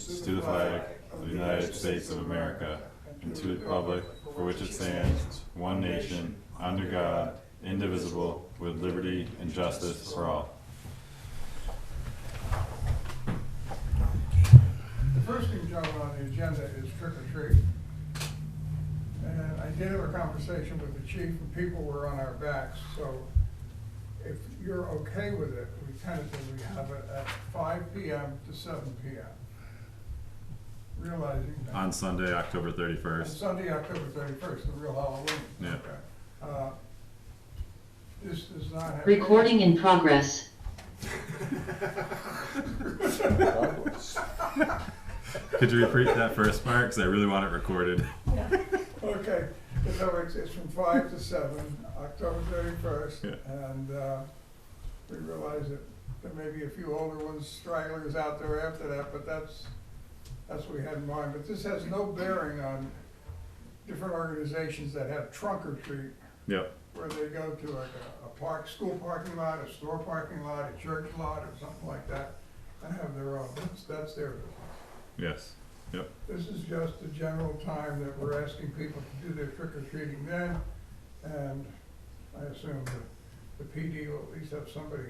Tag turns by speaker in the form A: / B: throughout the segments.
A: allegiance to the flag of the United States of America and to the republic for which it stands, one nation, under God, indivisible, with liberty and justice for all.
B: The first thing, gentlemen, on the agenda is trick or treat. And I did have a conversation with the chief, and people were on our backs, so if you're okay with it, we tentatively have it at 5 p.m. to 7 p.m. Realizing that.
A: On Sunday, October
B: On
A: 31st.
B: Sunday, October 31st, the real Halloween.
A: Yeah.
B: Okay. This does not have.
C: Recording in progress.
A: Could you repeat that first part? Because I really want it recorded.
B: Okay, so it's from 5 to 7, October 31st,
A: Yeah.
B: and we realize that there may be a few older ones, stragglers out there after that, but that's what we had in mind. But this has no bearing on different organizations that have trunk or treat,
A: Yep.
B: where they go to like a school parking lot, a store parking lot, a church lot, or something like that, and have their own. That's their business.
A: Yes. Yep.
B: This is just a general time that we're asking people to do their trick or treating then, and I assume that the PD will at least have somebody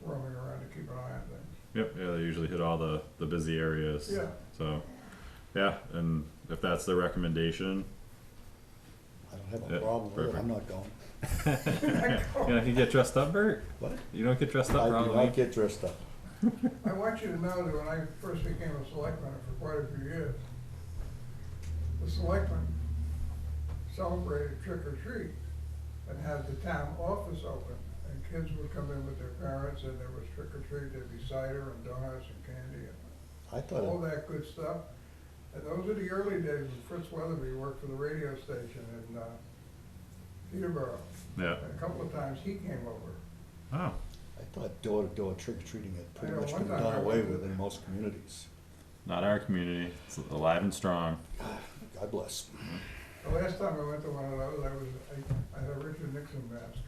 B: roaming around to keep an eye on things.
A: Yep. Yeah, they usually hit all the busy areas.
B: Yeah.
A: So, yeah, and if that's the recommendation,
D: I don't have a
A: Yeah,
D: problem with it,
A: perfect.
D: I'm not going.
A: you know, you get dressed up, Bert.
D: What?
A: You don't get dressed up
D: I
A: for
D: do
A: Halloween?
D: not get dressed up.
B: I want you to know that when I first became a selectman for quite a few years, the selectmen celebrated trick or treat and had the town office open, and kids would come in with their parents, and there was trick or treat, there'd be cider and donuts and candy and
D: I thought,
B: all that good stuff. And those are the early days when Fritz Weatherby worked for the radio station in Peterborough.
A: Yeah.
B: And a couple of times he came over.
A: Oh.
D: I thought door-to-door trick-or-treating had
B: I
D: pretty
B: know
D: much
B: one
D: been
B: time
D: done
B: I
D: away
B: went
D: with
B: to-
D: in most communities.
A: Not our community. It's alive and strong.
D: God bless.
B: The last time I went to one of those, I had a Richard Nixon mask.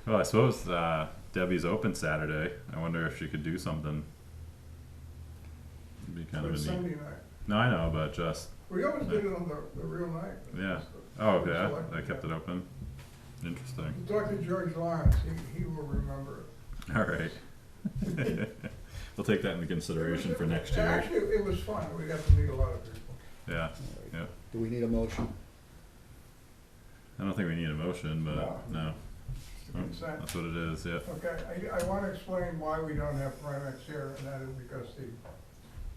A: Well, I suppose Debbie's open Saturday. I wonder if she could do something. It'd be kind
B: But
A: of a
B: it's
A: neat.
B: Sunday night.
A: No, I know, but just
B: We always did it on the real night.
A: Yeah.
B: It's the-
A: oh
B: the
A: yeah,
B: selectmen,
A: I kept
B: yeah.
A: it open. Interesting.
B: You talk to George Lawrence, he will remember it.
A: All right. We'll take that into consideration for next year.
B: Actually, it was fun, we got to meet a lot of people.
A: Yeah.
D: All right.
A: Yeah.
D: Do we need a motion?
A: I don't think we need a motion, but no.
B: It's the consent.
A: That's what it is. Yeah.
B: Okay, I want to explain why we don't have Primex here, and that is because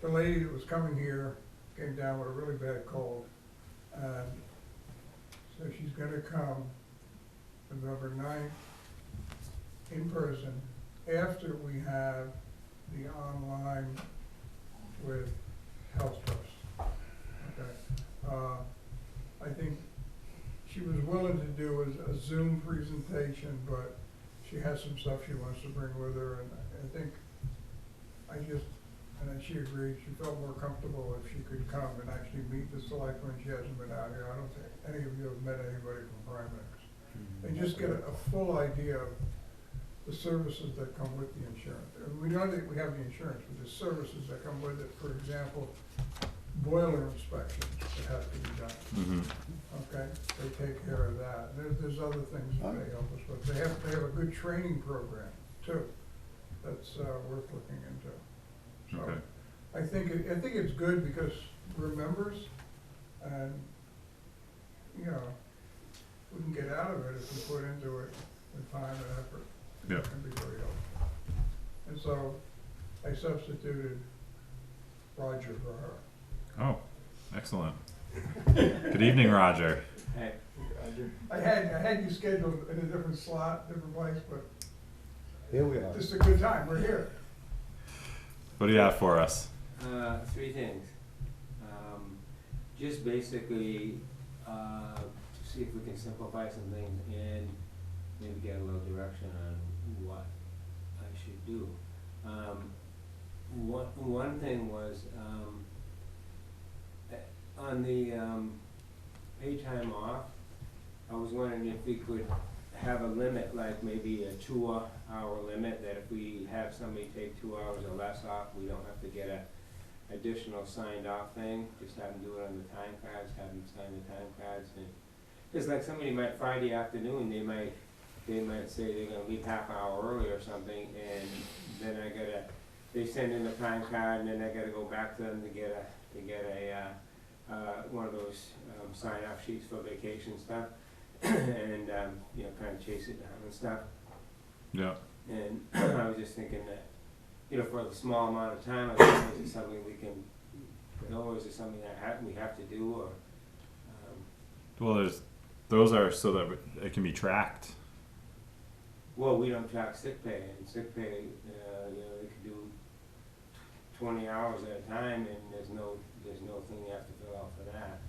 B: the lady that was coming here came down with a really bad cold. And so she's gonna come November 9th in person after we have the online with Health Trust. Okay, I think she was willing to do a Zoom presentation, but she has some stuff she wants to bring with her, and I think and then she agreed, she felt more comfortable if she could come and actually meet the selectmen. She hasn't been out here. I don't think any of you have met anybody from Primex. And just get a full idea of the services that come with the insurance. And we know that we have the insurance, but the services that come with it, for example, boiler inspections that have to be done.
A: Mm-hmm.
B: Okay, they take care of that. There's other things that they help us with. They have a good training program too, that's worth looking into. So
A: Okay.
B: I think it's good because we're members, and you know, we can get out of it if we put into it the time and effort.
A: Yeah.
B: It can be very helpful. And so I substituted Roger for her.
A: Oh, excellent. Good evening, Roger.
E: Hey,
B: I had you scheduled in a different slot, different place, but
D: Here we are.
B: this is a good time, we're here.
A: What do you have for us?
E: three things. Just basically, see if we can simplify some things and maybe get a little direction on what I should do. One thing was, on the paid time off, I was wondering if we could have a limit, like maybe a 2-hour limit, that if we have somebody take 2 hours or less off, we don't have to get a additional signed off thing, just have them do it on the time cards, have them sign the time cards, and, cause like somebody might, Friday afternoon, they might say they're gonna leave half hour early or something, and then they send in the time card, and then I gotta go back to them to get one of those, sign-off sheets for vacation stuff, and, you know, kinda chase it down and stuff.
A: Yeah.
E: And I was just thinking that, you know, for a small amount of time, I think, is it something we can, you know, or is it something that we have to do, or,
A: Well, those are so that it can be tracked.
E: well, we don't track sick pay, and sick pay, you know, they could do 20 hours at a time, and there's no thing you have to fill out for that.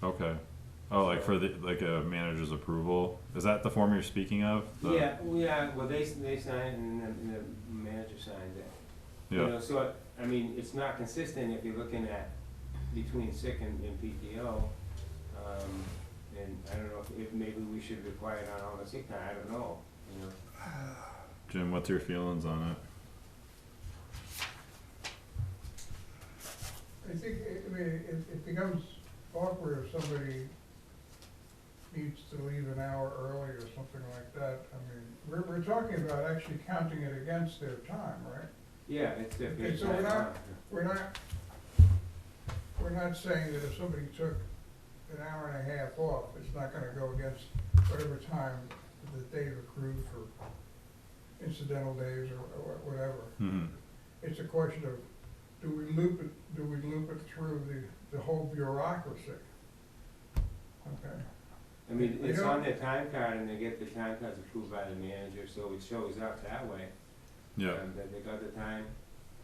A: Okay. Oh, like for like a manager's approval? Is that the form you're speaking of?
E: Well, they sign it, and the manager signs it. You
A: Yeah.
E: know, so, I mean, it's not consistent if you're looking at between sick and PTO. And I don't know if maybe we should require it on all the sick time, I don't know, you know.
A: Jim, what's your feelings on it?
B: I think, I mean, it becomes awkward if somebody needs to leave an hour early or something like that. I mean, we're talking about actually counting it against their time, right?
E: Yeah, it's their
B: Okay,
E: base
B: so
E: time.
B: we're not saying that if somebody took an hour and a half off, it's not gonna go against whatever time that they've accrued for incidental days or whatever.
A: Mm-hmm.
B: It's a question of, do we loop it through the whole bureaucracy? Okay,
E: I mean,
B: I
E: it's
B: don't-
E: on their time card, and they get the time cards approved by the manager, so it shows up that way.
A: Yeah.
E: That they got the time.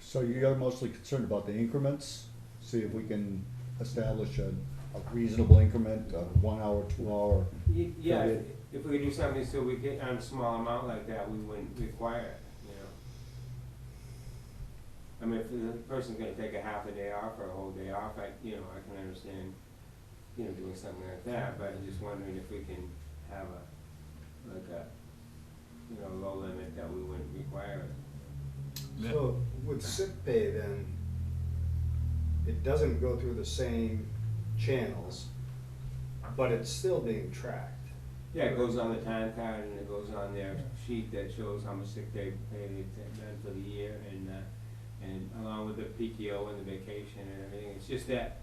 D: So you're mostly concerned about the increments? See if we can establish a reasonable increment, a 1 hour, 2 hour.
E: Yeah,
D: period.
E: if we could do something so we get on a small amount like that, we wouldn't require it, you know. I mean, if the person's gonna take a half a day off or a whole day off, I can understand, you know, doing something like that, but I'm just wondering if we can have you know, low limit that we wouldn't require it.
A: Yeah.
C: So with sick pay then, it doesn't go through the same channels, but it's still being tracked.
E: Yeah, it goes on the time card, and it goes on their sheet that shows how much sick day pay they've done for the year, and along with the PTO and the vacation and everything. It's just that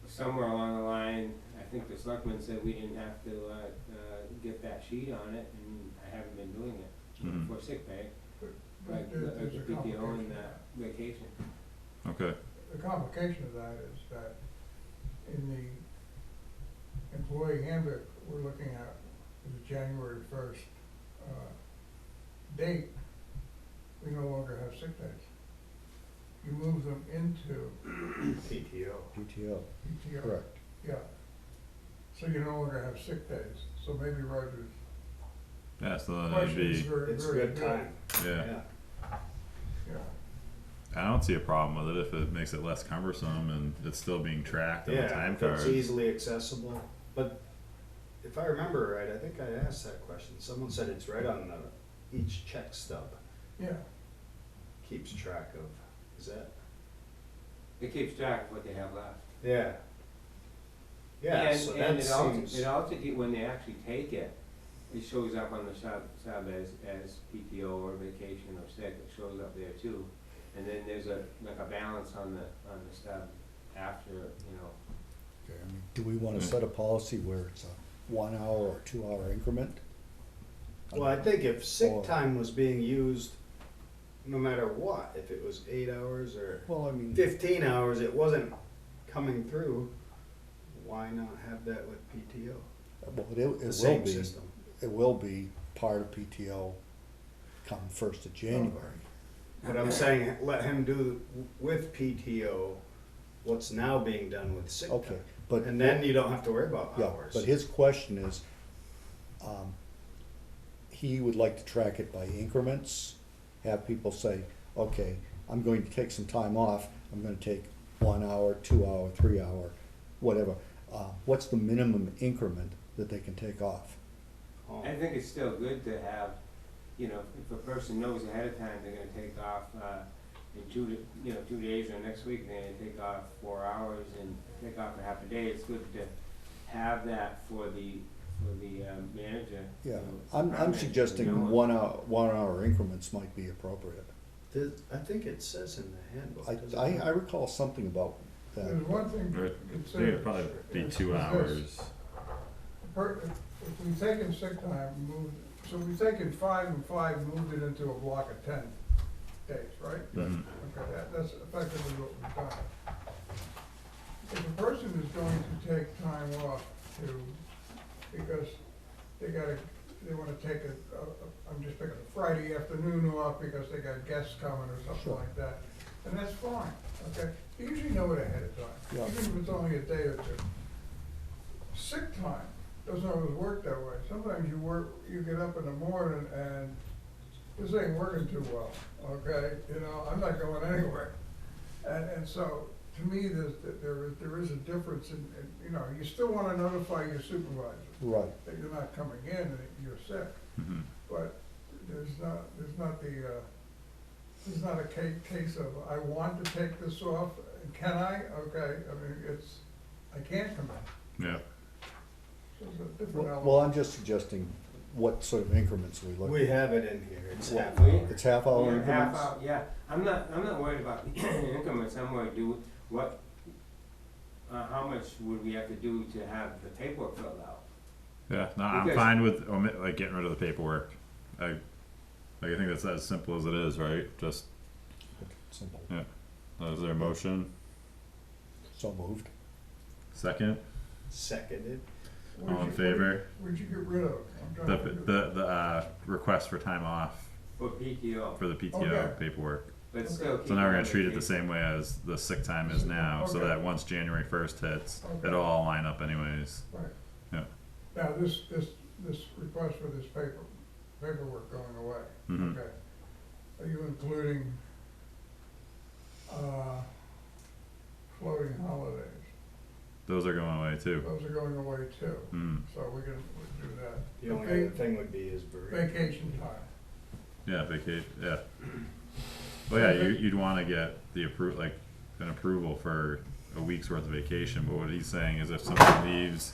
E: somewhere along the line, I think the selectmen said we didn't have to, get that sheet on it, and I haven't been doing it
A: Mhm.
E: for sick pay,
B: but
E: like the
B: there's a
E: PTO and
B: complication.
E: vacation.
A: Okay.
B: The complication of that is that in the employee handbook, we're looking at the January 1st date, we no longer have sick days. You move them into
C: PTO.
D: PTO,
B: PTO.
D: correct.
B: Yeah. So you no longer have sick days. So maybe Roger's
A: Yeah, so then it'd
B: question is
A: be,
B: very,
C: It's
B: very
C: good time.
A: yeah.
B: Yeah.
A: I don't see a problem with it if it makes it less cumbersome and it's still being tracked on the
C: Yeah,
A: time
C: if
A: card.
C: it's easily accessible, but if I remember right, I think I asked that question, someone said it's right on each check stub,
B: Yeah.
C: keeps track of, is that?
E: It keeps track of what they have left.
C: Yeah. Yeah,
E: And,
C: so
E: and
C: that
E: it also,
C: seems,
E: when they actually take it, it shows up on the sub as PTO or vacation or sick, it shows up there too. And then there's a balance on the stub after, you know.
D: Okay, I mean, do we wanna set a policy where it's a 1 hour or 2 hour increment?
C: well, I think if
D: Or-
C: sick time was being used, no matter what, if it was 8 hours or
D: Well, I mean,
C: 15 hours, it wasn't coming through, why not have that with PTO?
D: well,
C: The
D: it will
C: same
D: be,
C: system.
D: it will be part of PTO come 1st of January.
C: But I'm saying, let him do with PTO what's now being done with sick
D: Okay,
C: time.
D: but.
C: And then you don't have to worry about
D: Yeah,
C: hours.
D: but his question is, he would like to track it by increments, have people say, okay, I'm going to take some time off, I'm gonna take 1 hour, 2 hour, 3 hour, whatever. What's the minimum increment that they can take off?
C: home.
E: I think it's still good to have, you know, if a person knows ahead of time they're gonna take off, in 2 days or next week, they're gonna take off 4 hours and take off a half a day, it's good to have that for the manager.
D: Yeah,
E: you know,
D: I'm
E: department,
D: suggesting
E: to know
D: 1 hour increments might be appropriate.
C: I think it says in the handbook. doesn't
D: I
C: it?
D: recall something about that.
B: There's one thing
A: Or
B: to
A: I
B: consider.
A: think it'd probably be
B: is
A: 2
B: this.
A: hours.
B: If we've taken sick time, so we've taken 5 and 5, moved it into a block of 10 days, right?
A: Mhm.
B: Okay, that's effectively what we've done. If a person is going to take time off because they wanna take I'm just picking a Friday afternoon off because they got guests coming or something
D: Sure.
B: like that, and that's fine, okay? You usually know it ahead of time,
D: Yeah.
B: even if it's only a day or two. Sick time doesn't always work that way. Sometimes you get up in the morning and this ain't working too well, okay? You know, I'm not going anywhere. And so, to me, there is a difference in, you know, you still wanna notify your supervisor
D: Right,
B: that you're not coming in and that you're sick,
A: Mhm.
B: but there's not a case of, I want to take this off, can I? Okay, I mean, I can't come in.
A: Yeah,
B: So it's a different element.
D: well, I'm just suggesting what sort of increments we look
C: We
D: at.
C: have it in here, it's
E: Well,
C: half hour.
D: It's half-hour
E: Yeah,
D: increments?
E: half hour, yeah, I'm not worried about the increments, I'm worried, how much would we have to do to have the paperwork filled out?
A: yeah, no, I'm
E: Because-
A: fine with like getting rid of the paperwork. I think that's as simple as it is, right? Just,
D: Simple.
A: is there a motion?
D: So moved.
A: Second?
C: Seconded.
B: What'd
A: All in
B: you-
A: favor?
B: What'd you get rid of? I'm trying
A: The,
B: to figure-
A: the request for time off
E: For PTO,
A: for the PTO
B: Okay.
A: paperwork.
E: but still keep.
A: So now we're
E: it
A: gonna
E: on
A: treat it the
E: paper.
A: same way as the sick time is now, so
B: Okay.
A: that once January 1st hits,
B: Okay.
A: it'll all line up anyways.
B: Right.
A: Yeah.
B: Now, this request for this paperwork going away,
A: Mhm.
B: okay? Are you including, floating holidays?
A: Those are going away too.
B: Those are going away too,
A: Mm,
B: so we'll do that.
C: The only other thing would be his bereavement.
B: Vacation time.
A: yeah, yeah. Well, yeah, you'd wanna get the an approval for a week's worth of vacation, but what he's saying is if someone leaves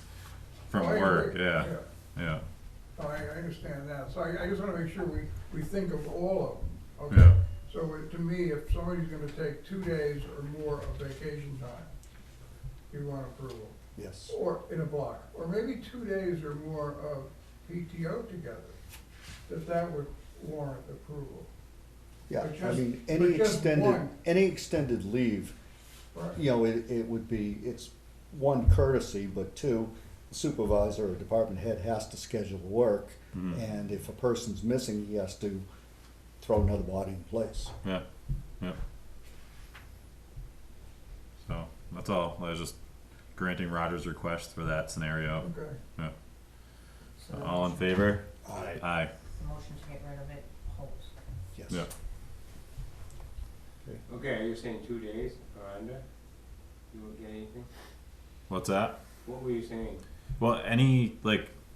A: from
B: Oh, I
A: work,
B: agree.
A: yeah, yeah,
B: Oh, I understand that, so I just wanna make sure we think of all of them,
A: yeah,
B: okay? So to me, if somebody's gonna take 2 days or more of vacation time, you want approval.
D: Yes.
B: Or in a block, or maybe 2 days or more of PTO together, that would warrant approval.
D: Yeah,
B: But
D: I
B: just-
D: mean,
B: but just one.
D: any extended leave,
B: Right.
D: you know, it would be, it's one courtesy, but two, the supervisor or department head has to schedule work.
A: Mhm.
D: And if a person's missing, he has to throw another body in place.
A: yeah, yeah. So, that's all, I was just granting Roger's request for that scenario.
B: Okay,
F: So
A: All in favor?
C: Aye.
A: Aye,
F: the motion to get rid of it holds.
D: Yes.
A: yeah,
E: Okay, you're saying 2 days or under? You won't get anything?
A: what's that?
E: What were you saying?
A: Well,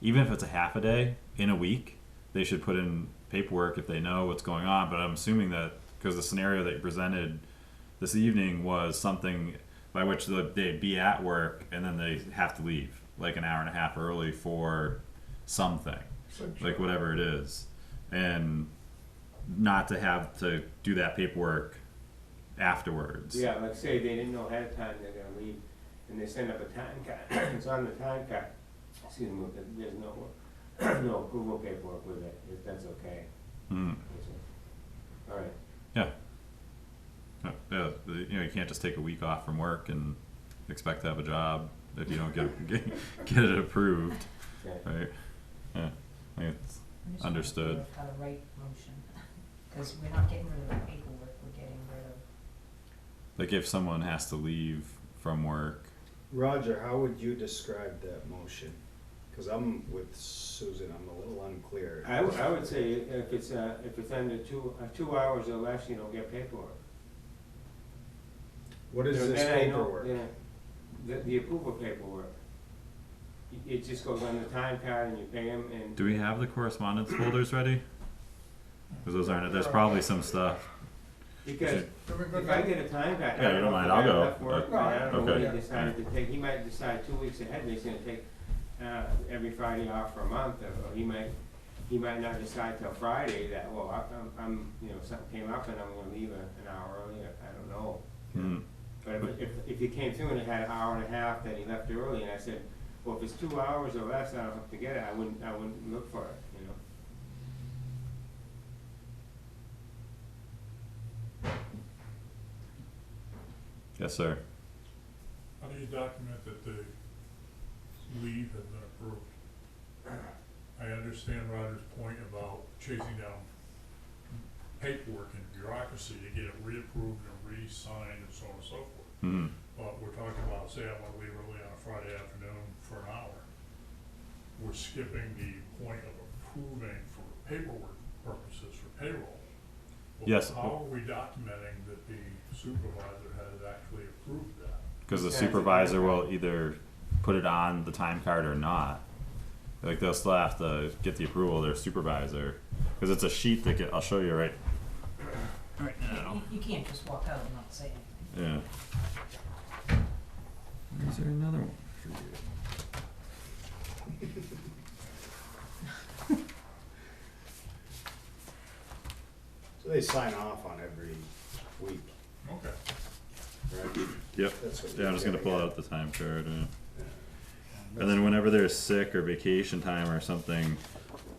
A: even if it's a half a day in a week, they should put in paperwork if they know what's going on, but I'm assuming that, because the scenario that you presented this evening was something by which they'd be at work and then they have to leave, like an hour and a half early for something, like whatever it is, and not to have to do that paperwork afterwards.
E: Yeah, like say they didn't know ahead of time they're gonna leave, and they send up a time card, it's on the time card, excuse me, but there's no, no approval paperwork with it, if that's okay.
A: Mm.
E: All right,
A: Yeah, you can't just take a week off from work and expect to have a job if you don't get it approved,
E: okay.
A: right? Yeah, I think it's
F: I'm just
A: Understood.
F: not sure of how to write motion, because we're not getting rid of the paperwork, we're getting rid of.
A: like if someone has to leave from work.
C: Roger, how would you describe that motion? Cause I'm with Susan, I'm a little unclear.
E: I would say if it's under 2 hours or less, you don't get paperwork.
C: What is this
E: Then I know-
C: paperwork?
E: yeah, the approval paperwork. it just goes on the time card and you pay him and.
A: Do we have the correspondence folders ready? Cause those aren't, there's probably some stuff.
E: Because
B: Can we go
E: if I
B: down?
E: get a time card,
A: Yeah,
E: I
A: you
E: don't
A: don't
E: know
A: mind,
E: if I
A: I'll
E: have
A: go.
E: enough work,
B: No,
E: I don't know what he
A: okay.
E: decided to take, he might decide 2 weeks ahead, and he's gonna take, every Friday off for a month, or he might not decide till Friday that, well, I'm, you know, something came up and I'm gonna leave an hour early, I don't know.
A: Hmm.
E: But if he came through and it had an hour and a half that he left early, and I said, well, if it's 2 hours or less, I don't have to get it, I wouldn't look for it, you know?
A: Yes, sir.
G: How do you document that the leave has been approved? I understand Roger's point about chasing down paperwork and bureaucracy to get it reapproved and re-signed and so on and so forth.
A: Hmm.
G: But we're talking about, say I wanna leave early on a Friday afternoon for an hour. We're skipping the point of approving for paperwork purposes for payroll. Well,
A: Yes.
G: how are we documenting that the supervisor has actually approved that?
A: Cause the
E: Yeah,
A: supervisor
E: it's a-
A: will either put it on the time card or not. Like they'll still have to get the approval of their supervisor, cause it's a sheet that I'll show you right now.
F: You can't just walk out and not say anything.
A: Yeah. Is there another one for you?
C: So they sign off on every week,
G: Okay.
C: right?
A: Yep.
C: That's what
A: Yeah, I'm just gonna pull
C: getting
A: out the time card.
C: at.
A: And then whenever there's sick or vacation time or something,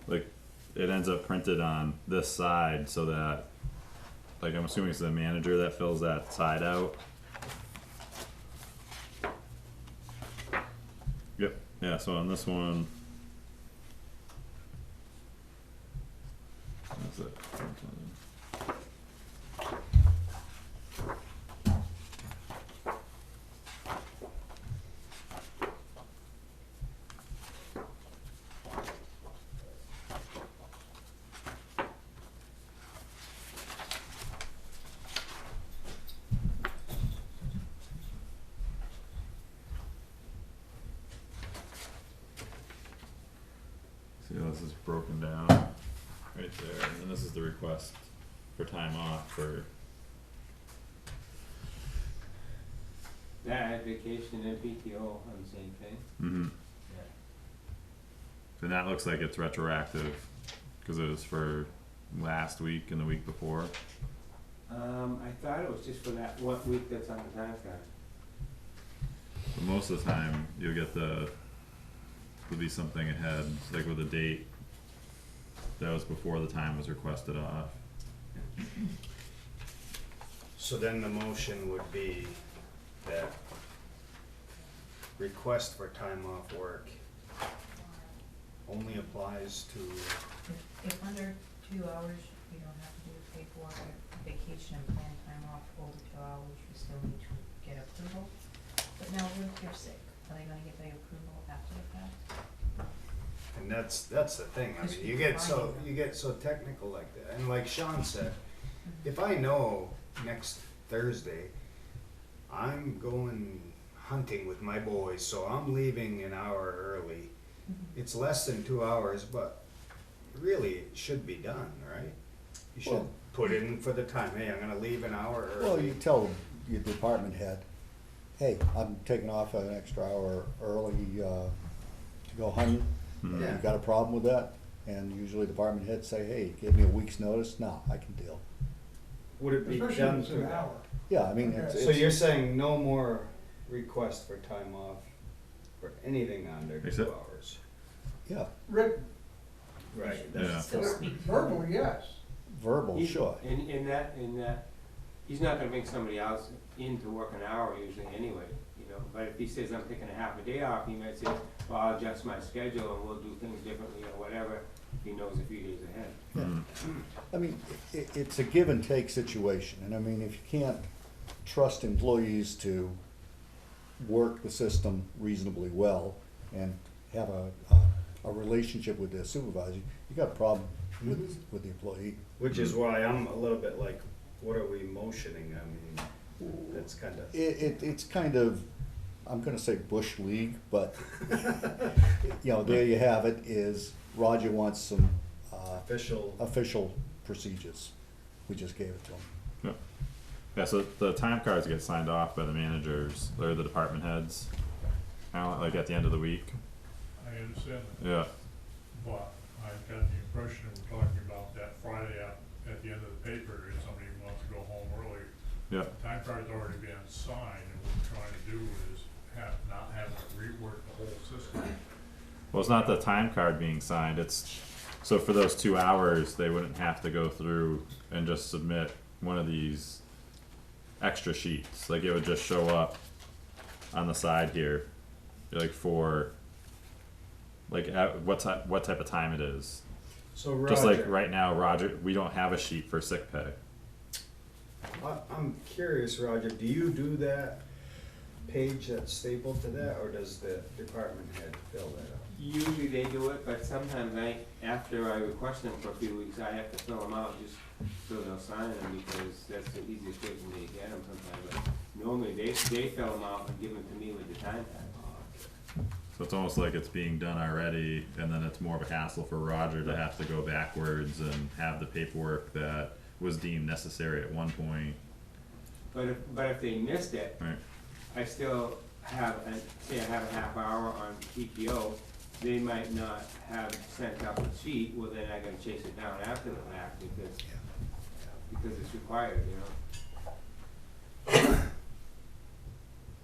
A: like it ends up printed on this side so that, like I'm assuming it's the manager that fills that side out. Yep. Yeah. So on this one, that's it. See how this is broken down right there, and then this is the request for time off for.
E: That I had vacation and PTO on the same thing.
A: Mm-hmm.
E: Yeah.
A: And that looks like it's retroactive, cause it was for last week and the week before.
E: I thought it was just for that 1 week that's on the time card.
A: But most of the time, you'll get there'll be something ahead, like with a date that was before the time was requested off.
C: So then the motion would be that request for time off work only applies to,
F: If under 2 hours, you don't have to do paperwork, or vacation and planned time off over 2 hours, you still need to get approval. But now what if you're sick? Are they gonna get the approval after the fact?
C: and that's the thing, I mean, you get so technical like that, and like Sean said, if I know next Thursday, I'm going hunting with my boys, so I'm leaving an hour early.
F: Mhm.
C: It's less than 2 hours, but really it should be done, right? You should
D: Well-
C: put in for the time, hey, I'm gonna leave an hour early.
D: Well, you tell your department head, hey, I'm taking off an extra hour early, to go hunting.
A: Mhm.
C: Yeah.
D: You got a problem with that? And usually department heads say, hey, give me a week's notice, no, I can deal.
C: Would it be
B: Especially
C: done
B: if it's an
C: through?
B: hour.
D: Yeah, I mean,
B: Okay.
C: So you're saying no more request for time off for anything under 2
A: Except-
C: hours?
D: yeah,
B: Written,
C: Right.
A: Yeah.
C: that's-
F: Still speak.
B: verbally, yes.
D: verbal,
E: He-
D: sure.
E: In that, he's not gonna make somebody else in to work an hour usually anyway, you know, but if he says I'm taking a half a day off, he might say, well, I'll adjust my schedule and we'll do things differently or whatever, if he knows a few days ahead.
A: Mhm.
D: I mean, it's a give and take situation, and I mean, if you can't trust employees to work the system reasonably well and have a relationship with their supervisor, you got a problem with the employee.
C: Which is why I'm a little bit like, what are we motioning? I mean, that's kinda.
D: It's kind of, I'm gonna say bush league, but you know, there you have it, is Roger wants some,
C: Official.
D: official procedures. We just gave it to him.
A: Yeah. Yeah, so the time cards get signed off by the managers or the department heads, like at the end of the week.
G: I understand that,
A: Yeah.
G: but I got the impression we're talking about that Friday at the end of the paper, if somebody wants to go home early.
A: Yeah.
G: The time card's already been signed, and what we're trying to do is not have to rework the whole system.
A: Well, it's not the time card being signed, it's, so for those 2 hours, they wouldn't have to go through and just submit one of these extra sheets, like it would just show up on the side here, like for, like at what type of time it is.
C: So Roger.
A: Just like right now, Roger, we don't have a sheet for sick pay.
C: I'm curious, Roger, do you do that page that's stapled to that, or does the department head fill that out?
E: Usually they do it, but sometimes after I request them for a few weeks, I have to fill them out just so they'll sign them, because that's the easiest way for me to get them sometimes. But normally they fill them out and give them to me with the time tag.
A: So it's almost like it's being done already, and then it's more of a hassle for Roger to have to go backwards and have the paperwork that was deemed necessary at one point.
E: But if they missed it,
A: Right.
E: I still have, say I have a half hour on PTO, they might not have sent out the sheet, well then I gotta chase it down after the fact, because it's required, you know?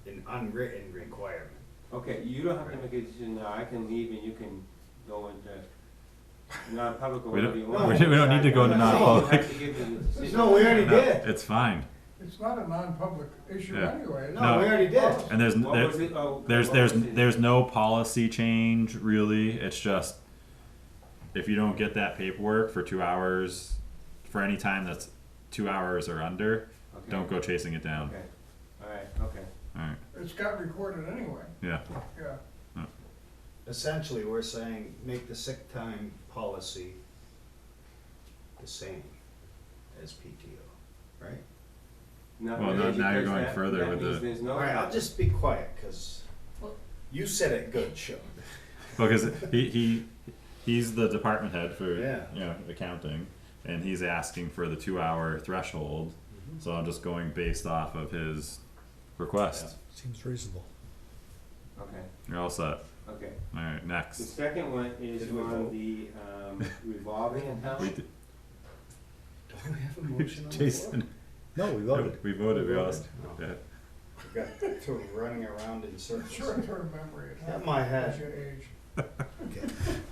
C: An unwritten requirement.
E: Okay, you don't have to make a decision now, I can leave and you can go into non-public or
A: We
E: whatever you
A: don't,
E: want.
A: we don't need to go into
E: I'm not saying you
A: non-public.
E: have to give them the decision.
C: No, we already
A: No,
C: did.
A: it's fine.
B: It's not a non-public issue
A: Yeah.
B: anyway.
C: No, we already did.
A: And there's
E: What was it? Oh,
A: there's
E: what was it?
A: there's no policy change really. It's just if you don't get that paperwork for 2 hours, for any time that's 2 hours or under,
E: Okay.
A: don't go chasing it down.
E: Okay, alright, okay.
A: All right.
B: It's got recorded anyway,
A: Yeah.
B: yeah.
C: Essentially, we're saying, make the sick time policy the same as PTO, right?
E: Not
A: Well,
E: really,
A: now you're
E: because
A: going
E: that-
A: further
E: that
A: with
E: means
A: the-
E: there's no-
C: Alright, I'll just be quiet, cause
F: Well-
C: you said it good, Sean.
A: Because he's the department head for
C: Yeah.
A: you know accounting, and he's asking for the 2 hour threshold. So I'm just going based off of his request.
D: Seems reasonable.
E: Okay,
A: You're all set.
E: okay.
A: All right,
E: The
A: next.
E: second one is
C: Did we
E: on
C: vote?
E: the revolving account.
A: We did,
C: Don't we have a motion on the
A: Jason.
D: No, we voted.
A: We voted. We all.
C: voted?
A: Yeah.
C: We got two running around in circles.
B: Short-term memory, it
C: That
B: happens
C: might have-
B: as you age.
D: Okay.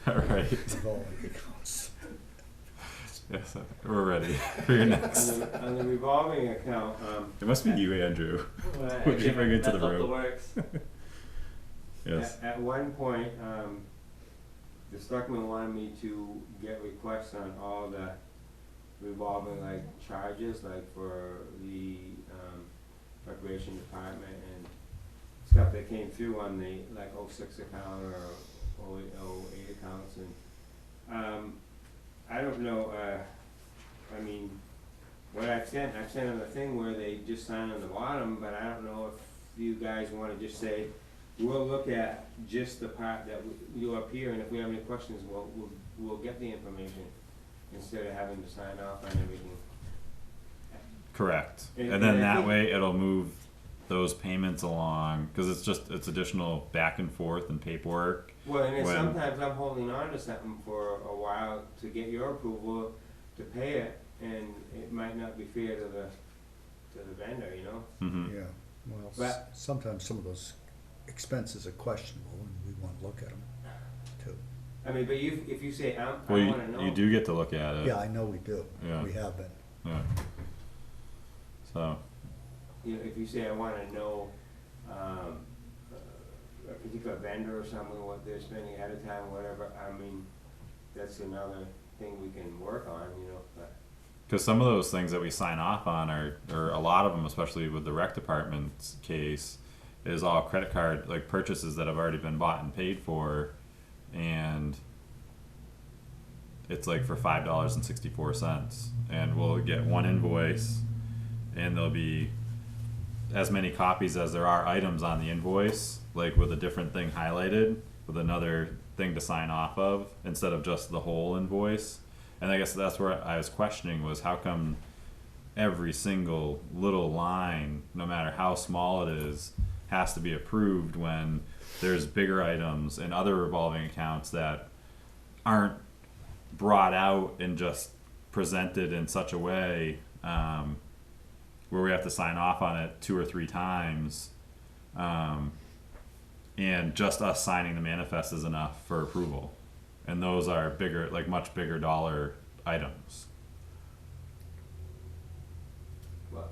A: All right.
D: Revolving accounts.
A: Yes, we're ready for your next.
E: On the revolving account,
A: It must be you, Andrew.
E: well,
A: Would you bring it to
E: that's
A: the
E: up
A: room?
E: works.
A: Yes.
E: At one point, the selectmen wanted me to get requests on all the revolving like charges, like for the recreation department and stuff that came through on the like 06 account or 08 accounts, and I don't know, I mean, what I've sent them a thing where they just sign on the bottom, but I don't know if you guys wanna just say, we'll look at just the part that you up here, and if we have any questions, we'll get the information, instead of having to sign off on everything.
A: Correct.
E: And-
A: And then
E: and I
A: that
E: think-
A: way it'll move those payments along because it's additional back and forth and paperwork.
E: Well, and then
A: When-
E: sometimes I'm holding on to something for a while to get your approval to pay it, and it might not be fair to the vendor, you know?
A: Mm-hmm.
D: Yeah, well,
E: But-
D: sometimes some of those expenses are questionable and we wanna look at them too.
E: I mean, but if you say, I
A: Well,
E: wanna know.
A: you do get to look at it.
D: Yeah, I know we do.
A: Yeah.
D: We have been.
A: Yeah. So,
E: You know, if you say I wanna know, a particular vendor or something, what they're spending ahead of time, whatever, I mean, that's another thing we can work on, you know, but.
A: because some of those things that we sign off on are, or a lot of them, especially with the rec department's case, is all credit card like purchases that have already been bought and paid for, and it's like for $5.64, and we'll get one invoice, and there'll be as many copies as there are items on the invoice, like with a different thing highlighted, with another thing to sign off of instead of just the whole invoice. And I guess that's where I was questioning was how come every single little line, no matter how small it is, has to be approved when there's bigger items and other revolving accounts that aren't brought out and just presented in such a way where we have to sign off on it 2 or 3 times, and just us signing the manifest is enough for approval, and those are bigger, like much bigger dollar items.
E: Well,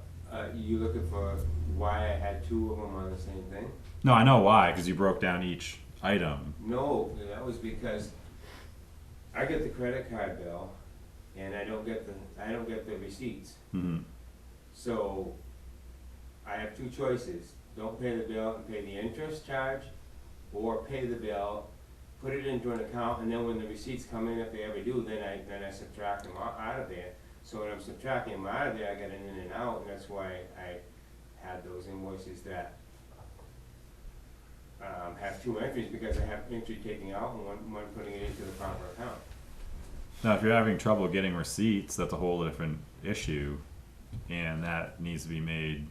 E: you looking for why I had 2 of them on the same thing?
A: No, I know why, because you broke down each item.
E: No, that was because I get the credit card bill and I don't get the receipts.
A: Mm-hmm.
E: So I have 2 choices. Don't pay the bill and pay the interest charge, or pay the bill, put it into an account, and then when the receipts come in, if they ever do, then I subtract them out of there. So when I'm subtracting them out of there, I get an in and out, and that's why I had those invoices that have 2 entries, because I have entry taking out and one putting it into the proper account.
A: Now, if you're having trouble getting receipts, that's a whole different issue, and that needs to be made,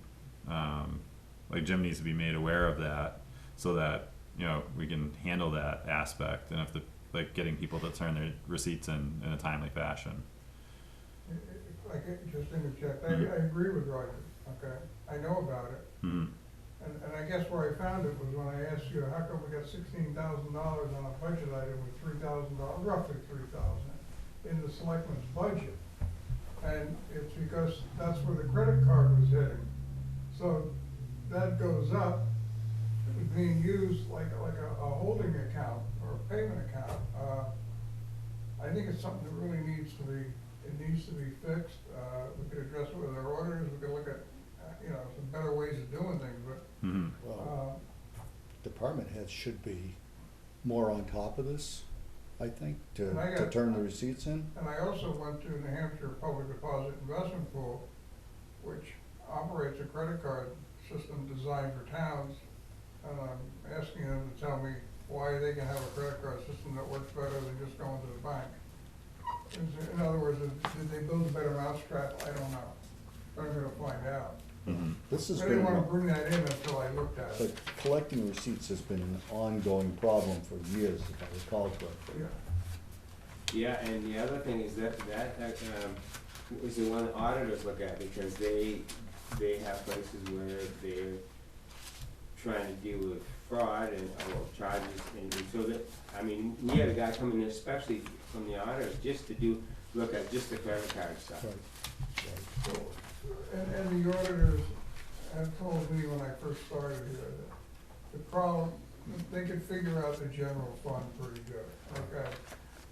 A: like Jim needs to be made aware of that, so that, you know, we can handle that aspect, and if the, like, getting people to turn their receipts in a timely fashion.
B: If I could just interject, I agree with Roger, okay? I know about it.
A: Mm-hmm.
B: And I guess where I found it was when I asked you, how come we got $16,000 on a budget item with $3,000, roughly $3,000, in the selectmen's budget? And it's because that's where the credit card was hitting. So that goes up, it's being used like a holding account or a payment account. I think it's something that really needs to be fixed. We could address it with our auditors, we could look at, some better ways of doing things, but
A: Mm-hmm.
D: Well, department heads should be more on top of this, I think, to turn the receipts in.
B: And I also went to New Hampshire Public Deposit Investment Pool, which operates a credit card system designed for towns. And I'm asking them to tell me why they can have a credit card system that works better than just going to the bank. In other words, did they build a better mousetrap? I don't know. But I'm gonna find out.
A: Mm-hmm.
D: This has
B: I didn't
D: been,
B: wanna bring that in until I looked at
D: but
B: it.
D: collecting receipts has been an ongoing problem for years, if I recall correctly.
B: Yeah.
E: Yeah, and the other thing is that is the one auditors look at, because they have places where they're trying to deal with fraud and charges, and so that, I mean, we had a guy come in, especially from the auditors, just to look at just the credit card stuff.
D: Right.
B: So, and the auditors have told me when I first started here that the problem, they could figure out the general fund pretty good, okay?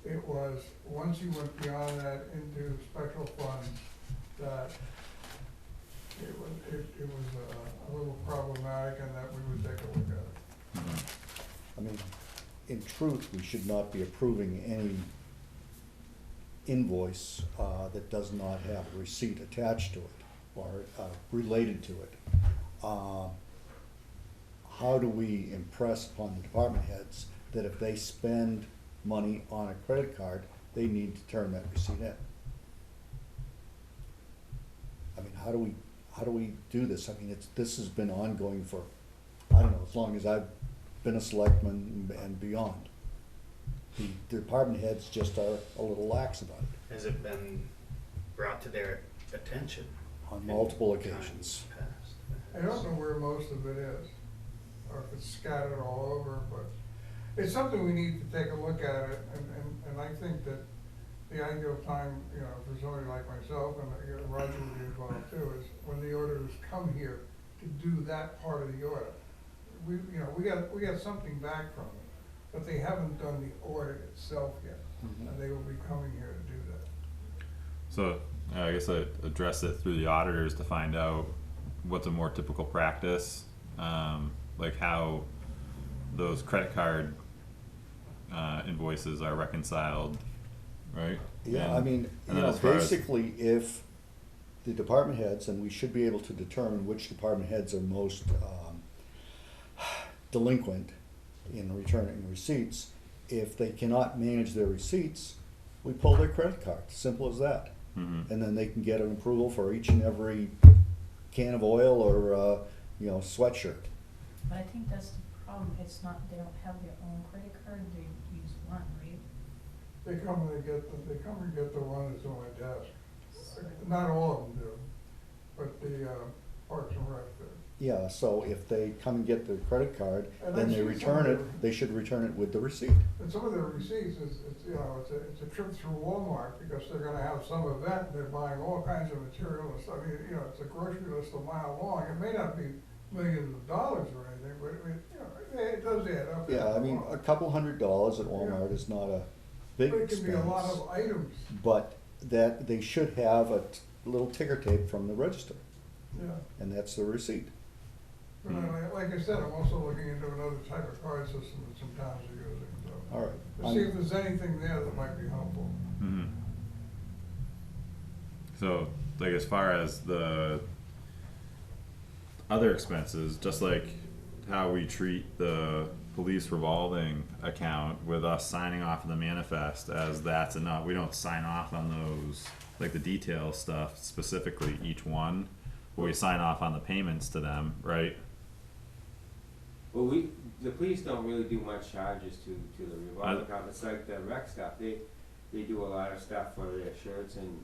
B: It was, once you went beyond that into special funds, that it was a little problematic, and that we would take a look at it.
A: Mm-hmm.
D: I mean, in truth, we should not be approving any invoice that does not have a receipt attached to it or related to it. How do we impress upon the department heads that if they spend money on a credit card, they need to turn that receipt in? I mean, how do we do this? I mean, this has been ongoing for, I don't know, as long as I've been a selectman and beyond. The department heads just are a little lax about it
C: Has it been brought to their attention?
D: on multiple
C: in
D: occasions.
C: times past?
B: I don't know where most of it is, or if it's scattered all over, but it's something we need to take a look at it, and I think that the ideal time, for somebody like myself, and Roger would be involved too, is when the auditors come here to do that part of the audit. We got something back from them, but they haven't done the audit itself yet,
D: Mhm.
B: and they will be coming here to do that.
A: So I guess I address it through the auditors to find out what's a more typical practice, like how those credit card invoices are reconciled, right?
D: Yeah, I mean,
A: and then as far as-
D: basically, if the department heads, and we should be able to determine which department heads are most delinquent, in returning receipts. If they cannot manage their receipts, we pull their credit card, simple as that.
A: Mhm.
D: And then they can get an approval for each and every can of oil or, sweatshirt.
F: But I think that's the problem, it's not, they don't have their own credit card, they use one, right?
B: They come and get the one that's on my desk. Not all of them do, but the Parks and Rec do.
D: Yeah, so if they come and get their credit card,
B: And
D: then
B: I've
D: they
B: seen
D: return
B: some of
D: it, they should return it with the receipt.
B: And some of their receipts it's a trip through Walmart because they're gonna have some event, they're buying all kinds of material and stuff. It's a grocery list a mile long. It may not be millions of dollars or anything, but it does add up.
D: Yeah, I mean, a couple $100 at Walmart is not a big
B: But it
D: expense.
B: can be a lot of items,
D: But that, they should have a little ticker tape from the register,
B: yeah.
D: and that's the receipt.
B: But like I said, I'm also looking into another type of card system that some towns are using, so.
D: All right.
B: To see if there's anything there that might be helpful.
A: Mhm. So, like, as far as the other expenses, just like how we treat the police revolving account with us signing off on the manifest as that's enough, we don't sign off on those, like the detail stuff specifically, each one, but we sign off on the payments to them, right?
E: Well, the police don't really do much charges to the revolving account, it's like the rec stuff, they do a lot of stuff for their shirts and,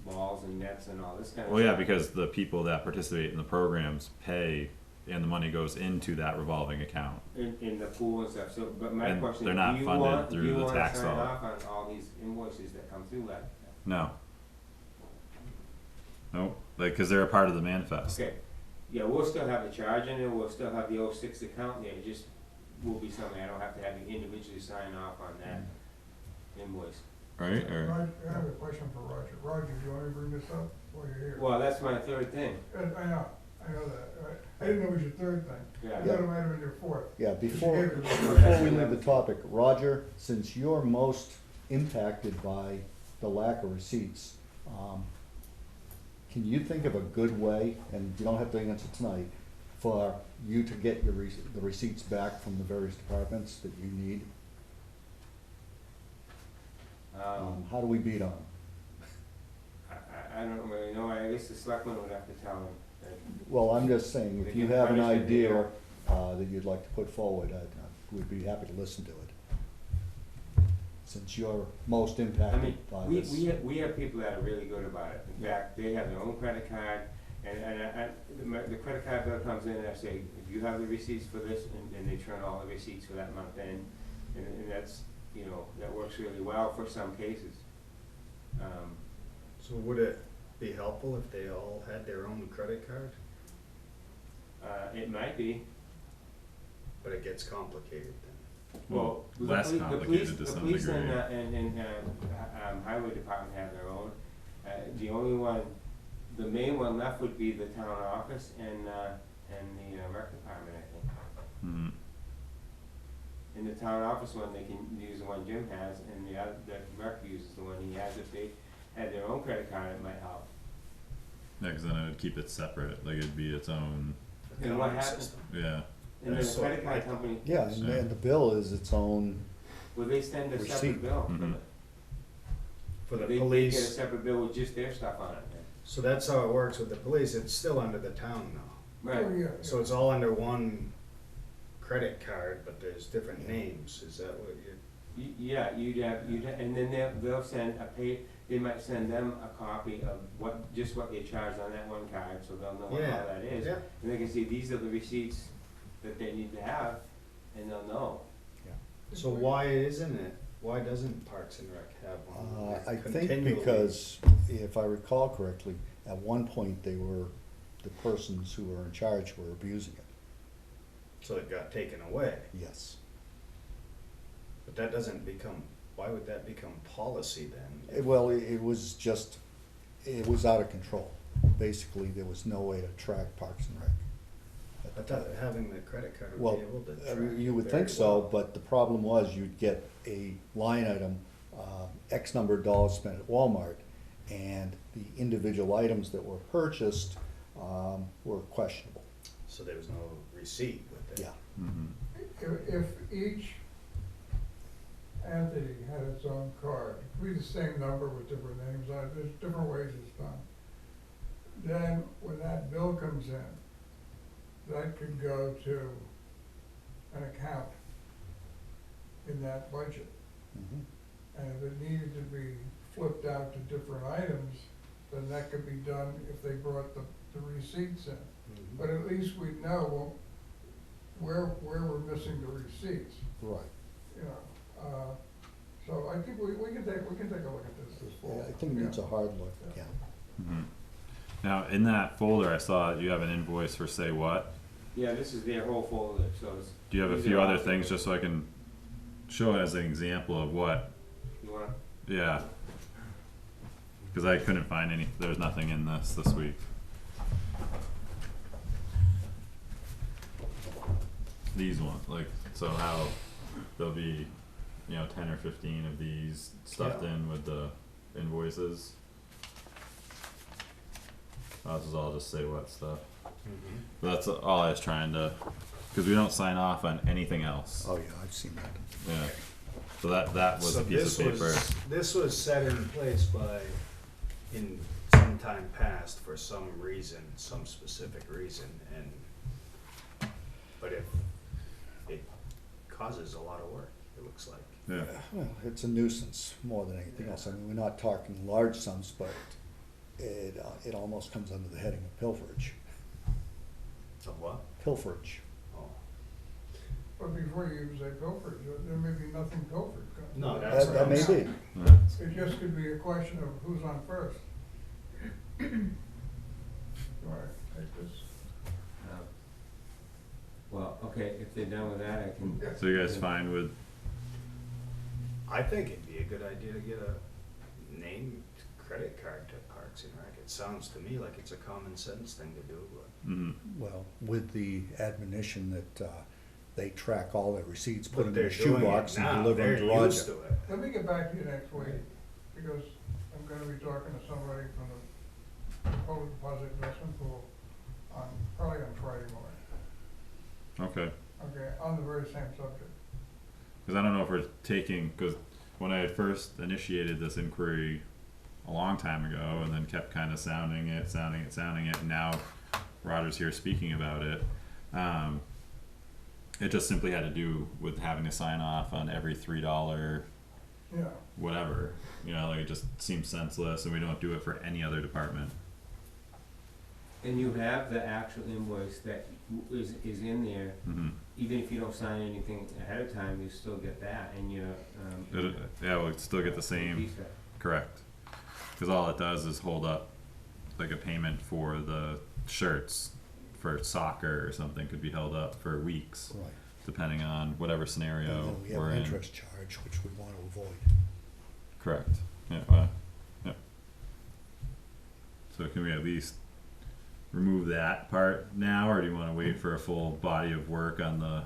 E: balls and nets and all this kind of stuff.
A: Well, yeah, because the people that participate in the programs pay, and the money goes into that revolving account.
E: In the pool and stuff, so, but my
A: And
E: question
A: they're
E: is,
A: not
E: do you
A: funded
E: want,
A: through
E: do you
A: the
E: wanna
A: tax
E: sign
A: law.
E: off on all these invoices that come through like that?
A: No. Nope, like, cause they're a part of the manifest.
E: Okay, yeah, we'll still have the charge in there, we'll still have the 06 account there, it just will be something, I don't have to have you individually sign off on that invoice.
A: Right, or,
B: Roger, I have a question for Roger. Roger, do you want me to bring this up while you're here?
E: Well, that's my third thing,
B: I know that. I didn't know it was your third thing.
E: yeah.
B: I thought it might have been your fourth.
D: Yeah, before
B: gave it-
D: we leave the topic, Roger, since you're most impacted by the lack of receipts, can you think of a good way, and you don't have to answer tonight, for you to get the receipts back from the various departments that you need? How do we beat on them?
E: I don't really know, I guess the selectmen would have to tell them that.
D: Well, I'm just saying,
E: They
D: if you
E: can
D: have an
E: punish the
D: idea
E: deal.
D: that you'd like to put forward, I would be happy to listen to it. Since you're most
E: I
D: impacted
E: mean,
D: by
E: we,
D: this.
E: we have people that are really good about it. In fact, they have their own credit card, and the credit card bill comes in, and I say, if you have the receipts for this, and they turn all the receipts for that month in, and that's, that works really well for some cases.
C: So would it be helpful if they all had their own credit card?
E: It might be,
C: But it gets complicated then.
A: well,
E: the
A: less
E: poli-
A: complicated to some
E: The police
A: degree.
E: and highway department have their own. The only one, the main one left would be the town office and the rec department, I think.
A: Mhm.
E: In the town office one, they can use the one Jim has, and the rec uses the one he has. If they had their own credit card, it might help.
A: Yeah, cause then it would keep it separate, like it'd be its own,
E: And what
C: Accounting
E: happens,
C: system.
A: yeah.
E: and then the
C: So,
E: credit card
C: like-
E: company,
D: Yeah, and the bill is its own,
E: well, they send a separate
D: Receipt.
E: bill for
A: Mhm.
E: the,
C: For the
E: they get a
C: police,
E: separate bill with just their stuff on it.
C: so that's how it works with the police, it's still under the town now.
B: Oh,
E: Right,
B: yeah.
C: So it's all under one credit card, but there's different names, is that what you?
E: Yeah, and then they'll send they might send them a copy of what they charged on that one card, so they'll know what all that is.
C: Yeah,
E: And they can see, these are the receipts that they need to have, and they'll know.
C: so why doesn't Parks and Rec have one?
D: I think
C: Continually.
D: because, if I recall correctly, at one point the persons who were in charge were abusing it,
C: So it got taken away,
D: yes.
C: but that doesn't become, why would that become policy then?
D: Well, it was just, it was out of control. Basically, there was no way to track Parks and Rec.
C: I thought having the credit card
D: Well,
C: would be able to track.
D: you would
C: very
D: think so,
C: well.
D: but the problem was you'd get a line item, X number of dollars spent at Walmart, and the individual items that were purchased were questionable.
C: So there was no receipt with it.
D: Yeah.
A: Mhm.
B: if each entity had its own card, it could be the same number with different names on it, there's different ways it's done. Then, when that bill comes in, that could go to an account in that budget.
D: Mhm.
B: And if it needed to be flipped out to different items, then that could be done if they brought the receipts in. But at least we'd know where we're missing the receipts,
D: Right.
B: you know. So I think we can take a look at this fall.
D: Yeah, I think it needs a hard look, yeah.
A: Mhm. Now, in that folder, I saw you have an invoice for say what?
E: Yeah, this is their whole folder, so it's.
A: Do you have a
E: these
A: few
E: are
A: other
E: all-
A: things just so I can show it as an example of what?
E: You wanna,
A: Yeah. Because I couldn't find any. There's nothing in this week. These ones, like, so how there'll be, 10 or 15 of these stuffed
C: Yeah.
A: in with the invoices. This is all just say what stuff. But that's all I was trying to, because we don't sign off on anything else.
D: Oh, yeah, I've seen that.
A: Yeah. So that was
C: So
A: a piece of paper.
C: This was set in place in some time past for some reason, some specific reason, but it causes a lot of work, it looks like.
A: Yeah.
D: Well, it's a nuisance more than anything else. I mean, we're not talking large sums, but it almost comes under the heading of pilferage.
C: Of what?
D: Pilferage.
C: Oh.
B: But before you say pilferage, there may be nothing pilfered.
C: No, that's
D: That
C: what I'm
D: may
C: saying.
D: be.
A: Yeah.
B: It just could be a question of who's on first. You wanna take this?
E: well, okay, if they're done with that, I can.
A: So you guys fine with?
C: I think it'd be a good idea to get a named credit card to Parks and Rec. It sounds to me like it's a common sense thing to do, but.
A: Mhm.
D: Well, with the admonition that they track all their receipts, put them in
C: But
D: a
C: they're doing it
D: shoebox and
C: now.
D: deliver them to
C: They're used
D: Roger.
C: to it.
B: Let me get back to you next week, because I'm gonna be talking to somebody from the Public Deposit Investment Pool probably on Friday morning,
A: Okay.
B: okay, on the very same subject.
A: Because I don't know if we're taking, because when I had first initiated this inquiry a long time ago and then kept kind of sounding it, and now Roger's here speaking about it, it just simply had to do with having to sign off on every $3
B: Yeah,
A: whatever, like it just seems senseless and we don't do it for any other department.
E: And you have the actual invoice that is in there,
A: Mm-hmm.
E: even if you don't sign anything ahead of time, you still get that, and you,
A: Yeah, we'll still get the same,
E: piece of-
A: correct. Because all it does is hold up like a payment for the shirts for soccer or something could be held up for weeks,
D: Right.
A: depending on whatever
D: And
A: scenario
D: then we have
A: we're
D: an
A: in.
D: interest charge, which we want to avoid.
A: Correct. Yeah. Yeah. So can we at least remove that part now, or do you want to wait for a full body of work on the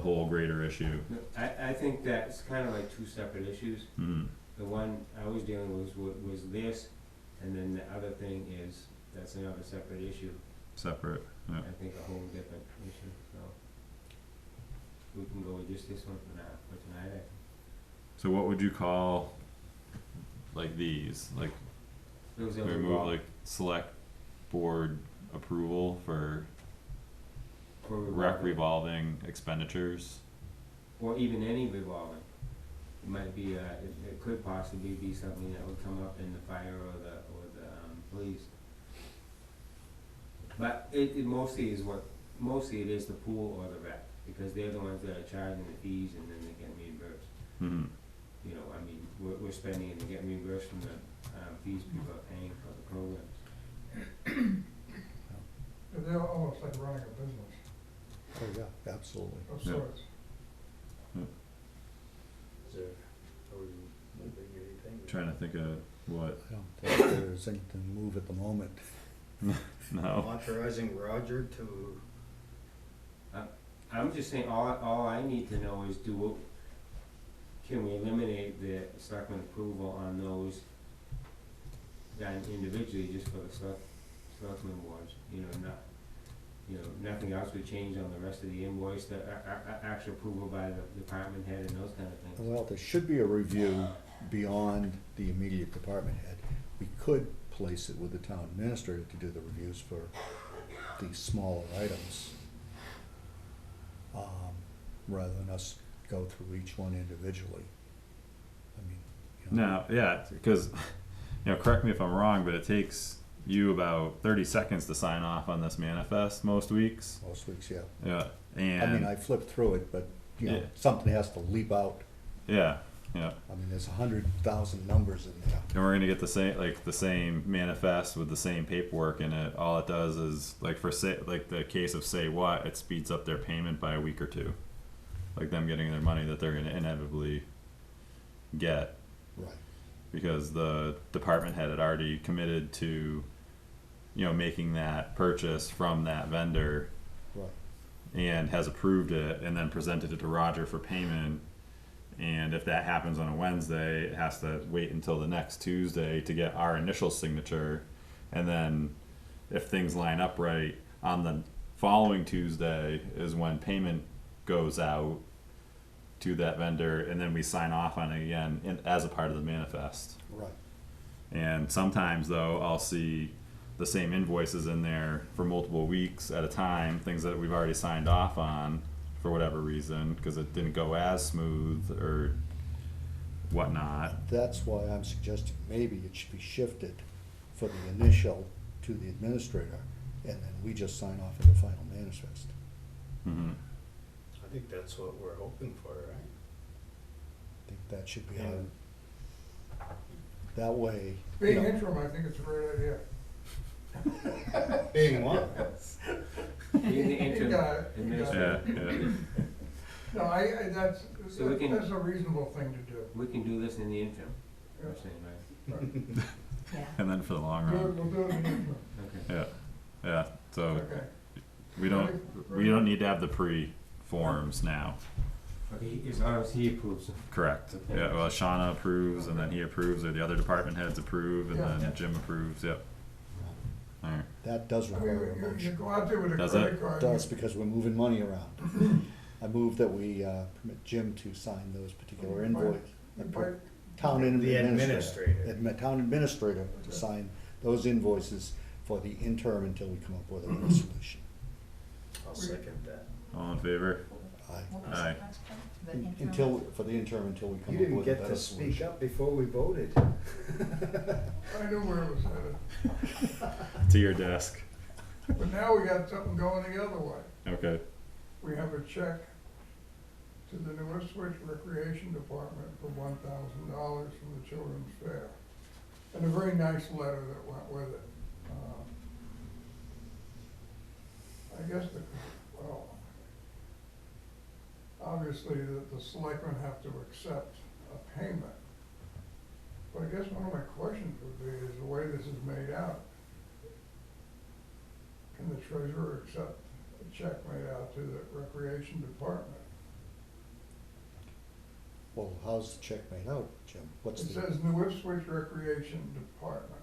A: whole greater issue?
E: I think that's kind of like two separate issues.
A: Mm-hmm.
E: The one I was dealing with was this, and then the other thing is, that's another separate issue.
A: Separate. Yeah.
E: I think a whole different issue, so. We can go with just this one for now, for tonight, I think.
A: So what would you call like these? Like
E: Those are
A: we
E: the
A: remove
E: raw-
A: like select board approval for
E: for
A: rec
E: revolving.
A: revolving expenditures.
E: Or even any revolving. It might be, it could possibly be something that would come up in the fire or the police. But it mostly is mostly it is the pool or the rec, because they're the ones that are charging the fees and then they get reimbursed.
A: Mm-hmm.
E: I mean, we're spending and they get reimbursed from the, fees people are paying for the programs.
B: they're almost like running a business
D: Oh, yeah, absolutely.
B: of
A: Yeah.
B: sorts.
C: Are we moving anything?
A: Trying to think of what.
D: I don't think there's anything to move at the moment.
A: No.
C: Authorizing Roger to,
E: I'm just saying, all I need to know is can we eliminate the selectmen approval on those done individually just for the selectmen boards, not, you know, nothing else would change on the rest of the invoice, the actual approval by the department head and those kind of things.
D: Well, there should be a review beyond the immediate department head. We could place it with the town administrator to do the reviews for these smaller items, rather than us go through each one individually. I mean, you know.
A: No, yeah, because, you know, correct me if I'm wrong, but it takes you about 30 seconds to sign off on this manifest most weeks.
D: Most weeks, yeah.
A: Yeah,
D: I mean,
A: and,
D: I flipped through it, but, you know,
A: Yeah.
D: something has to leap out.
A: yeah, yeah.
D: I mean, there's 100,000 numbers in there.
A: And we're gonna get the same manifest with the same paperwork in it. All it does is, like for say, like the case of say what, it speeds up their payment by a week or two. Like them getting their money that they're gonna inevitably get,
D: Right.
A: because the department head had already committed to, you know, making that purchase from that vendor
D: Right.
A: and has approved it and then presented it to Roger for payment. And if that happens on a Wednesday, it has to wait until the next Tuesday to get our initial signature. And then if things line up right, on the following Tuesday is when payment goes out to that vendor, and then we sign off on it again as a part of the manifest.
D: Right.
A: And sometimes though, I'll see the same invoices in there for multiple weeks at a time, things that we've already signed off on for whatever reason, because it didn't go as smooth or whatnot.
D: That's why I'm suggesting maybe it should be shifted for the initial to the administrator, and then we just sign off in the final manifest.
A: Mm-hmm.
C: I think that's what we're hoping for, right?
D: I think that should be
C: Yeah.
D: that way. you
B: Being
D: know,
B: interim, I think it's a great idea.
C: Being what?
E: Being the
B: You
E: interim
B: got it, you got
A: Yeah,
B: it.
A: yeah.
B: No, that's,
E: So we can-
B: that's a reasonable thing to do.
E: We can do this in the interim,
B: Yeah.
E: you're saying, right?
B: Right.
F: Yeah.
A: And then for the long
B: We'll
A: run,
B: do it in the interim,
E: Okay.
A: yeah, yeah. So
B: okay.
A: we don't need to have the pre-forms now.
E: Okay, as long as he approves them.
A: Correct.
E: Okay.
A: Yeah. Well, Shauna approves, and then he approves, or the other department heads approve, and
B: Yeah.
A: then Jim approves. Yep. All right.
D: That does
B: I mean,
D: require a
B: you
D: motion.
B: go out there with a
A: Does
B: credit
A: it?
B: card.
D: It does, because we're moving money around. I move that we permit Jim to sign those particular
B: Right.
D: invoices.
B: Right.
D: Town
C: The
D: administrator.
C: administrator.
D: Town administrator to
B: Okay.
D: sign those invoices for the interim until we come up with a resolution.
C: I'll second that.
A: All in favor?
D: Aye.
F: What was
A: Aye.
F: the last part? The interim?
D: Until, for the interim, until we come
C: You
D: up
C: didn't
D: with a
C: get
D: better
C: to speak
D: solution.
C: up before we voted.
B: I knew where it was headed.
A: To your desk.
B: But now we got something going the other way.
A: Okay.
B: We have a check to the New Ipswich Recreation Department for $1,000 from the Children's Fair. And a very nice letter that went with it. I guess well, obviously the selectmen have to accept a payment. But I guess one of my questions would be, is the way this is made out, can the treasurer accept a check made out to the Recreation Department?
D: Well, how's the check made out, Jim? What's
B: It
D: the,
B: says New Ipswich Recreation Department.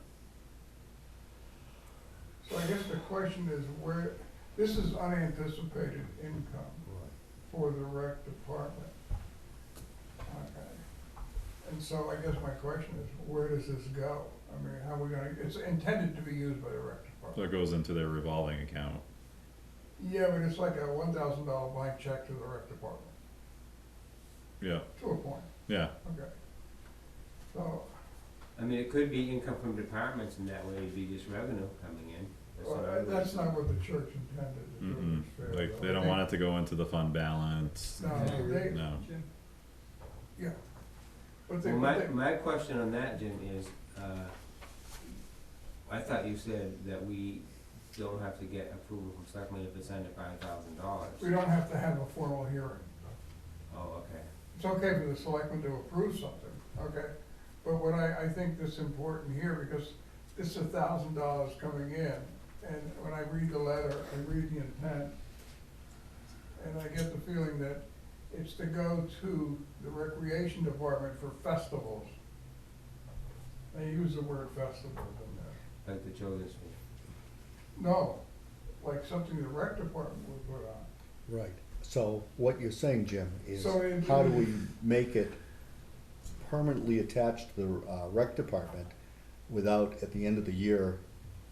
B: So I guess the question is where, this is unanticipated income
D: right.
B: for the rec department. Okay. And so I guess my question is, where does this go? I mean, how are we gonna, it's intended to be used by the rec
A: So
B: department.
A: it goes into their revolving account.
B: Yeah, but it's like a $1,000 blank check to the rec department,
A: Yeah.
B: to a point,
A: Yeah.
B: okay. So,
E: I mean, it could be income from departments, and that way it'd be just revenue coming in.
B: that's not what the church intended to do.
A: Mm-mm.
B: It's fair,
A: Like
B: though.
A: they don't want it to go into the fund balance.
B: No, they,
A: No.
B: yeah. But they,
E: Well,
B: but they,
E: my question on that, Jim, is, I thought you said that we don't have to get approval from selectmen if it's under $5,000.
B: we don't have to have a formal hearing.
E: Oh, okay.
B: It's okay for the selectmen to approve something, okay? But what I think that's important here, because this is $1,000 coming in, and when I read the letter, I read the intent, and I get the feeling that it's to go to the recreation department for festivals. They use the word festivals in there.
E: Like the children's fair.
B: No, like something the rec department would put on.
D: Right. So what you're saying, Jim, is
B: So in-
D: how do we make it permanently attached to the rec department without, at the end of the year,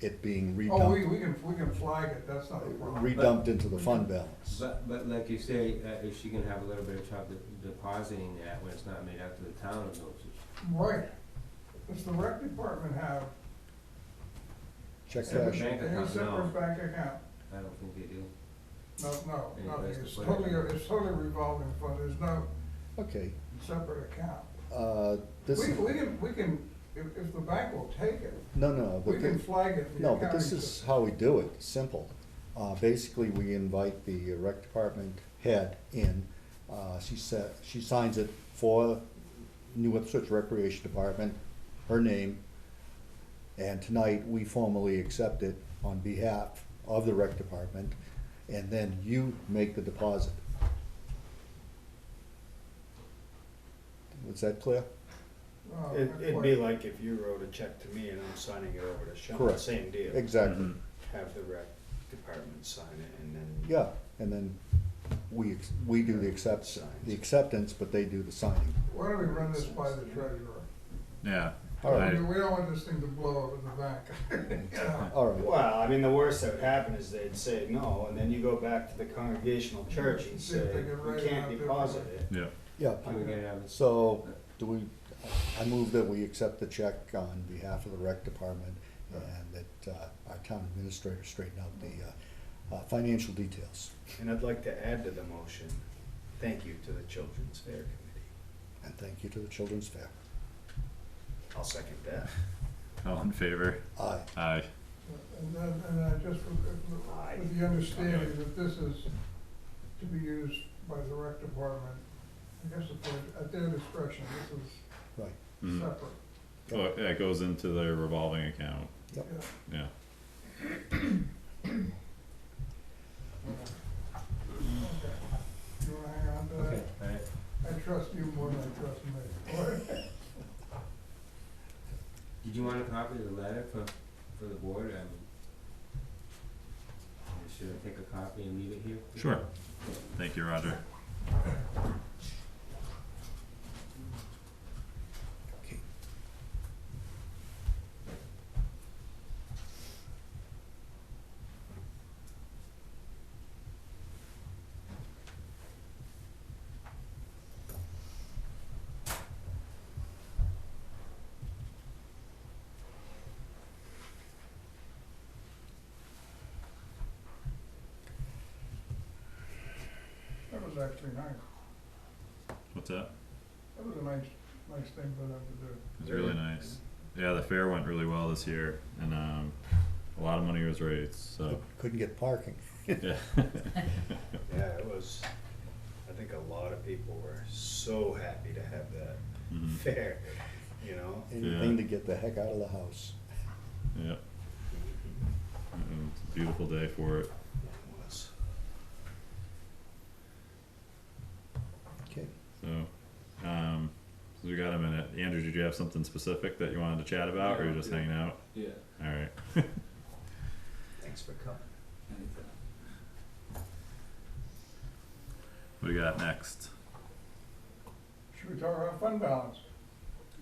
D: it being
B: Oh,
D: redumped,
B: we can flag it, that's not a problem.
D: redumped into the fund balance?
E: But like you say, if she can have a little bit of trouble depositing that when it's not made out to the town of Osage.
B: Right. Does the rec department have
D: Check
E: Separate
D: cash.
E: bank
B: a
E: account,
B: separate
E: no.
B: bank account?
E: I don't think they do.
B: No,
E: Any
B: nothing,
E: place to
B: it's
E: put it.
B: totally revolving fund, there's no
D: Okay,
B: separate account.
D: this,
B: We can, if the bank will take it,
D: no,
B: we
D: but
B: can
D: thi-
B: flag it in the
D: no,
B: accounting
D: but this
B: system.
D: is how we do it, simple. Basically, we invite the rec department head in, she signs it for New Ipswich Recreation Department, her name, and tonight, we formally accept it on behalf of the rec department, and then you make the deposit. Was that clear?
B: Oh,
C: It'd
B: not
C: be
B: quite.
C: like if you wrote a check to me and I'm signing it over to Sean,
D: Correct.
C: same deal.
D: Exactly,
A: Mhm.
C: Have the rec department sign it and then.
D: yeah, and then we do the acceptance, but they do the signing.
B: Why don't we run this by the treasurer?
A: Yeah.
D: All right.
B: We don't want this thing to blow up at the bank. You know?
D: All right,
C: Well, I mean, the worst that would happen is they'd say no, and then you go back to the congregational church and
B: See if
C: say,
B: they can
C: we
B: write it
C: can't
B: out
C: deposit it.
A: Yeah.
D: yeah,
E: Can we get it out of
D: so, I move that we accept the check on behalf of the rec department, and that our town administrator straighten out the financial details.
C: And I'd like to add to the motion, thank you to the Children's Fair Committee.
D: And thank you to the Children's Fair.
C: I'll second that.
A: All in favor?
D: Aye.
A: Aye.
B: And then just with the understanding that this is to be used by the rec department, I guess at their discretion, this is
D: Right,
A: Mhm.
B: separate.
A: Oh, yeah, it goes into their revolving account.
D: yep.
B: Yeah.
A: Yeah.
B: Okay. You wanna hang on to that?
E: Okay, alright.
B: I trust you more than I trust me.
E: Did you want a copy of the letter for the board? I mean, should I take a copy and leave it here?
A: Sure. Thank you, Roger.
D: Okay.
B: That was actually nice.
A: What's that?
B: That was a nice thing for them to do.
A: It was really nice. Yeah, the fair went really well this year, and a lot of money was raised. So
D: Couldn't get parking.
A: yeah.
C: Yeah, it was, I think a lot of people were so happy to have that
A: Mhm.
C: fair, you know?
D: Anything to get the heck out of the house.
A: Yeah. It's a beautiful day for it.
C: It was.
D: Okay.
A: So we got a minute. Andrew, did you have something specific that you wanted to chat about, or you're just hanging out?
H: Yeah.
A: All right.
C: Thanks for coming.
A: What do you got next?
B: Should we talk about fund balance?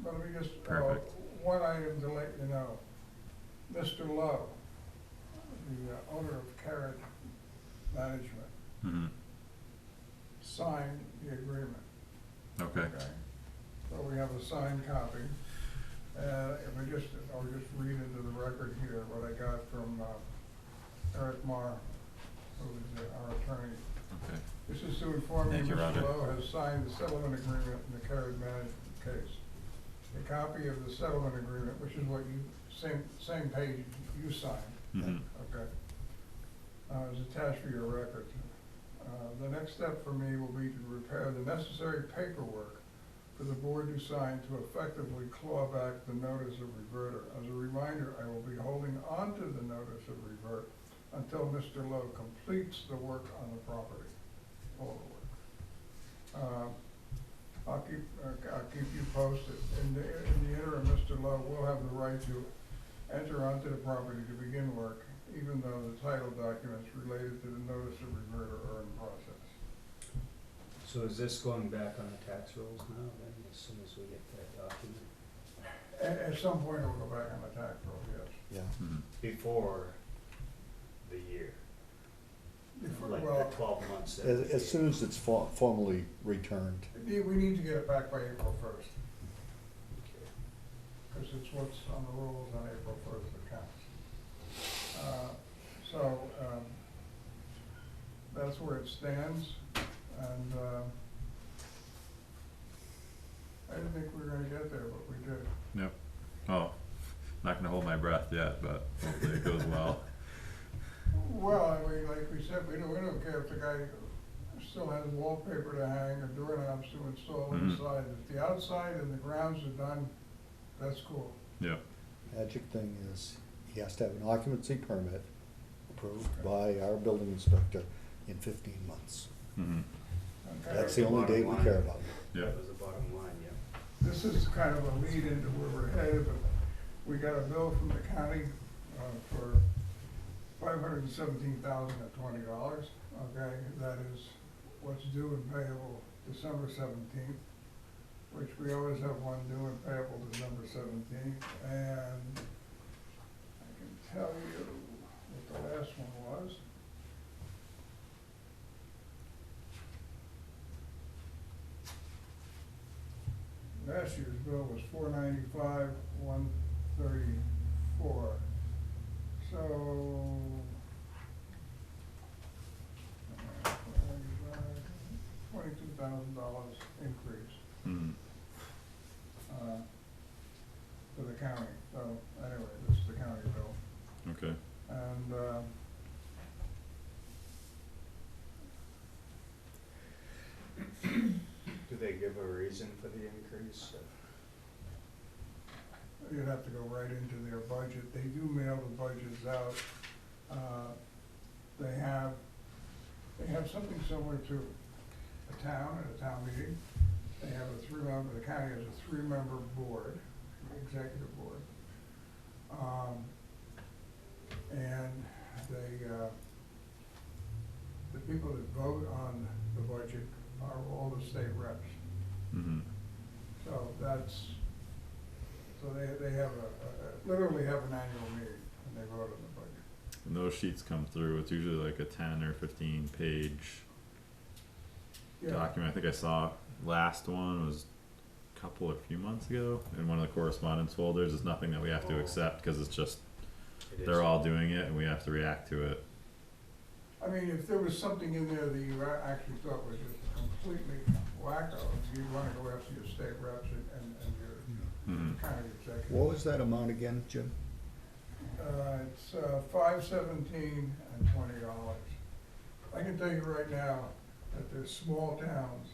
B: Let me just,
A: Perfect.
B: one item to let you know. Mr. Lowe, the owner of Carrot Management,
A: Mm-hmm.
B: signed the agreement.
A: Okay.
B: So we have a signed copy. I'll just read into the record here what I got from Eric Marr, who is our attorney.
A: Okay.
B: This is to inform you
A: Thank you,
B: Mr.
A: Roger.
B: Lowe has signed the settlement agreement in the Carrot Management case. A copy of the settlement agreement, which is what you, same page you signed,
A: Mm-hmm.
B: okay, is attached for your record. The next step for me will be to prepare the necessary paperwork for the board to sign to effectively claw back the notice of reverter. As a reminder, I will be holding on to the notice of revert until Mr. Lowe completes the work on the property, all the work. I'll keep you posted. In the interim, Mr. Lowe will have the right to enter onto the property to begin work even though the title document's related to the notice of revert or earn process.
C: So is this going back on the tax rolls now, then, as soon as we get that document?
B: At some point, it'll go back on the tax roll, yes.
D: Yeah.
A: Mhm.
C: Before the year,
B: Before-
C: like
B: well,
C: the 12 months.
D: As soon as it's formally returned.
B: we need to get it back by April first,
C: Okay.
B: because it's what's on the rolls on April first that counts. That's where it stands, and, I didn't think we were gonna get there, but we did.
A: Yep. Oh, not gonna hold my breath yet, but hopefully it goes well.
B: Well, I mean, like we said, we don't care if the guy still has wallpaper to hang or doorknobs to install
A: Mhm.
B: inside. If the outside and the grounds are done, that's cool.
A: Yep.
D: Magic thing is, he has to have an occupancy permit approved by our building inspector in 15 months.
A: Mm-hmm.
B: Okay?
D: That's the only date we care about.
A: Yep.
C: That was the bottom line, yeah.
B: This is kind of a lead into where we're headed, but we got a bill from the county, for $517,020, okay? That is what's due and payable December 17th, which we always have one due and payable December 17th, and I can tell you what the last one was. Last year's bill was $495,134. So, $22,000 increase,
A: Mm-hmm.
B: for the county. So anyway, this is the county bill.
A: Okay.
B: And,
C: Do they give a reason for the increase?
B: you'd have to go right into their budget. They do mail the budgets out. They have something similar to a town at a town meeting. They have a the county has a 3-member board, executive board. And the people that vote on the budget are all the state reps.
A: Mm-hmm.
B: So they have literally have an annual meeting and they vote on the budget.
A: And those sheets come through, it's usually like a 10 or 15 page
B: Yeah.
A: document. I think I saw last one was a few months ago in one of the correspondence folders. There's nothing that we have to
C: Oh.
A: accept because it's just,
C: It is.
A: they're all doing it and we have to react to it.
B: I mean, if there was something in there that you actually thought was just completely wacko, you'd wanna go after your state reps and your
A: Mm-hmm.
B: county executive.
D: What was that amount again, Jim?
B: It's $517,020. I can tell you right now that there's small towns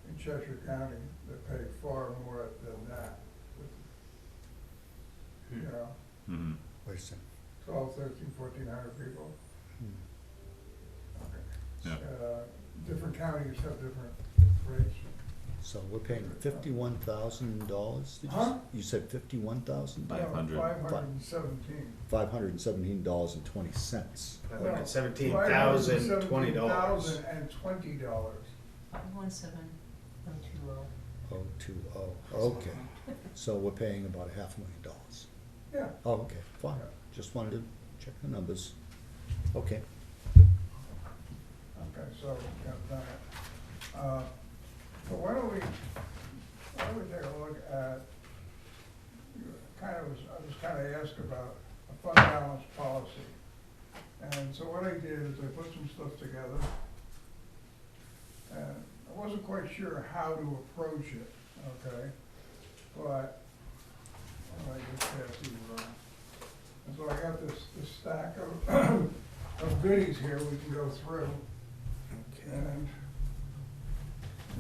B: in Cheshire County that pay far more than that. You know,
A: Mm-hmm.
D: Wait a second.
B: 12, 13, 1,400 people.
D: Hmm.
A: Yeah.
B: Different counties have different rates.
D: So we're paying $51,000, did you
B: Huh?
D: You said 51,000?
A: Five hundred.
B: $517.
D: $517.20.
C: $517,020.
B: $517,020.
F: 17120.
D: 020, okay. So we're paying about $500,000.
B: Yeah.
D: Oh, okay, fine.
B: Yeah.
D: Just wanted to check the numbers. Okay.
B: Okay, so, got that. But why don't we take a look at, I was kind of asked about a fund balance policy. And so what I did is I put some stuff together. And I wasn't quite sure how to approach it, okay? But, I just pass these around. And so I got this stack of goodies here we can go through. And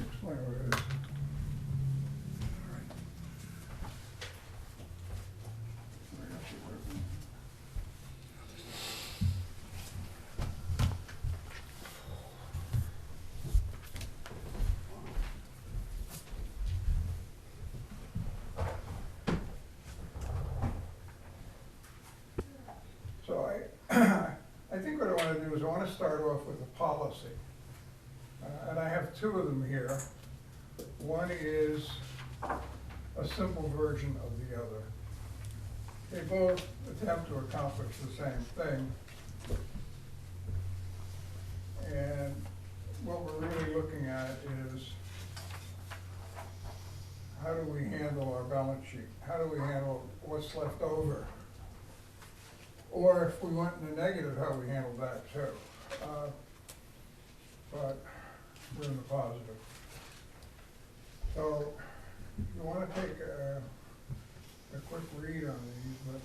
B: explain what it is. I got you written. start off with a policy. And I have two of them here. One is a simple version of the other. They both attempt to accomplish the same thing. And what we're really looking at is, how do we handle our balance sheet? How do we handle what's left over? Or if we went in the negative, how we handle that too. But we're in the positive. So you wanna take a quick read on these, but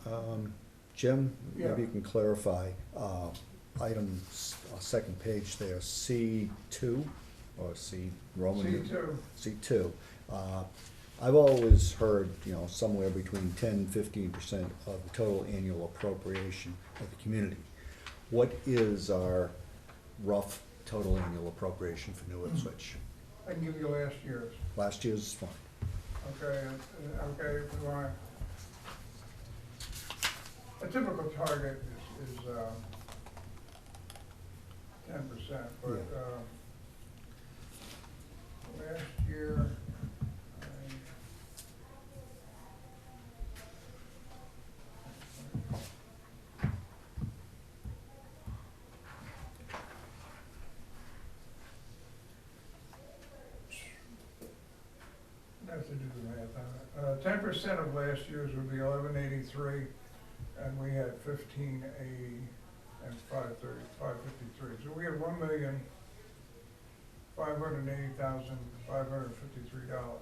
D: All right. Jim,
B: Yeah.
D: maybe you can clarify, item, second page there, C2, or C Roman?
B: C2.
D: C2. I've always heard, somewhere between 10-15% of the total annual appropriation of the community. What is our rough total annual appropriation for New Ipswich?
B: I can give you last year's,
D: Last year's is fine.
B: okay, okay, if we want. A typical target is 10%, but, last year, I have to do the math on it. 10% of last year's would be 1183, and we had 1580 and 553. So we had $1,580,553.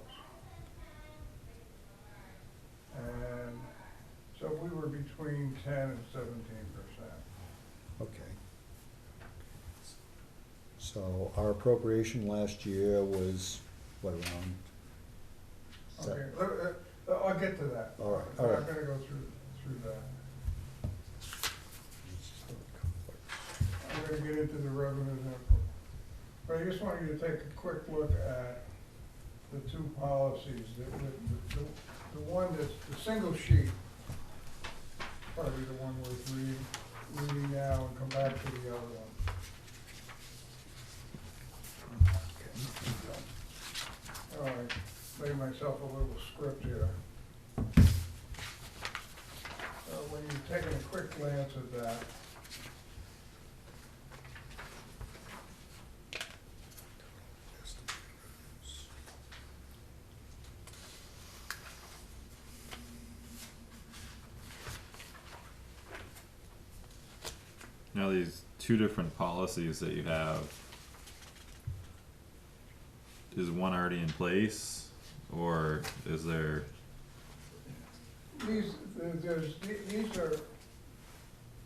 B: And so we were between 10 and 17%.
D: Okay. So our appropriation last year was, what, around?
B: Okay, I'll get to that.
D: All right, all
B: I'm
D: right.
B: not gonna go through that. I'm gonna get into the revenues and, but I just want you to take a quick look at the two policies. The one that's, the single sheet, probably the one worth reading now, and come back to the other one. All right, made myself a little script here. When you're taking a quick glance at that,
A: Now these two different policies that you have, is one already in place, or is there?
B: these are,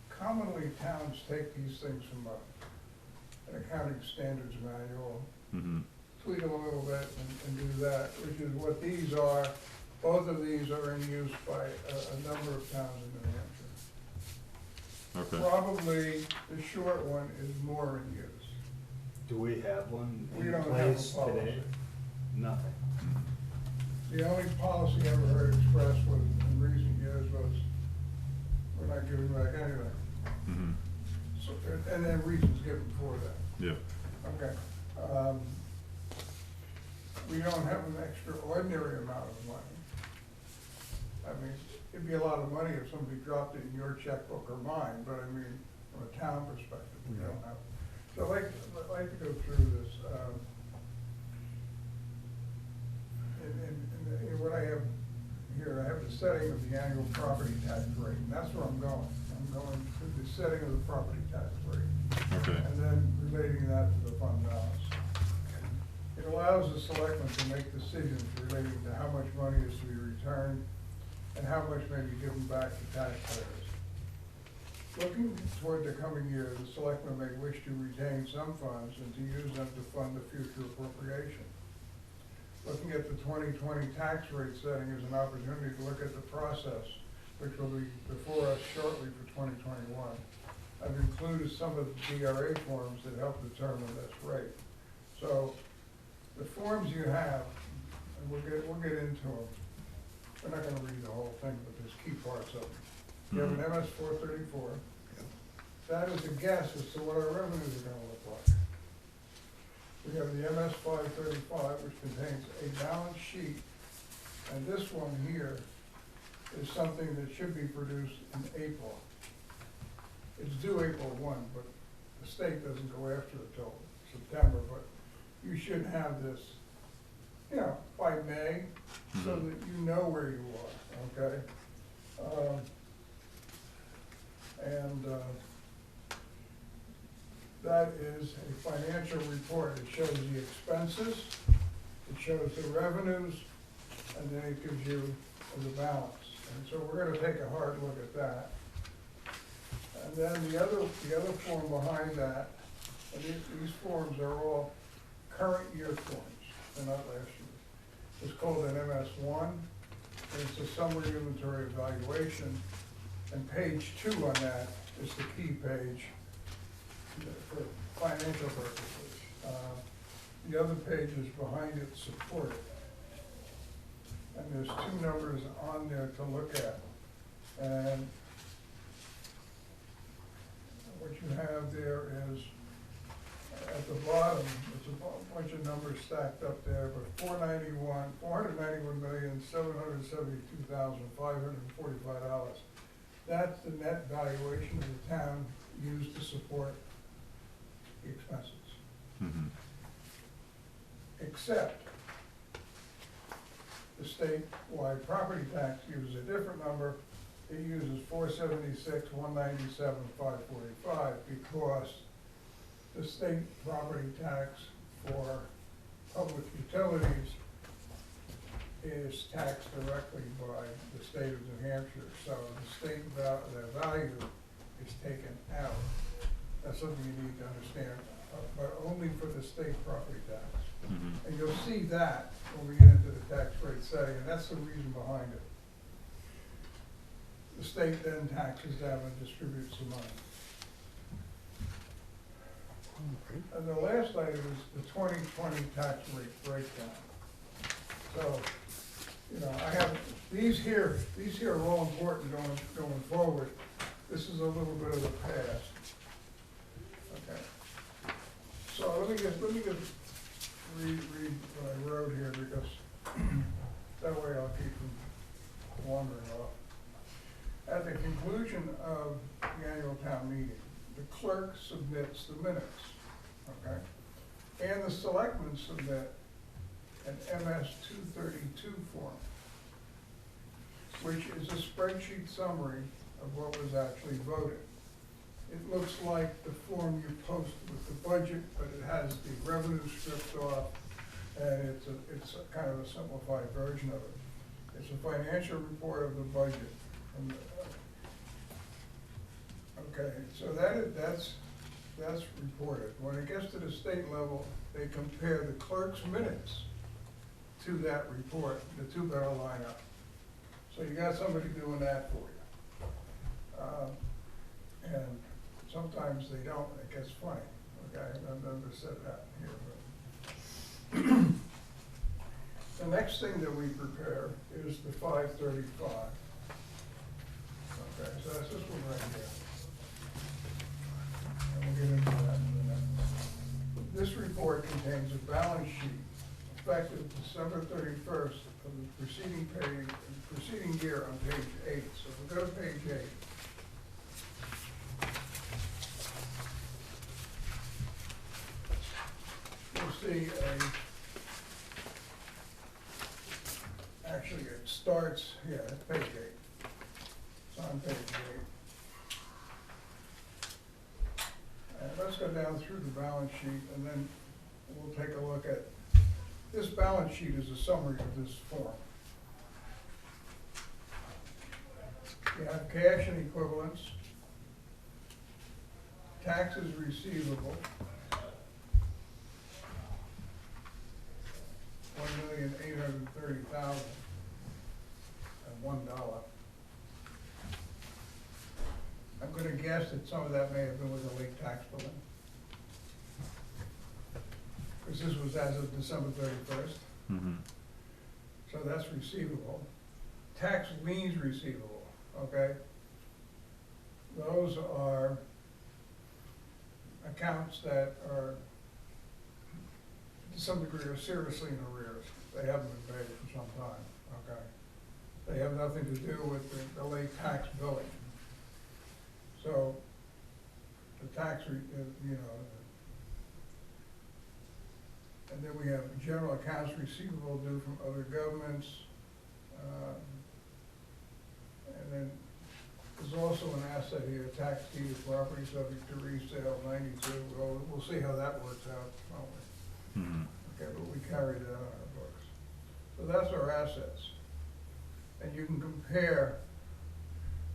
B: commonly towns take these things from an accounting standards manual,
A: Mm-hmm.
B: tweak them a little bit and do that, which is what these are. Both of these are in use by a number of towns in New Hampshire.
A: Okay.
B: Probably the short one is more in use.
C: Do we have one
B: We
C: in
B: don't have a
C: place
B: policy.
C: today? Nothing.
B: The only policy I ever heard expressed was, in recent years, was, we're not giving back anything.
A: Mm-hmm.
B: So, and then reasons given for that.
A: Yeah.
B: Okay. We don't have an extraordinary amount of money. I mean, it'd be a lot of money if somebody dropped it in your checkbook or mine, but I mean, from a town perspective, we don't have. So I'd like to go through this. And what I have here, I have the setting of the annual property tax rate, and that's where I'm going. I'm going to the setting of the property tax rate.
A: Okay.
B: And then relating that to the fund balance. It allows the selectmen to make decisions relating to how much money is to be returned and how much may be given back to taxpayers. Looking toward the coming year, the selectmen may wish to retain some funds and to use them to fund the future appropriation. Looking at the 2020 tax rate setting is an opportunity to look at the process, which will be before us shortly for 2021. I've included some of the DRA forms that help determine this rate. So the forms you have, and we'll get into them, we're not gonna read the whole thing, but there's key parts of it. You have an MS 434. That is a guess as to what our revenues are gonna look like. We have the MS 535, which contains a balance sheet, and this one here is something that should be produced in April. It's due April 1, but the state doesn't go after it till September, but you should have this, you know, by May, so that you know where you are, okay? That is a financial report. It shows the expenses, it shows the revenues, and then it gives you the balance. And so we're gonna take a hard look at that. And then the other form behind that, and these forms are all current year forms, they're not last year. It's called an MS1, and it's a summary inventory evaluation. And page 2 on that is the key page for financial purposes. The other pages behind it support it. And there's 2 numbers on there to look at. And what you have there is, at the bottom, it's a bunch of numbers stacked up there, but $491,772,545. That's the net valuation of the town used to support the expenses. Except the statewide property tax uses a different number. It uses 476,197,545 because the state property tax for public utilities is taxed directly by the state of New Hampshire. So the state value is taken out. That's something you need to understand, but only for the state property tax. And you'll see that when we get into the tax rate setting, and that's the reason behind it. The state then taxes them and distributes the money. And the last item is the 2020 tax rate breakdown. So, you know, I have, these here are all important going forward. This is a little bit of the past. Okay. So let me just read what I wrote here, because that way I'll keep from wandering off. At the conclusion of the annual town meeting, the clerk submits the minutes, okay? And the selectmen submit an MS 232 form, which is a spreadsheet summary of what was actually voted. It looks like the form you post with the budget, but it has the revenue stripped off, and it's a kind of a simplified version of it. It's a financial report of the budget. Okay, so that's reported. When it gets to the state level, they compare the clerk's minutes to that report. The two better line up. So you got somebody doing that for you. And sometimes they don't, and it gets funny. Okay, I've never said that here. But the next thing that we prepare is the 535. Okay, so that's this one right here. And we'll get into that in a minute. This report contains a balance sheet effective December 31st of the preceding year on page 8. So if we go to page 8. You'll see actually it starts, yeah, it's page 8. It's on page 8. And let's go down through the balance sheet, and then we'll take a look at, this balance sheet is a summary of this form. You have cash and equivalents, taxes receivable, $1,830,001. I'm gonna guess that some of that may have been with the late tax billing. Because this was as of December 31st. So that's receivable. tax liens receivable, okay? Those are accounts that are, to some degree, are seriously in arrears. They haven't been paid for some time, okay? They have nothing to do with the late tax billing. So, the tax, you know, and then we have general accounts receivable due from other governments. And then there's also an asset here, tax deed of property subject to resale, 92. We'll see how that works out, won't we?
A: Mhm.
B: Okay, but we carry that on our books. So that's our assets. And you can compare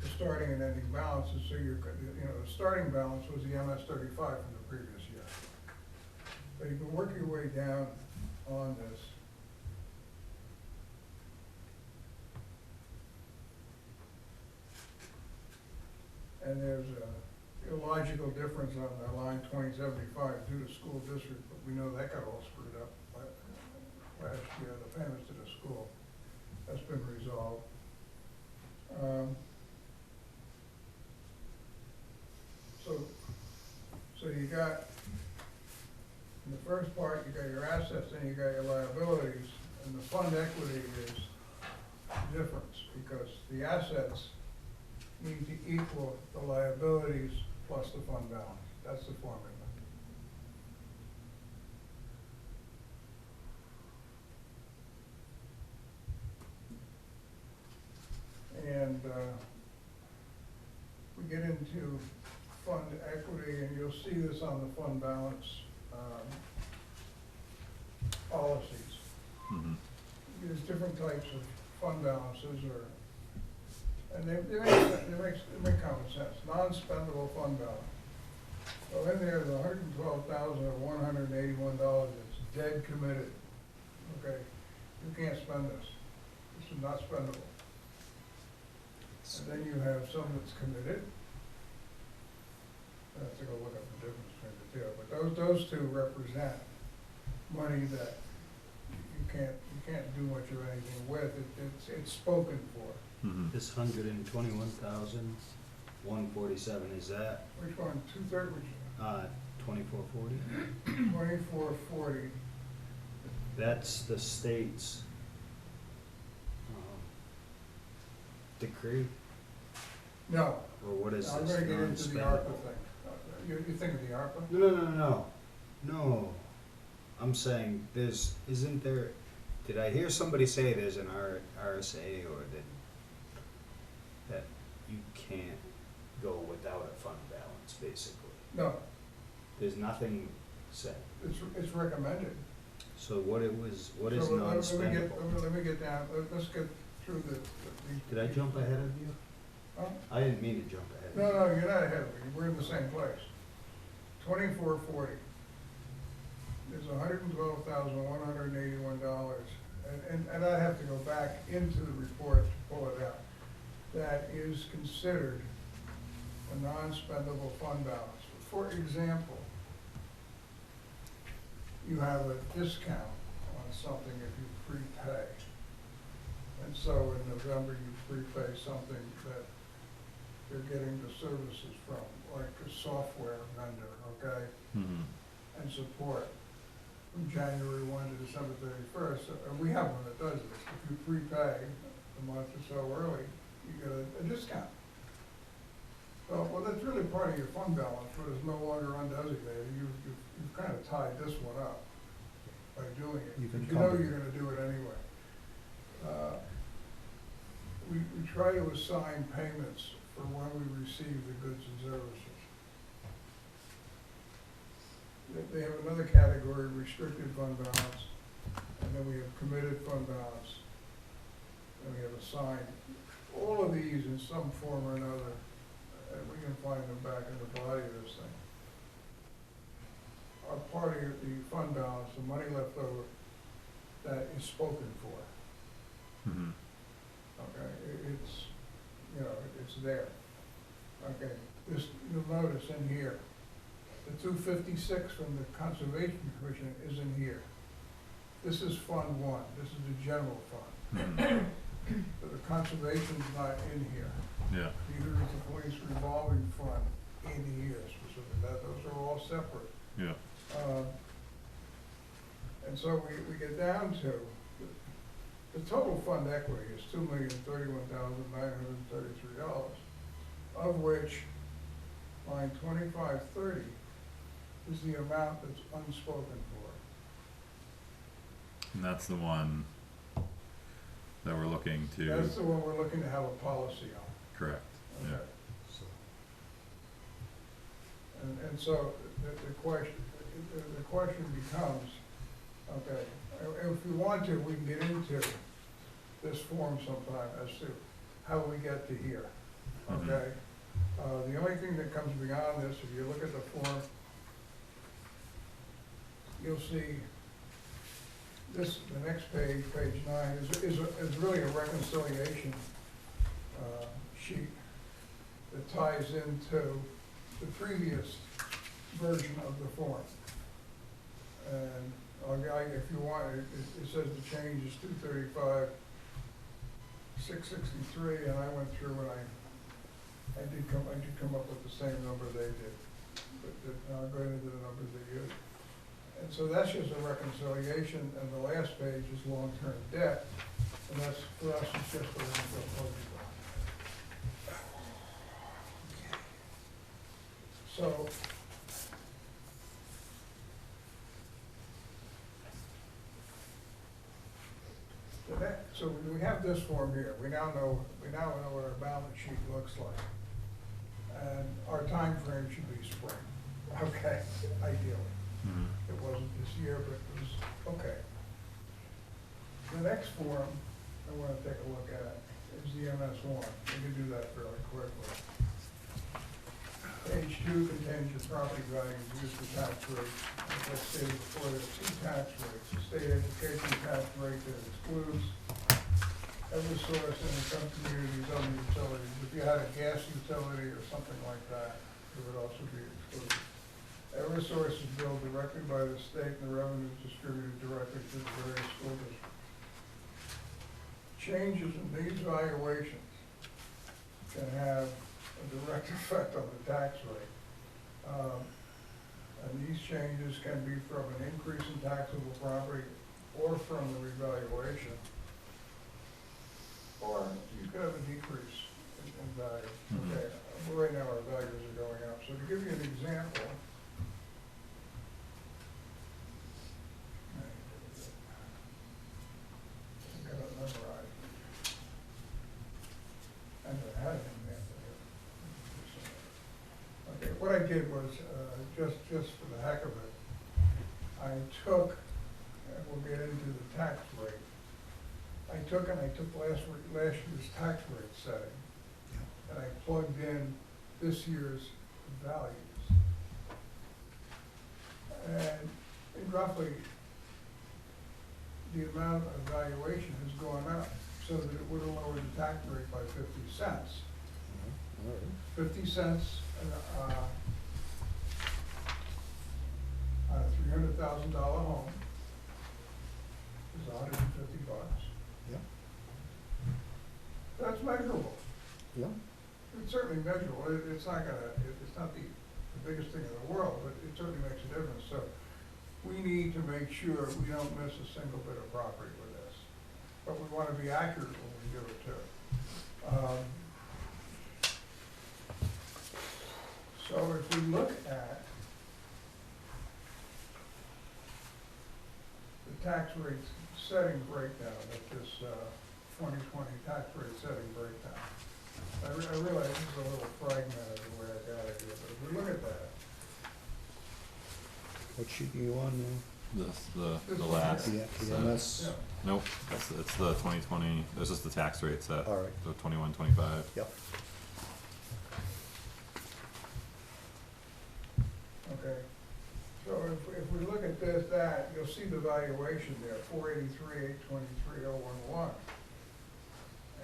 B: the starting and ending balances, so you know, the starting balance was the MS-35 from the previous year. So you can work your way down on this. And there's a illogical difference on the line 2075 due to school district, but we know that got all screwed up last year, the payments to the school. That's been resolved. So you got, in the first part, you got your assets, and you got your liabilities, and the fund equity is the difference, because the assets need to equal the liabilities plus the fund balance. That's the formula. And we get into fund equity, and you'll see this on the fund balance policies.
A: Mhm.
B: There's different types of fund balances, and they make common sense. Non-spendable fund balance. So in there, the $112,181 is dead committed. Okay, you can't spend this. This is not spendable. And then you have some that's committed. I have to go look up the difference between the two, but those two represent money that you can't do much of anything with. It's spoken for.
A: Mhm.
C: This 121,147, is that,
B: Which one? 2/3,
C: 2440?
B: 2440.
C: That's the state's, decree,
B: No,
C: or what is
B: I'm
C: this,
B: gonna get into the ARPA
C: non-spendable?
B: thing. You think of the ARPA?
C: No, I'm saying isn't there, did I hear somebody say there's an RSA or that you can't go without a fund balance, basically?
B: No,
C: There's nothing said.
B: it's recommended.
C: So what is
B: So
C: non-spendable?
B: let me get down, let's get through these.
C: Did I jump ahead of you?
B: Huh?
C: I didn't mean to jump ahead.
B: No, you're not ahead of me, we're in the same place. 2440. There's $112,181, and I have to go back into the report to pull it out. That is considered a non-spendable fund balance. For example, you have a discount on something if you prepay. And so in November, you prepay something that you're getting the services from, like a software vendor, okay,
A: Mhm.
B: and support from January 1 to December 31st. And we have one that does this. If you prepay a month or so early, you get a discount. Well, that's really part of your fund balance, but it's no longer undesignated. You've kind of tied this one up by doing it.
D: You've
B: But you know
D: encumbered
B: you're gonna do it anyway. We try to assign payments for when we receive the goods and services. They have another category, restricted fund balance, and then we have committed fund balance, and we have assigned. All of these in some form or another, and we can find them back in the body of this thing, are part of the fund balance, the money left over that is spoken for.
A: Mhm.
B: Okay, it's, it's there. Okay, this, you'll notice in here, the 256 from the Conservation Commission is in here. This is Fund 1, this is the general fund.
A: Mhm.
B: but the conservation's not in here.
A: Yeah.
B: Neither is the police revolving fund in here specifically, those are all separate.
A: Yeah.
B: And so we get down to, the total fund equity is $2,031,933, of which line 2530 is the amount that's unspoken for.
A: And that's the one that we're looking to.
B: That's the one we're looking to have a policy on.
A: Correct. Yeah.
B: Okay.
D: So,
B: And so the question becomes, okay, if we want to, we can get into this form sometime as to how we get to here,
A: Mhm.
B: okay? The only thing that comes beyond this, if you look at the form, you'll see this, the next page, page 9, is really a reconciliation sheet that ties into the previous version of the form. And if you want, it says the change is 235,663, and I went through and I did come up with the same number they did, but I'll go into the numbers they used. And so that's just a reconciliation, and the last page is long-term debt, and that's, for us, it's just a landfill closing bond. So, so we have this form here, we now know what our balance sheet looks like. And our time frame should be spring, okay, ideally.
A: Mhm.
B: It wasn't this year, but it was, okay. The next form I wanna take a look at is the MS1, we can do that fairly quickly. Page 2 contains your property values used for tax rates. As I stated before, there are 2 tax rates, the state education tax rate that excludes Eversource and in some communities, other utilities. If you had a gas utility or something like that, it would also be excluded. Eversource is billed directly by the state and the revenue is distributed directly to the various school districts. Changes in these valuations can have a direct effect on the tax rate. And these changes can be from an increase in taxable property or from the revaluation. Or you could have a decrease in value.
A: Mhm.
B: Okay, well, right now our values are going up. So to give you an example, I got it memorized. I never had it in there. Okay, what I did was, just for the heck of it, I took, and we'll get into the tax rate. I took last year's tax rate setting, and I plugged in this year's values. And roughly, the amount of valuation has gone up, so that it would have lowered the tax rate by 50 cents.
D: all right.
B: 50 cents on a $300,000 home is $150.
D: Yeah,
B: That's measurable.
D: yeah.
B: It's certainly measurable. It's not the biggest thing in the world, but it certainly makes a difference. So we need to make sure we don't miss a single bit of property with this. But we want to be accurate when we do it too. So if we look at the tax rate setting breakdown, at this 2020 tax rate setting breakdown, I realize this is a little fragmented the way I got it here, but if we look at that,
D: What sheet are you on now?
A: The last.
D: The
A: set.
D: EMS?
B: yeah,
A: Nope, it's the 2020, this is the tax rate set.
D: All right.
A: So 21, 25.
D: Yep.
B: okay. So if we look at that, you'll see the valuation there, 483,823,011.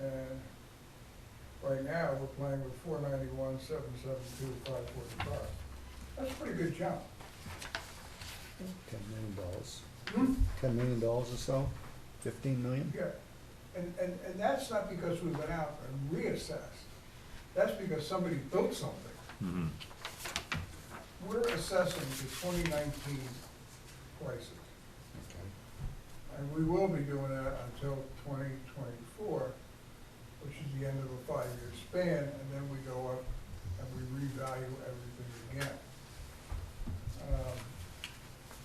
B: And right now, we're playing with 491,772,545. That's a pretty good jump.
D: $10 million.
B: Hmm?
D: $10 million or so? 15 million?
B: Yeah, and that's not because we've been out and reassessed. That's because somebody built something.
A: Mm-hmm.
B: We're assessing the 2019 prices. And we will be doing that until 2024, which is the end of a 5-year span, and then we go up and we revalue everything again.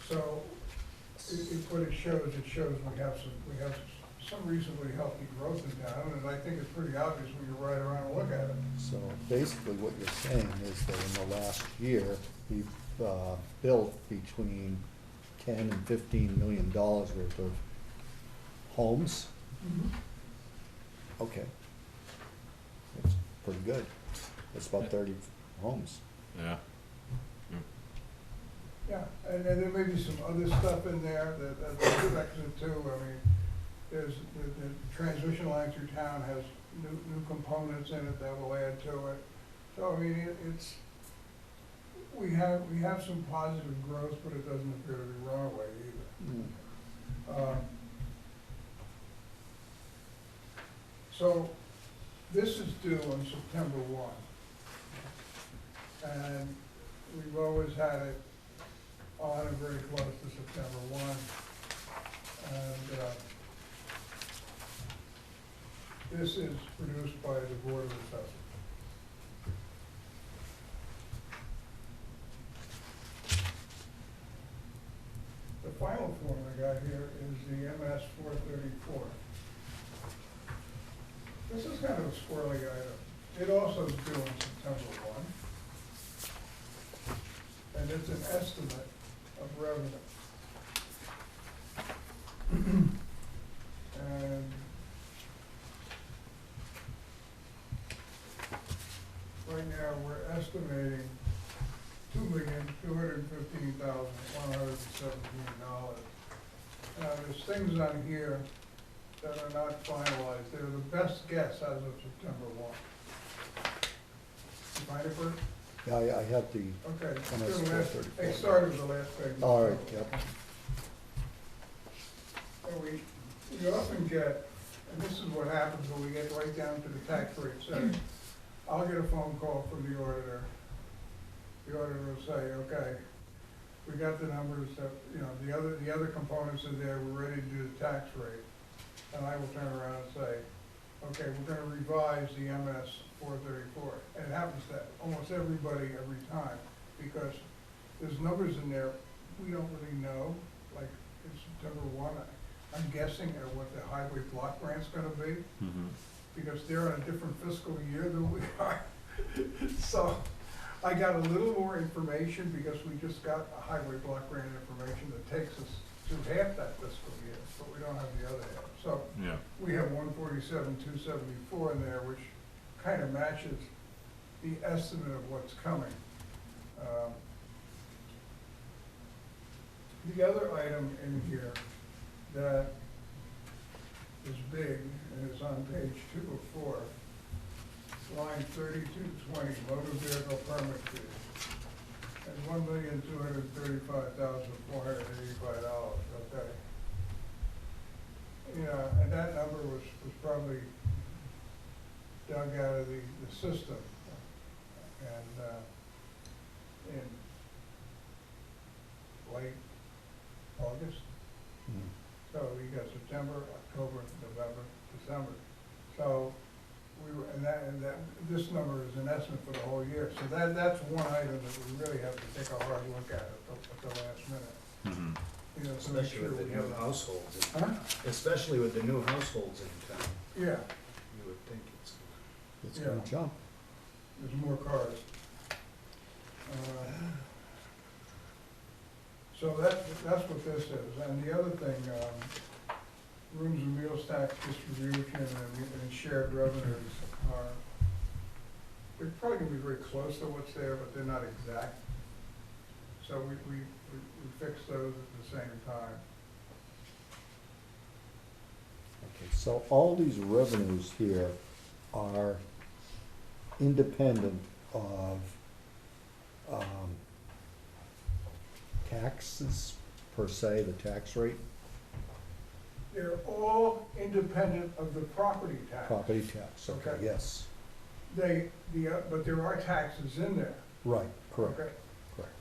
B: So, what it shows we have some reasonably healthy growth in town, and I think it's pretty obvious when you ride around and look at it.
D: So basically what you're saying is that in the last year, we've built between 10 and 15 million dollars worth of homes. Okay. That's pretty good. That's about 30 homes.
A: Yeah.
B: Yeah, and there may be some other stuff in there that affects it too. I mean, there's, the transmission line through town has new components in it that will add to it. So, I mean, it's, we have some positive growth, but it doesn't appear to be runaway either. So, this is due on September 1. And we've always had it on and very close to September 1. And this is produced by the Board of Assessors. The final form I got here is the MS 434. This is kind of a squirrely item. It also is due on September 1. And it's an estimate of revenue. And right now, we're estimating $2,215,117. Now, there's things on here that are not finalized. They're the best guess as of September 1. You find it, Bert?
D: Yeah, I have the,
B: Okay.
D: MS
B: Do the last-
D: 434.
B: They started with the last page.
D: all right, yep.
B: And we often get, and this is what happens when we get right down to the tax rate setting. I'll get a phone call from the auditor. The auditor will say, okay, we got the numbers that, you know, the other components are there, we're ready to do the tax rate. And I will turn around and say, okay, we're gonna revise the MS 434. And it happens to almost everybody every time, because there's numbers in there we don't really know, like in September 1, I'm guessing at what the highway block grant's gonna be,
A: Mm-hmm.
B: because they're in a different fiscal year than we are. So I got a little more information because we just got a highway block grant information that takes us to half that fiscal year, but we don't have the other half. So
A: Yeah.
B: we have 147,274 in there, which kind of matches the estimate of what's coming. The other item in here that is big, and it's on page 2 of 4, line 3220, motor vehicle permit fee, and $1,235,485, okay? Yeah, and that number was probably dug out of the system, and in late August.
D: Mm.
B: So you got September, October, November, December. So we were, and this number is an estimate for the whole year. So that's one item that we really have to take a hard look at the last minute.
A: Mm-hmm.
B: You know, to make
C: Especially
B: sure
C: with the
B: we
C: new
B: have.
C: households,
B: Huh?
C: especially with the new households in town,
B: Yeah,
C: you would think it's.
D: It's gonna
B: Yeah.
D: jump.
B: there's more cars. So that's what this is. And the other thing, rooms and meals tax distribution and shared revenues are, they're probably gonna be very close to what's there, but they're not exact. So we fixed those at the same time.
D: Okay, so all these revenues here are independent of taxes per se, the tax rate?
B: they're all independent of the property tax.
D: Property tax, okay,
B: Okay.
D: yes,
B: But there are taxes in there.
D: right, correct,
B: Okay.
D: correct.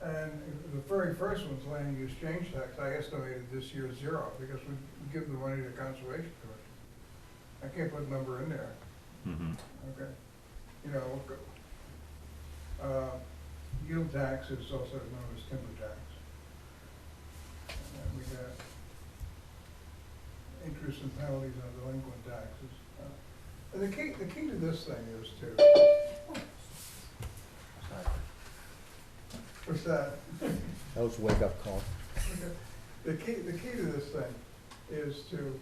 B: And the very first one's land use change tax, I estimated this year 0, because we give the money to Conservation Commission. I can't put a number in there,
A: Mm-hmm.
B: okay? You know, yield tax is also known as timber tax. And we got interest and penalties on delinquent taxes. And the key to this thing is to, what's that?
D: That was a wake-up call.
B: The key to this thing is to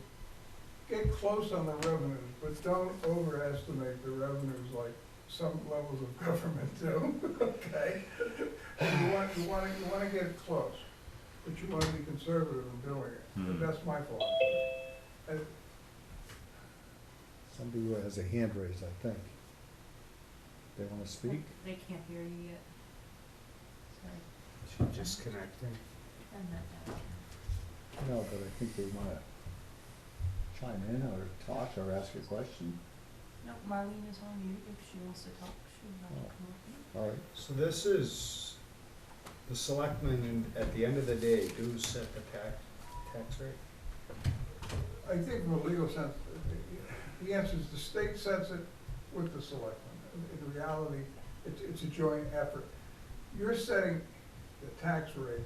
B: get close on the revenues, but don't overestimate the revenues like some levels of government do, okay? You wanna get it close, but you wanna be conservative in doing it, and
A: Mhm.
B: that's my philosophy. And
D: Somebody who has a hand raised, I think. They wanna speak?
F: They can't hear you yet. Sorry.
C: Just connecting.
F: Turn that down.
D: No, but I think they wanna chime in or talk or ask a question.
F: No, Marlene is on mute. If she wants to talk, she'll have to come up.
D: All right,
C: So this is, the selectmen, at the end of the day, do set the tax rate?
B: I think from a legal sense, the answer is the state sets it with the selectmen. In reality, it's a joint effort. You're setting the tax rate,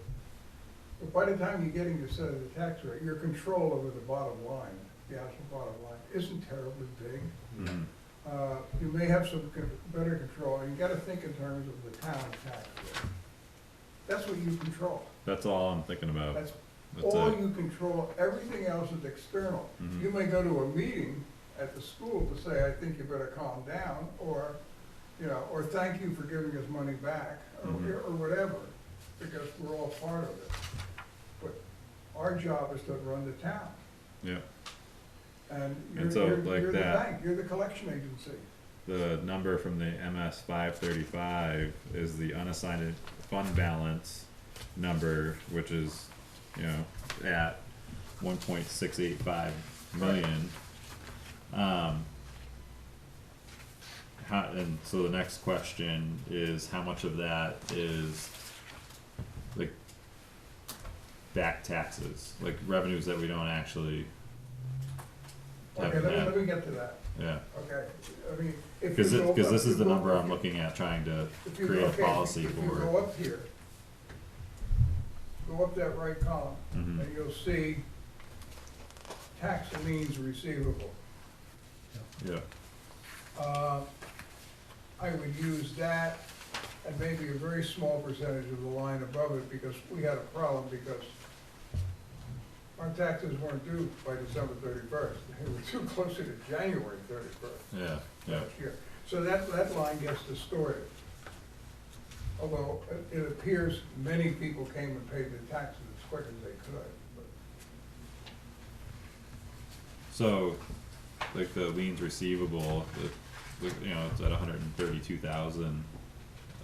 B: but by the time you're getting to set the tax rate, your control over the bottom line, the actual bottom line, isn't terribly big.
A: Mm-hmm.
B: You may have some better control, and you gotta think in terms of the town tax rate. That's what you control.
A: That's all I'm thinking about.
B: That's
A: That's
B: all
A: it.
B: you control. Everything else is external.
A: Mhm.
B: You may go to a meeting at the school to say, I think you better calm down, or, you know, or thank you for giving us money back,
A: Mhm.
B: or whatever, because we're all part of it. But our job is to run the town,
A: Yeah.
B: and
A: And so,
B: you're
A: like
B: the
A: that-
B: bank, you're the collection agency.
A: The number from the MS 535 is the unassigned fund balance number, which is, you know, at 1.685 million. And so the next question is how much of that is like back taxes, like revenues that we don't actually have
B: Okay,
A: in that?
B: let me get to that,
A: Yeah.
B: okay? I mean, if
A: Cause
B: you go
A: cause
B: up-
A: this is the
B: you go
A: number
B: up-
A: I'm looking at trying to
B: if you-
A: create a
B: okay,
A: policy
B: If you
A: for.
B: go up here, go up that right column,
A: Mhm.
B: and you'll see tax liens receivable.
A: Yeah,
B: I would use that and maybe a very small percentage of the line above it, because we had a problem, because our taxes weren't due by December 31st. They were due closer to January 31st
A: yeah, yeah,
B: last year. So that line gets distorted. Although it appears many people came and paid their taxes as quick as they could. But
A: so, like the liens receivable, you know, it's at 132,000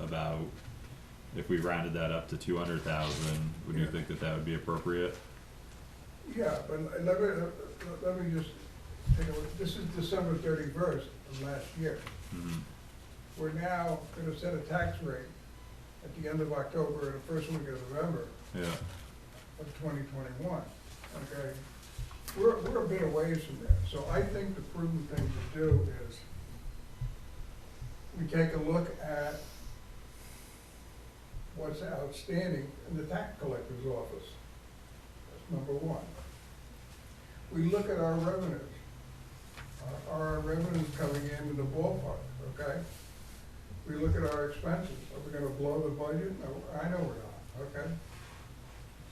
A: about, if we rounded that up to 200,000, would you
B: Yeah.
A: think that that would be appropriate?
B: Yeah, but let me just take a look. This is December 31st of last year.
A: Mhm.
B: We're now gonna set a tax rate at the end of October or the first week of November
A: Yeah,
B: of 2021, okay? We're a bit away from there, so I think the prudent thing to do is we take a look at what's outstanding in the tax collector's office. That's number one. We look at our revenues. Are our revenues coming in the ballpark, okay? We look at our expenses. Are we gonna blow the budget? No, I know we're not, okay?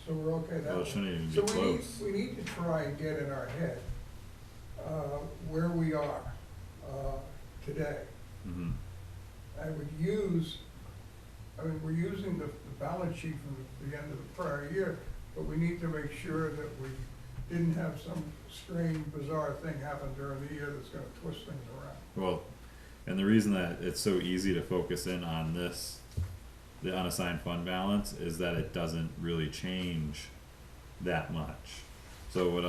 B: So we're okay that
A: well,
B: way.
A: it shouldn't even be
B: So
A: close.
B: we need to try and get in our head, where we are, today.
A: Mhm.
B: I would use, I mean, we're using the balance sheet from the end of the prior year, but we need to make sure that we didn't have some strange, bizarre thing happen during the year that's gonna twist things around.
A: Well, and the reason that it's so easy to focus in on this, the unassigned fund balance, is that it doesn't really change that much. So what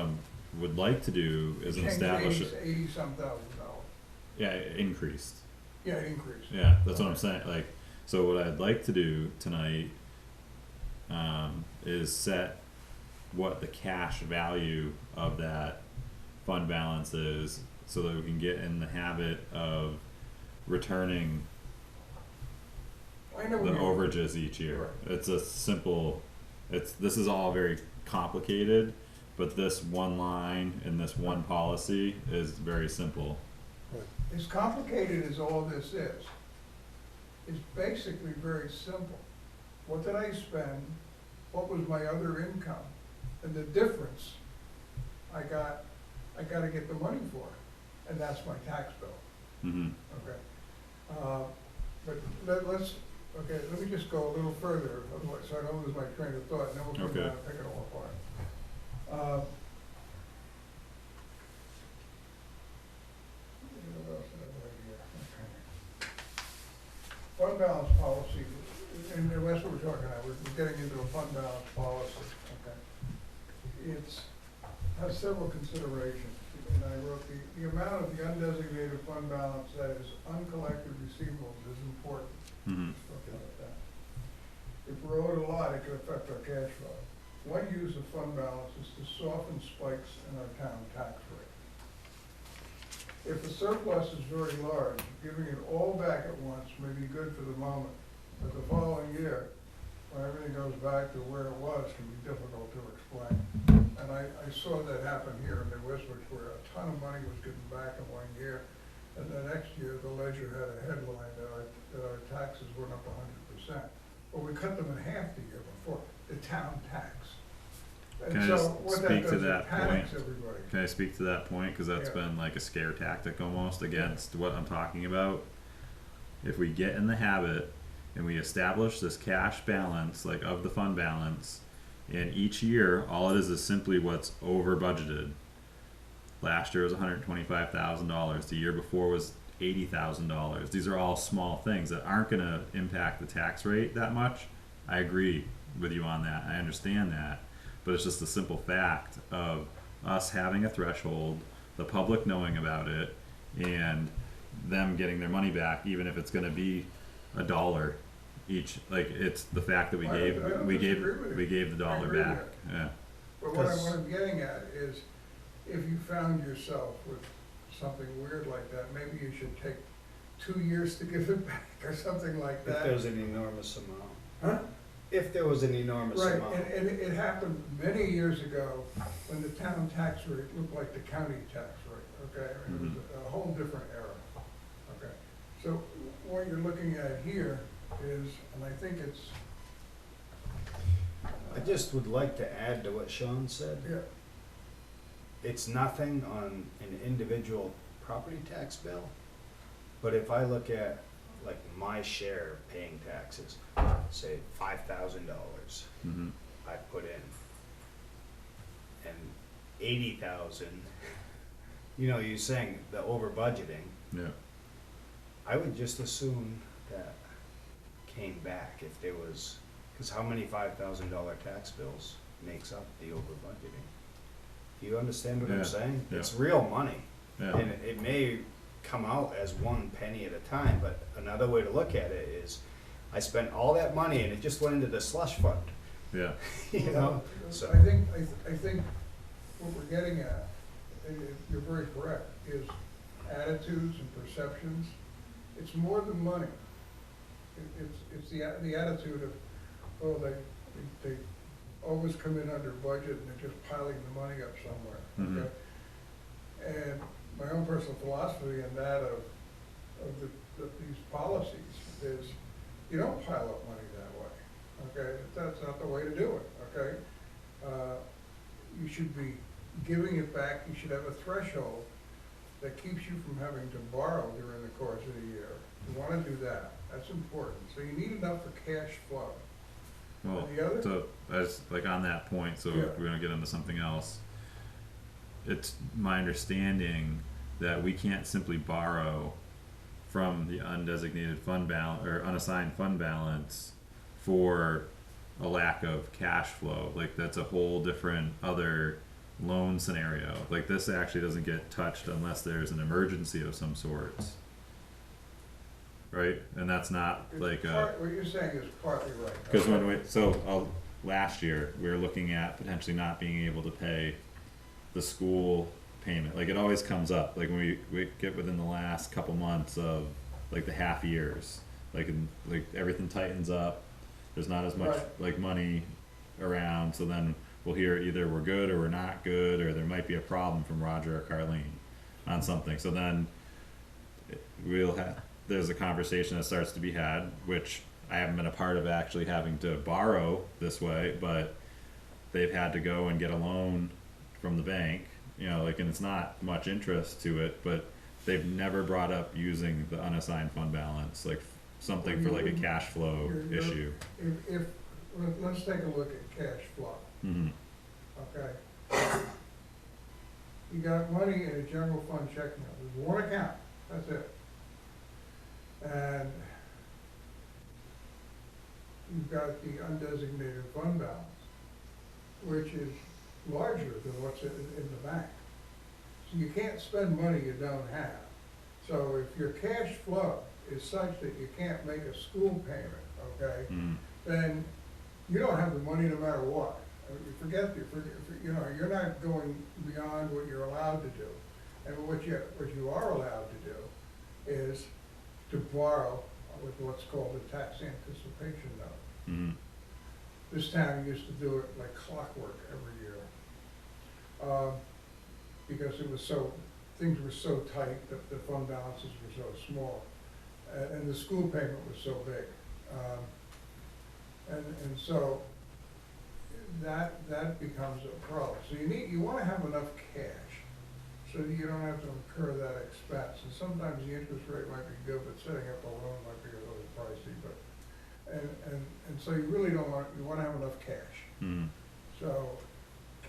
A: would like to do is
B: Changed
A: establish it.
B: 80-some thousand dollars.
A: Yeah, it increased.
B: Yeah, it increased.
A: Yeah, that's what I'm saying. Like, so what I'd like to do tonight is set what the cash value of that fund balance is, so that we can get in the habit of returning
B: I know
A: the
B: we-
A: overages each year. It's a simple. This is all very complicated, but this one line in this one policy is very simple.
B: As complicated as all this is, it's basically very simple. What did I spend? What was my other income? And the difference, I gotta get the money for it, and that's my tax bill,
A: Mm-hmm.
B: okay? But let me just go a little further, otherwise, so I don't lose my train of thought, and then we'll come
A: Okay.
B: down and pick it all apart. What else did I write here? Okay. Fund balance policy, and that's what we're talking about, we're getting into a fund balance policy, okay? It's, has several considerations, and I wrote the amount of the undesignated fund balance that is uncollected receivables is important.
A: Mm-hmm.
B: Talking about that. If we're owed a lot, it could affect our cash flow. One use of fund balance is to soften spikes in our town tax rate. If the surplus is very large, giving it all back at once may be good for the moment, but the following year, when everything goes back to where it was, can be difficult to explain. And I saw that happen here in New Ipswich, where a ton of money was given back in one year, and the next year, the ledger had a headline that our taxes went up 100%. Well, we cut them in half the year before, the town tax. And
A: Can I
B: so
A: just
B: what
A: speak
B: that
A: to
B: does,
A: that
B: it panics
A: point?
B: everybody.
A: Can I speak to that point? Because that's
B: Yeah.
A: been like a scare tactic almost against what I'm talking about. If we get in the habit and we establish this cash balance, like of the fund balance, and each year all it is simply what's over budgeted. Last year was $125,000. The year before was $80,000. These are all small things that aren't going to impact the tax rate that much. I agree with you on that. I understand that. But it's just the simple fact of us having a threshold, the public knowing about it, and them getting their money back, even if it's going to be $1 each. Like, it's the fact that we
B: I
A: gave
B: don't
A: we
B: disagree with you.
A: gave the
B: I
A: dollar
B: agree with
A: back. Yeah.
B: But what I'm getting at is, if you found yourself with something weird like that, maybe you should take 2 years to give it back, or something like
C: If
B: that.
C: there was an enormous amount.
B: Huh?
C: If there was an enormous
B: Right,
C: amount.
B: and it happened many years ago, when the town tax rate looked like the county tax rate, okay? It was a whole different era, okay? So what you're looking at here is, and I think it's,
C: I just would like to add to what Sean said.
B: yeah,
C: It's nothing on an individual property tax bill, but if I look at like my share of paying taxes, say $5,000
A: Mm-hmm.
C: I put in, and 80,000, you know, you're saying the over budgeting,
A: Yeah.
C: I would just assume that came back if there was, because how many $5,000 tax bills makes up the over budgeting? Do you understand what
A: Yeah,
C: I'm saying?
A: yeah.
C: It's real money,
A: Yeah.
C: and it may come out as one penny at a time, but another way to look at it is, I spent all that money and it just went into the slush fund,
A: Yeah.
C: you know? So,
B: I think what we're getting at, you're very correct, is attitudes and perceptions. It's more than money. It's the attitude of, oh, they always come in under budget and they're just piling the money up somewhere,
A: Mhm.
B: okay? And my own personal philosophy and that of these policies is, you don't pile up money that way, okay? That's not the way to do it, okay? You should be giving it back, you should have a threshold that keeps you from having to borrow during the course of the year. You wanna do that, that's important. So you need enough for cash flow.
A: Well,
B: And the other-
A: so as like on that point, so
B: Yeah.
A: we're gonna get into something else. It's my understanding that we can't simply borrow from the undesignated fund balance or unassigned fund balance for a lack of cash flow. Like, that's a whole different other loan scenario. Like this actually doesn't get touched unless there's an emergency of some sorts. Right? And that's not like
B: What you're saying is partly right.
A: because last year we were looking at potentially not being able to pay the school payment. Like it always comes up. Like when we get within the last couple months of like the half years, like everything tightens up. There's not as much
B: Right.
A: like money around. So then we'll hear either we're good or we're not good, or there might be a problem from Roger or Carlene on something. So then there's a conversation that starts to be had, which I haven't been a part of actually having to borrow this way, but they've had to go and get a loan from the bank, and it's not much interest to it, but they've never brought up using the unassigned fund balance, like something for like a cash flow issue.
B: Let's take a look at cash flow,
A: Mm-hmm.
B: okay? You got money in a general fund checking account, there's one account, that's it. And you've got the undesignated fund balance, which is larger than what's in the bank. So you can't spend money you don't have. So if your cash flow is such that you can't make a school payment, okay,
A: Mm-hmm.
B: then you don't have the money no matter what. You're not going beyond what you're allowed to do. And what you are allowed to do is to borrow with what's called a tax anticipation note.
A: Mm-hmm.
B: This town used to do it like clockwork every year. Because things were so tight, the fund balances were so small, and the school payment was so big. And so that becomes a problem. So you wanna have enough cash, so that you don't have to incur that expense. And sometimes the interest rate might be good, but setting up a loan might be a little pricey, and so you really you wanna have enough cash.
A: Mm-hmm.
B: So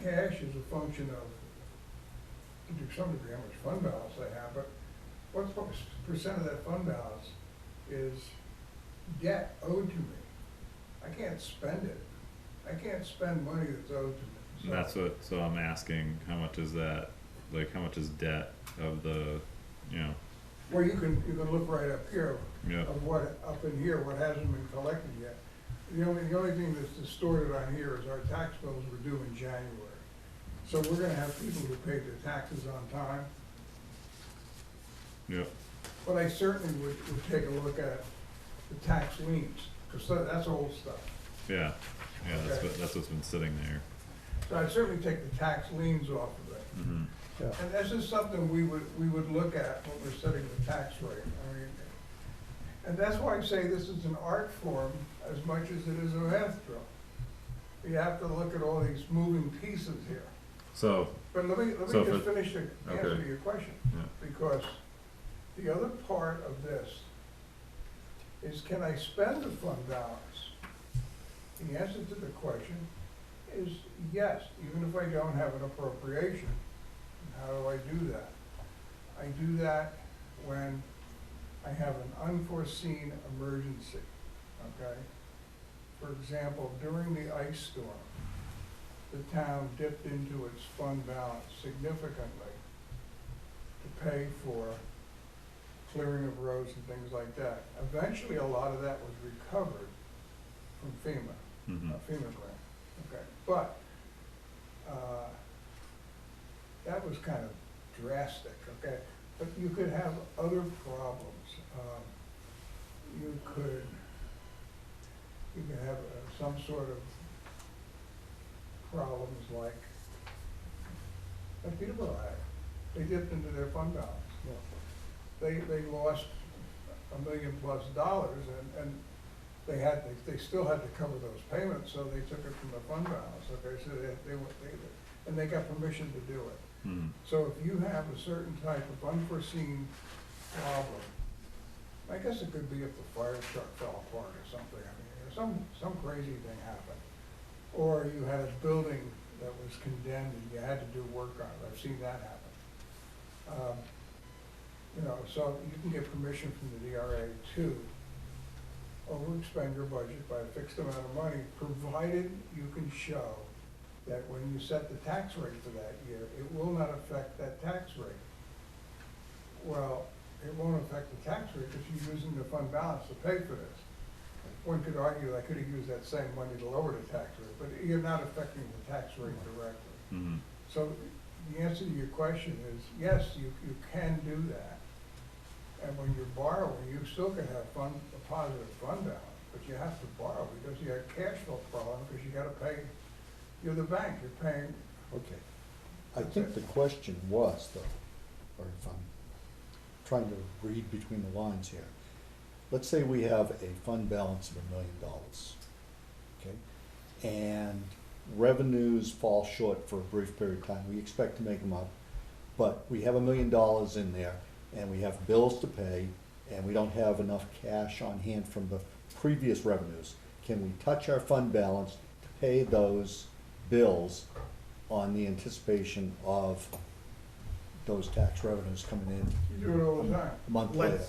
B: cash is a function of, to some degree, how much fund balance they have, but what percent of that fund balance is debt owed to me? I can't spend it. I can't spend money that's owed to me.
A: So I'm asking, how much is that? Like, how much is debt of the,
B: Well, you can look right up here
A: yeah.
B: of what, up in here, what hasn't been collected yet. The only thing that's distorted on here is our tax bills were due in January. So we're gonna have people who paid their taxes on time.
A: Yeah.
B: But I certainly would take a look at the tax liens, because that's old stuff.
A: Yeah. Yeah.
B: Okay.
A: That's what's been sitting there.
B: So I'd certainly take the tax liens off of it.
A: Mm-hmm.
D: Yeah.
B: And this is something we would look at when we're setting the tax rate. I mean, and that's why I say this is an art form as much as it is a math drill. You have to look at all these moving pieces here.
A: So,
B: But let me
A: So
B: just
A: for-
B: finish the answer
A: okay.
B: to your question.
A: Yeah.
B: Because the other part of this is, can I spend the fund balance? The answer to the question is yes, even if I don't have an appropriation. How do I do that? I do that when I have an unforeseen emergency, okay? For example, during the ice storm, the town dipped into its fund balance significantly to pay for clearing of roads and things like that. Eventually, a lot of that was recovered from FEMA,
A: mm-hmm.
B: FEMA grant, okay? But, that was kind of drastic, okay? But you could have other problems. You could have some sort of problems like Peterborough had. They dipped into their fund balance. They lost $1 million+ and they still had to cover those payments, so they took it from the fund balance, okay? So they got permission to do it.
A: Mm-hmm.
B: So if you have a certain type of unforeseen problem, I guess it could be if the fire truck fell apart or something, I mean, some crazy thing happened. Or you had a building that was condemned and you had to do work on it, I've seen that happen. So you can get permission from the DRA to overexpend your budget by a fixed amount of money, provided you can show that when you set the tax rate for that year, it will not affect that tax rate. Well, it won't affect the tax rate because you're using the fund balance to pay for this. One could argue I could have used that same money to lower the tax rate, but you're not affecting the tax rate directly.
A: Mm-hmm.
B: So the answer to your question is, yes, you can do that. And when you're borrowing, you still can have a positive fund balance, but you have to borrow because you have cash flow problem, because you gotta pay, you're the bank, you're paying.
D: Okay. I think the question was though, or if I'm trying to read between the lines here. Let's say we have a fund balance of $1 million, okay? And revenues fall short for a brief period of time. We expect to make them up, but we have $1 million in there and we have bills to pay and we don't have enough cash on hand from the previous revenues. Can we touch our fund balance to pay those bills on the anticipation of those tax revenues coming in
B: You do it all the time.
D: a month later?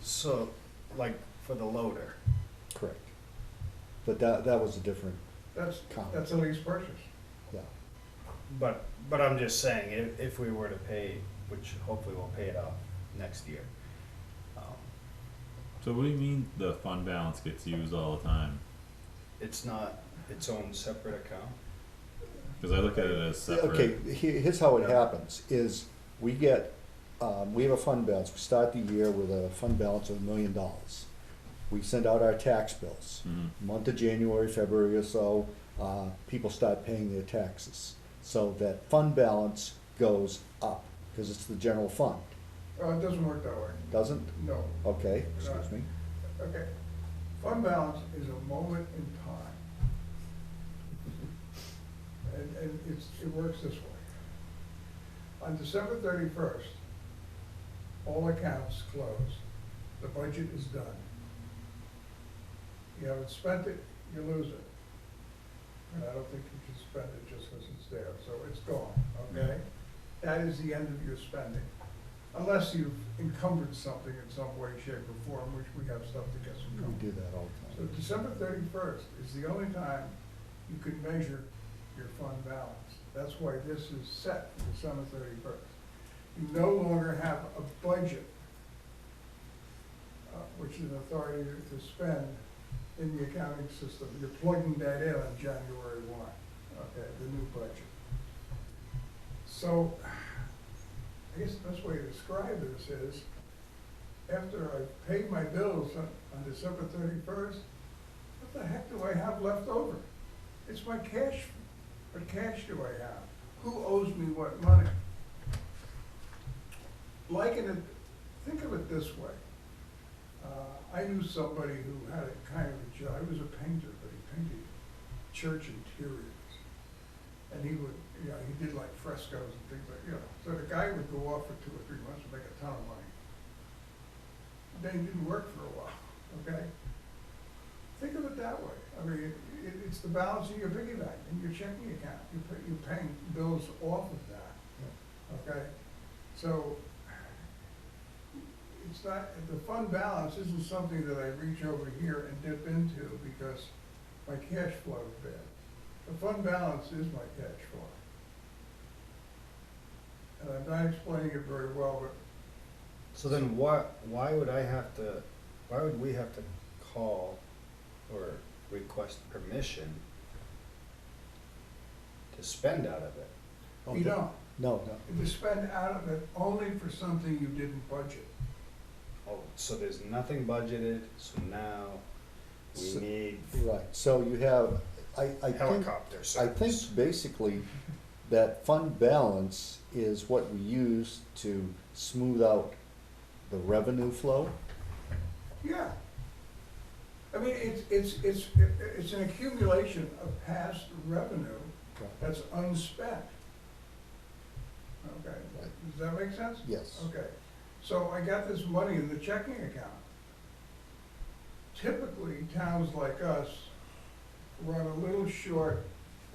C: So, like, for the loader,
D: Correct. But that was a different comment.
B: That's a lease purchase.
D: Yeah.
C: but I'm just saying, if we were to pay, which hopefully we'll pay it off next year.
A: So what do you mean the fund balance gets used all the time?
C: It's not its own separate account.
A: Because I look at it as separate.
D: Okay, here's how it
C: Yeah.
D: happens, is we get, we have a fund balance, we start the year with a fund balance of $1 million. We send out our tax bills.
A: Mhm.
D: Month of January, February or so, people start paying their taxes. So that fund balance goes up, because it's the general fund.
B: It doesn't work that way.
D: Doesn't?
B: No.
D: Okay, excuse me.
B: Okay. Fund balance is a moment in time. And it works this way. On December 31st, all accounts close. The budget is done. You haven't spent it, you lose it. And I don't think you can spend it just because it's there, so it's gone, okay? That is the end of your spending. Unless you've encumbered something in some way, shape, or form, which we have stuff that gets
D: We
B: encumbered.
D: do that all the
B: So
D: time.
B: December 31st is the only time you can measure your fund balance. That's why this is set for December 31st. You no longer have a budget, which is authority to spend in the accounting system. You're plugging that in on January 1, okay, the new budget. So, I guess the best way to describe this is, after I've paid my bills on December 31st, what the heck do I have left over? It's my cash. What cash do I have? Who owes me what money? Think of it this way. I knew somebody who had a kind of a job. He was a painter, but he painted church interiors. And he would, he did like frescoes and things like, So the guy would go off for 2 or 3 months and make a ton of money. Then he didn't work for a while, okay? Think of it that way. I mean, it's the balance in your piggy bank, in your checking account. You're paying bills off of that, okay? So, it's not, the fund balance isn't something that I reach over here and dip into because my cash flow is bad. The fund balance is my cash flow. And I'm not explaining it very well, but
C: So then why would we have to call or request permission to spend out of it?
B: you don't.
D: No,
B: You spend out of it only for something you didn't budget.
C: Oh, so there's nothing budgeted, so now we
D: So-
C: need
D: right, so you have, I think,
C: helicopter
D: I
C: service.
D: think basically that fund balance is what we use to smooth out the revenue flow.
B: Yeah. I mean, it's an accumulation of past revenue that's unspent. Okay,
D: Right.
B: does that make sense?
D: Yes.
B: Okay, so I got this money in the checking account. Typically, towns like us run a little short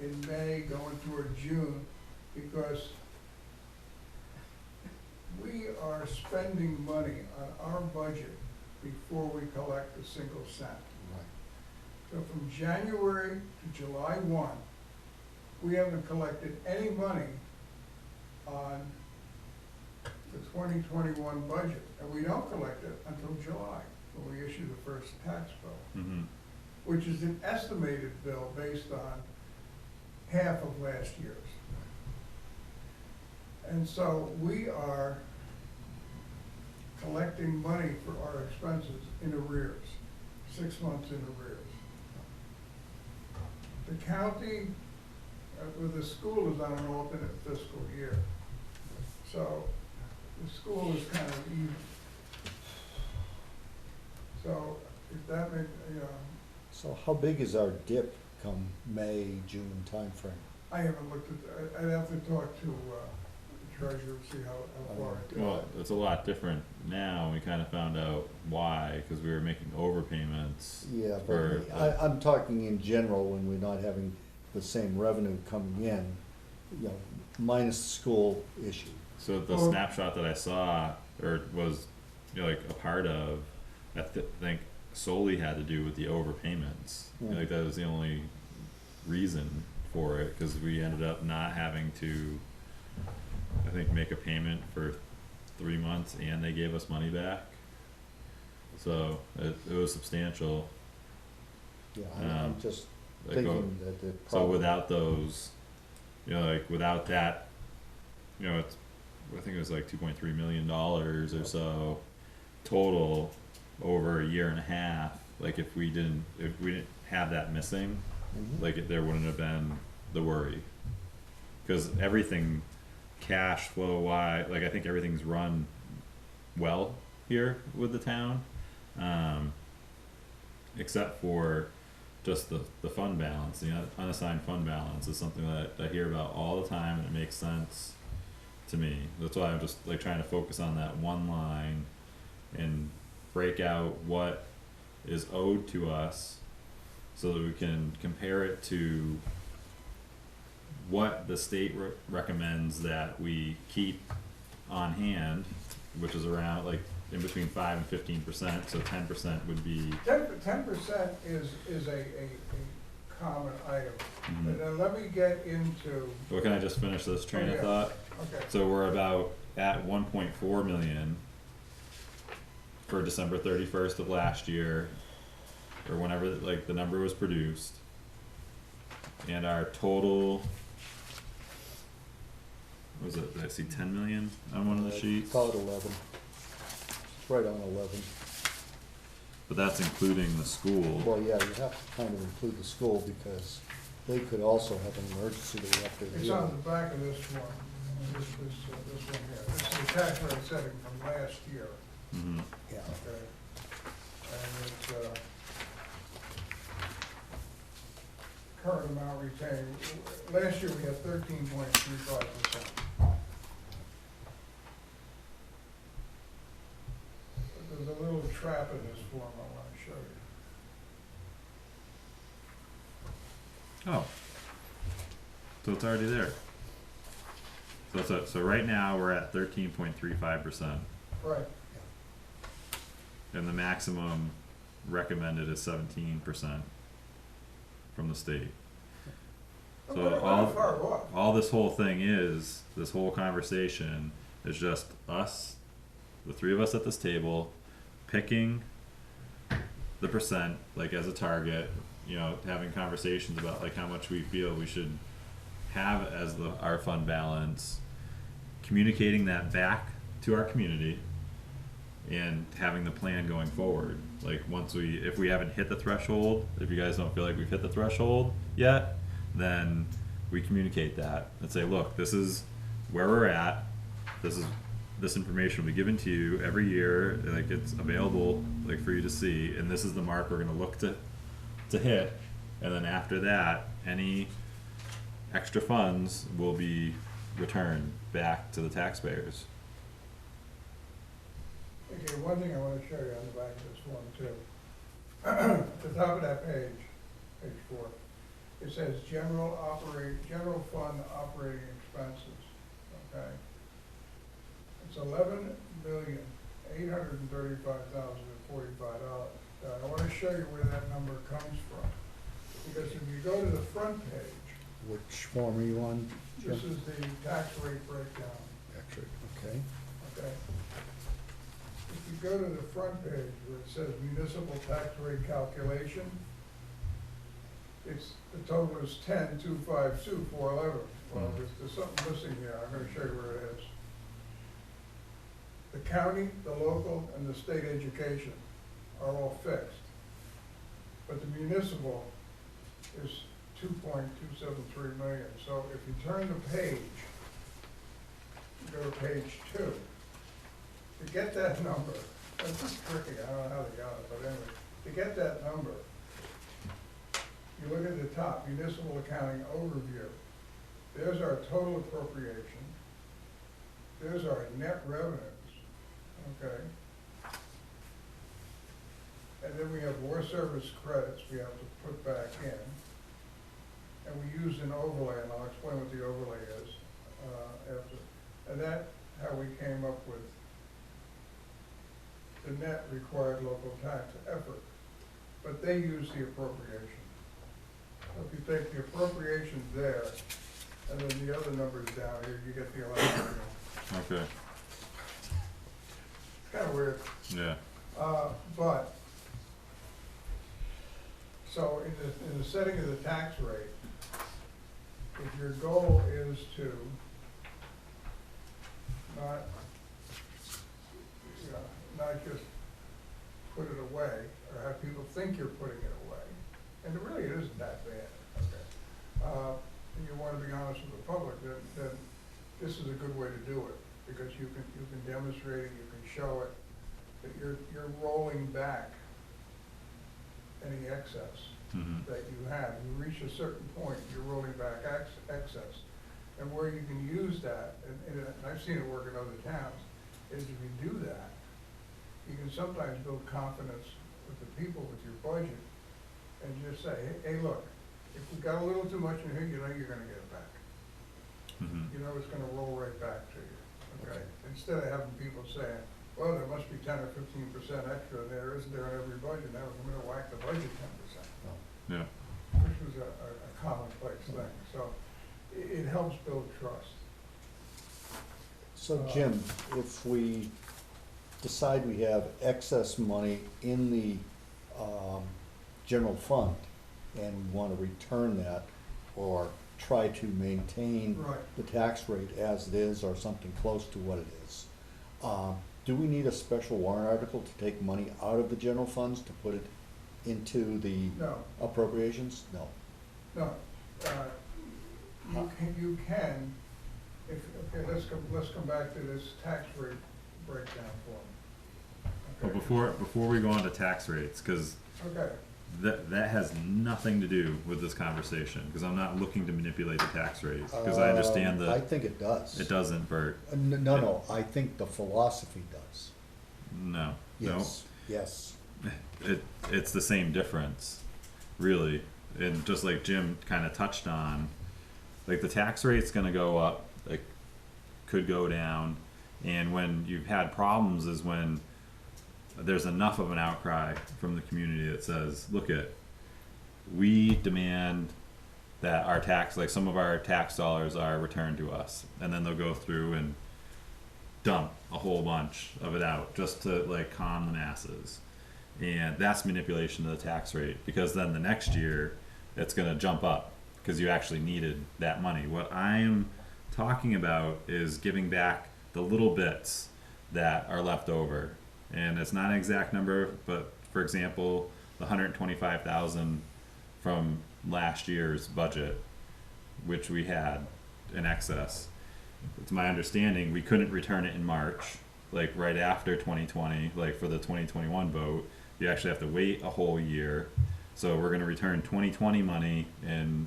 B: in May going toward June because we are spending money on our budget before we collect a single cent.
D: Right.
B: So from January to July 1, we haven't collected any money on the 2021 budget, and we don't collect it until July, when we issue the first tax bill,
A: Mm-hmm.
B: which is an estimated bill based on half of last year's. And so we are collecting money for our expenses in arrears, 6 months in arrears. The county, with the school is on an alternate fiscal year. So the school is kind of even. So if that makes,
D: So how big is our dip come May, June timeframe?
B: I haven't looked at, I'd have to talk to the treasurer, see how far it goes.
A: Well, it's a lot different now. We kind of found out why, because we were making overpayments.
D: Yeah,
A: for,
D: but I'm talking in general, when we're not having the same revenue coming in, you know, minus the school issue.
A: So the
B: Well-
A: snapshot that I saw, or was, you know, like a part of, I think solely had to do with the overpayments.
D: Yeah.
A: Like that was the only reason for it, because we ended up not having to, I think, make a payment for 3 months, and they gave us money back. So it was substantial.
D: Yeah, I'm just
A: Like,
D: thinking that the
A: so
D: problem.
A: without those, you know, like without that, you know, it's, I think it was like $2.3 million or so total over a year and a half. Like if we didn't have that missing,
D: Mhm.
A: like there wouldn't have been the worry. Cause everything cash flow wise, like I think everything's run well here with the town. Except for just the fund balance, the unassigned fund balance is something that I hear about all the time, and it makes sense to me. That's why I'm just like trying to focus on that one line and break out what is owed to us so that we can compare it to what the state recommends that we keep on hand, which is around like in between 5 and 15%, so 10% would be.
B: 10% is a common item.
A: Mhm.
B: But then let me get into,
A: Well, can I just finish this train
B: Oh,
A: of
B: yeah.
A: thought?
B: okay,
A: So we're about at 1.4 million for December 31st of last year, or whenever like the number was produced, and our total, what was it? Did I see 10 million on one of the sheets?
D: Call it 11. It's right on 11.
A: But that's including the school.
D: Well, yeah, you have to kind of include the school because they could also have an emergency that we have to
B: it's
D: deal
B: on
D: with.
B: the back of this one, this one here. This is the tax rate setting from last year,
A: Mhm.
D: Yeah.
B: okay? And it's, current amount retained, last year we had 13.35%. But there's a little trap in this form I wanna show you.
A: Oh. So it's already there. So right now we're at 13.35%,
B: Right,
A: and the maximum recommended is 17% from the state.
B: but
A: So
B: we're not
A: all-
B: far off.
A: All this whole thing is, this whole conversation is just us, the three of us at this table, picking the percent, like as a target, you know, having conversations about like how much we feel we should have as our fund balance, communicating that back to our community, and having the plan going forward. Like if we haven't hit the threshold, if you guys don't feel like we've hit the threshold yet, then we communicate that and say, look, this is where we're at. This information will be given to you every year, like it's available like for you to see, and this is the mark we're gonna look to hit. And then after that, any extra funds will be returned back to the taxpayers.
B: Okay, one thing I wanna show you on the back of this form too. At the top of that page, page 4, it says general fund operating expenses, okay? It's $11,835,045. Now, I wanna show you where that number comes from. Because if you go to the front page,
D: Which form are you on, Jim?
B: This is the tax rate breakdown,
D: Actually, okay.
B: okay? If you go to the front page where it says municipal tax rate calculation, the total is 10,252,411. Well, there's something missing here, I'm gonna show you where it is. The county, the local, and the state education are all fixed. But the municipal is 2.273 million. So if you turn the page, go to page 2, to get that number, that's just tricky, I don't know how they got it, but anyway, to get that number, you look at the top, municipal accounting overview. There's our total appropriation. There's our net revenues, okay? And then we have war service credits we have to put back in. And we use an overlay, and I'll explain what the overlay is after. And that's how we came up with the net required local tax effort. But they use the appropriation. So if you take the appropriations there, and then the other numbers down here, you get the election.
A: Okay.
B: It's kind of weird.
A: Yeah.
B: But, so in the setting of the tax rate, if your goal is to not, not just put it away, or have people think you're putting it away, and it really isn't that bad, okay? And you want to be honest with the public, then this is a good way to do it, because you can demonstrate it, you can show it, that you're rolling back any excess that you have. You reach a certain point, you're rolling back excess. And where you can use that, and I've seen it work in other towns, is if you do that, you can sometimes build confidence with the people, with your budget, and just say, hey, look, if we got a little too much in here, you know you're gonna get it back. You know it's gonna roll right back to you, okay? Instead of having people saying, well, there must be 10 or 15% extra there, isn't there in every budget? Now we're gonna whack the budget 10%.
A: Yeah.
B: Which was a commonplace thing, so it helps build trust.
D: So Jim, if we decide we have excess money in the general fund and we want to return that or try to maintain
B: Right.
D: the tax rate as it is or something close to what it is, do we need a special warrant article to take money out of the general funds to put it into the
B: No,
D: appropriations? No.
B: no, you can, okay, let's come back to this tax rate breakdown form.
A: But
B: Okay.
A: before we go on to tax rates, because
B: Okay,
A: that has nothing to do with this conversation, because I'm not looking to manipulate the tax rates, because I understand
D: I
A: that
D: think it does.
A: it doesn't, Bert.
D: No, I think the philosophy does.
A: No.
D: Yes, yes.
A: It's the same difference, really. And just like Jim kind of touched on, like the tax rate's gonna go up, like could go down, and when you've had problems is when there's enough of an outcry from the community that says, look we demand that our tax, like some of our tax dollars are returned to us, and then they'll go through and dump a whole bunch of it out just to like calm the masses. And that's manipulation of the tax rate, because then the next year it's going to jump up because you actually needed that money. What I'm talking about is giving back the little bits that are left over, and it's not an exact number, but for example, the 125,000 from last year's budget, which we had in excess. It's my understanding we couldn't return it in March, like right after 2020, like for the 2021 vote. You actually have to wait a whole year. So we're going to return 2020 money in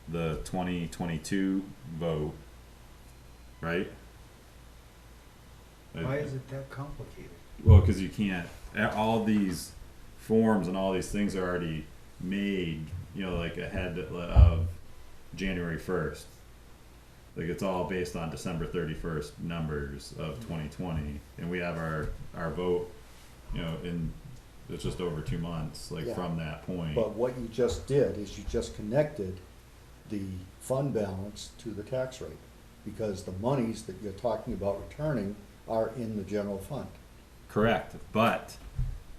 A: the 2022 vote, right?
C: Why is it that complicated?
A: Well, because you can't, all these forms and all these things are already made, like ahead of January 1st. Like it's all based on December 31st numbers of 2020. And we have our vote, in, it's just over 2 months,
D: Yeah.
A: from that point.
D: But what you just did is you just connected the fund balance to the tax rate, because the monies that you're talking about returning are in the general fund.
A: Correct, but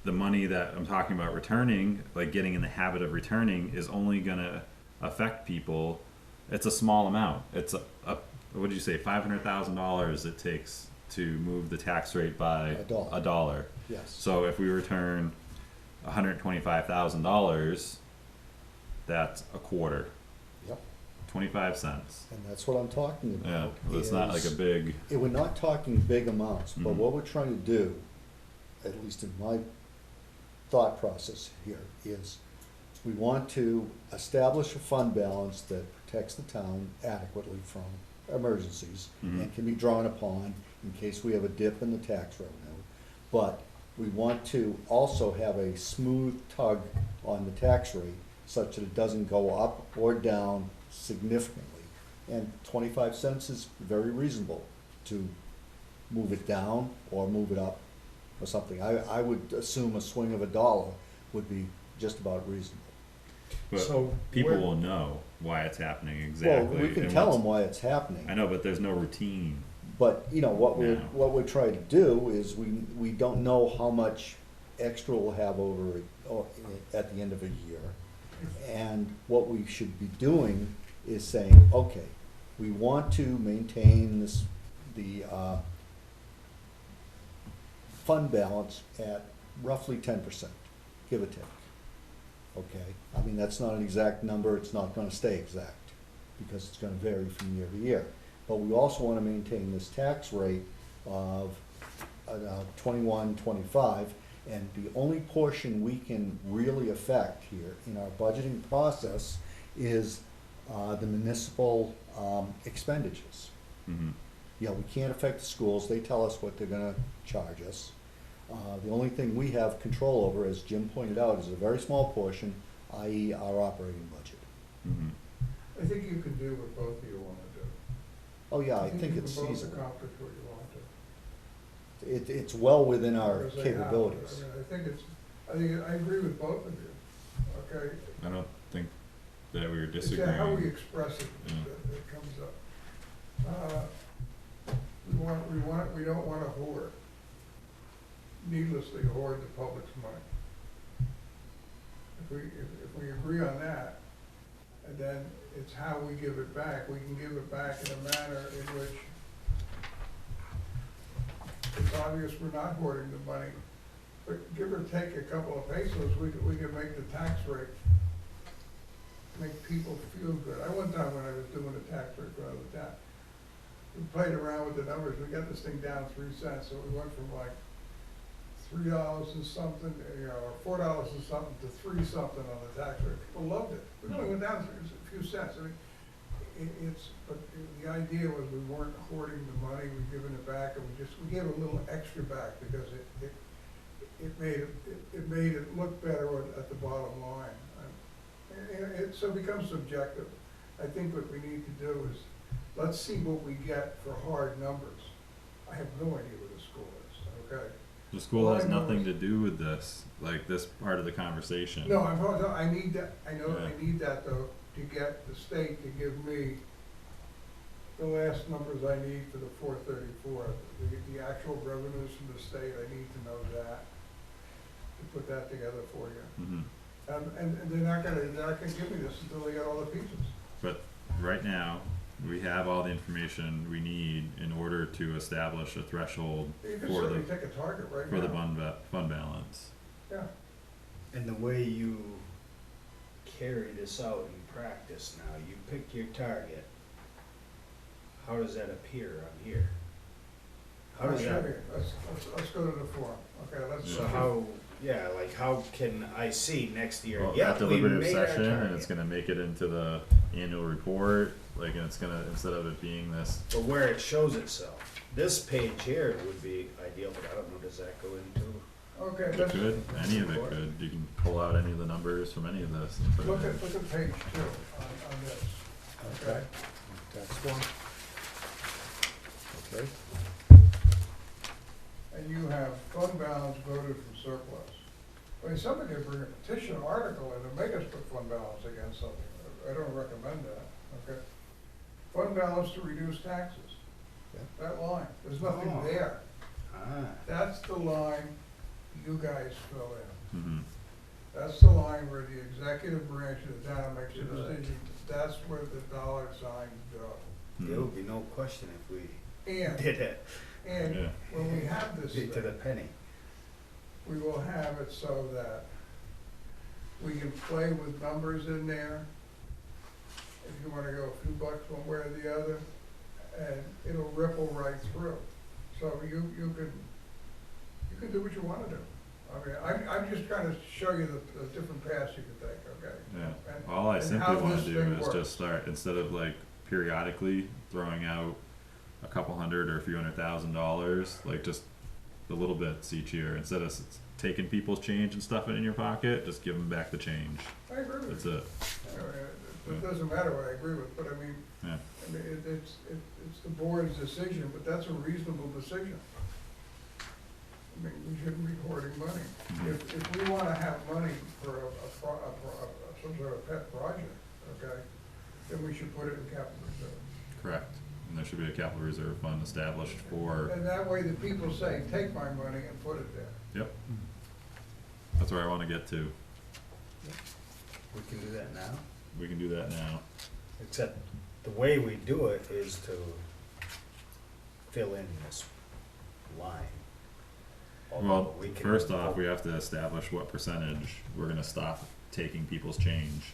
A: the money that I'm talking about returning, like getting in the habit of returning, is only gonna affect people. It's a small amount. It's what did you say, $500,000 it takes to move the tax rate by
D: A dollar.
A: $1.
D: Yes.
A: So if we return $125,000, that's a quarter,
D: Yep.
A: 25 cents.
D: And that's what I'm talking about.
A: Yeah, well, it's not like a
D: is-
A: big.
D: We're not talking big amounts, but
A: Mhm.
D: what we're trying to do, at least in my thought process here, is we want to establish a fund balance that protects the town adequately from emergencies
A: Mhm.
D: and can be drawn upon in case we have a dip in the tax revenue. But we want to also have a smooth tug on the tax rate such that it doesn't go up or down significantly. And 25 cents is very reasonable to move it down or move it up or something. I would assume a swing of $1 would be just about reasonable.
A: But
C: So
A: people
C: where-
A: will know why it's happening exactly.
D: Well, we can
A: and
D: tell
A: what's-
D: them why it's happening.
A: I know, but there's no routine.
D: But, you know, what
A: Yeah.
D: we're trying to do is we don't know how much extra we'll have over, or at the end of a year. And what we should be doing is saying, okay, we want to maintain this, the, fund balance at roughly 10%, give or take. Okay, I mean, that's not an exact number, it's not gonna stay exact, because it's gonna vary from year to year. But we also wanna maintain this tax rate of 21, 25, and the only portion we can really affect here in our budgeting process is the municipal expenditures.
A: Mhm.
D: You know, we can't affect the schools, they tell us what they're gonna charge us. The only thing we have control over, as Jim pointed out, is a very small portion, i.e. our operating budget.
A: Mhm.
B: I think you can do what both of you wanna do.
D: Oh, yeah, I think it's
B: you can both
D: feasible.
B: accomplish what you want to.
D: It's well within our
B: Because they have.
D: capabilities.
B: I mean, I think, I agree with both of you, okay?
A: I don't think that we were
B: It's
A: disagreeing.
B: how we express it
A: Yeah.
B: that comes up. We don't wanna hoard, needlessly hoard the public's money. If we agree on that, and then it's how we give it back, we can give it back in a manner in which it's obvious we're not hoarding the money, but give or take a couple of pesos, we can make the tax rate, make people feel good. One time when I was doing the tax rate for another town, we played around with the numbers, we got this thing down 3 cents, so we went from like $3 and something, or $4 and something to 3 something on the tax rate. People loved it. We only went down a few cents. I mean, but the idea was we weren't hoarding the money, we're giving it back, and we gave a little extra back because it made it look better at the bottom line. So it becomes subjective. I think what we need to do is, let's see what we get for hard numbers. I have no idea what the school is, okay?
A: The school
B: All
A: has
B: I know
A: nothing
B: is-
A: to do with this, like this part of the conversation.
B: No, I need that, I know,
A: Yeah.
B: I need that though, to get the state to give me the last numbers I need for the 434. The actual revenues from the state, I need to know that, to put that together for you.
A: Mhm.
B: And they're not gonna give me this until they get all the pieces.
A: But right now, we have all the information we need in order to establish a threshold
B: You can
A: for
B: certainly
A: the,
B: take a target right
A: for the
B: now.
A: fund balance.
B: Yeah,
C: And the way you carry this out in practice now, you pick your target, how does that appear on here? How
B: I'll
C: does
B: show
C: that,
B: you. Let's go to the form, okay, let's.
C: so how, yeah, like how can I see next year,
A: Well,
C: yeah,
A: at
C: we
A: deliberative
C: made our
A: session, and it's
C: target.
A: gonna make it into the annual report, like, and it's gonna, instead of it being this,
C: But where it shows itself, this page here would be ideal, but I don't know, does that go into?
B: Okay,
A: it
B: let's,
A: could, any of it could, you can pull out any of the numbers from any of this and put it
B: look
A: in.
B: at page 2 on this, okay?
D: Tax form. Okay.
B: And you have fund balance voted from surplus. I mean, somebody could bring a petition article in and make us put fund balance against something. I don't recommend that. okay? Fund balance to reduce taxes.
D: Yeah.
B: That line, there's nothing
C: Oh.
B: there.
C: Ah,
B: That's the line you guys fill in.
A: Mm-hmm.
B: That's the line where the executive branch of the town makes a
C: Right.
B: decision. That's where the dollar signs go.
C: there would be no question if we
B: And,
C: did it
B: and
A: Yeah.
B: when we have this
C: to the
B: thing,
C: penny.
B: we will have it so that we can play with numbers in there. If you wanna go a few bucks one way or the other, and it'll ripple right through. So you can do what you wanna do. I mean, I'm just trying to show you the different paths you can take, okay?
A: Yeah.
B: And-
A: All I
B: and
A: simply
B: how
A: want
B: this
A: to do
B: thing
A: is
B: works.
A: just start, instead of like periodically throwing out a couple hundred or a few $100,000, like just the little bits each year, instead of taking people's change and stuffing it in your pocket, just give them back the change.
B: I agree with
A: That's
B: you.
A: it.
B: It doesn't matter what I agree with, but I mean,
A: Yeah.
B: it's the board's decision, but that's a reasonable decision. I mean, we shouldn't be hoarding money.
A: Mhm.
B: If we wanna have money for some sort of pet project, okay, then we should put it in capital reserve.
A: Correct. And there should be a capital reserve fund established for,
B: And that way the people say, take my money and put it there.
A: yep. That's where I wanna get to.
C: We can do that now,
A: We can do that now.
C: except the way we do it is to fill in this line. Although
A: Well,
C: we can
A: first off, we have to establish what percentage we're gonna stop taking people's change.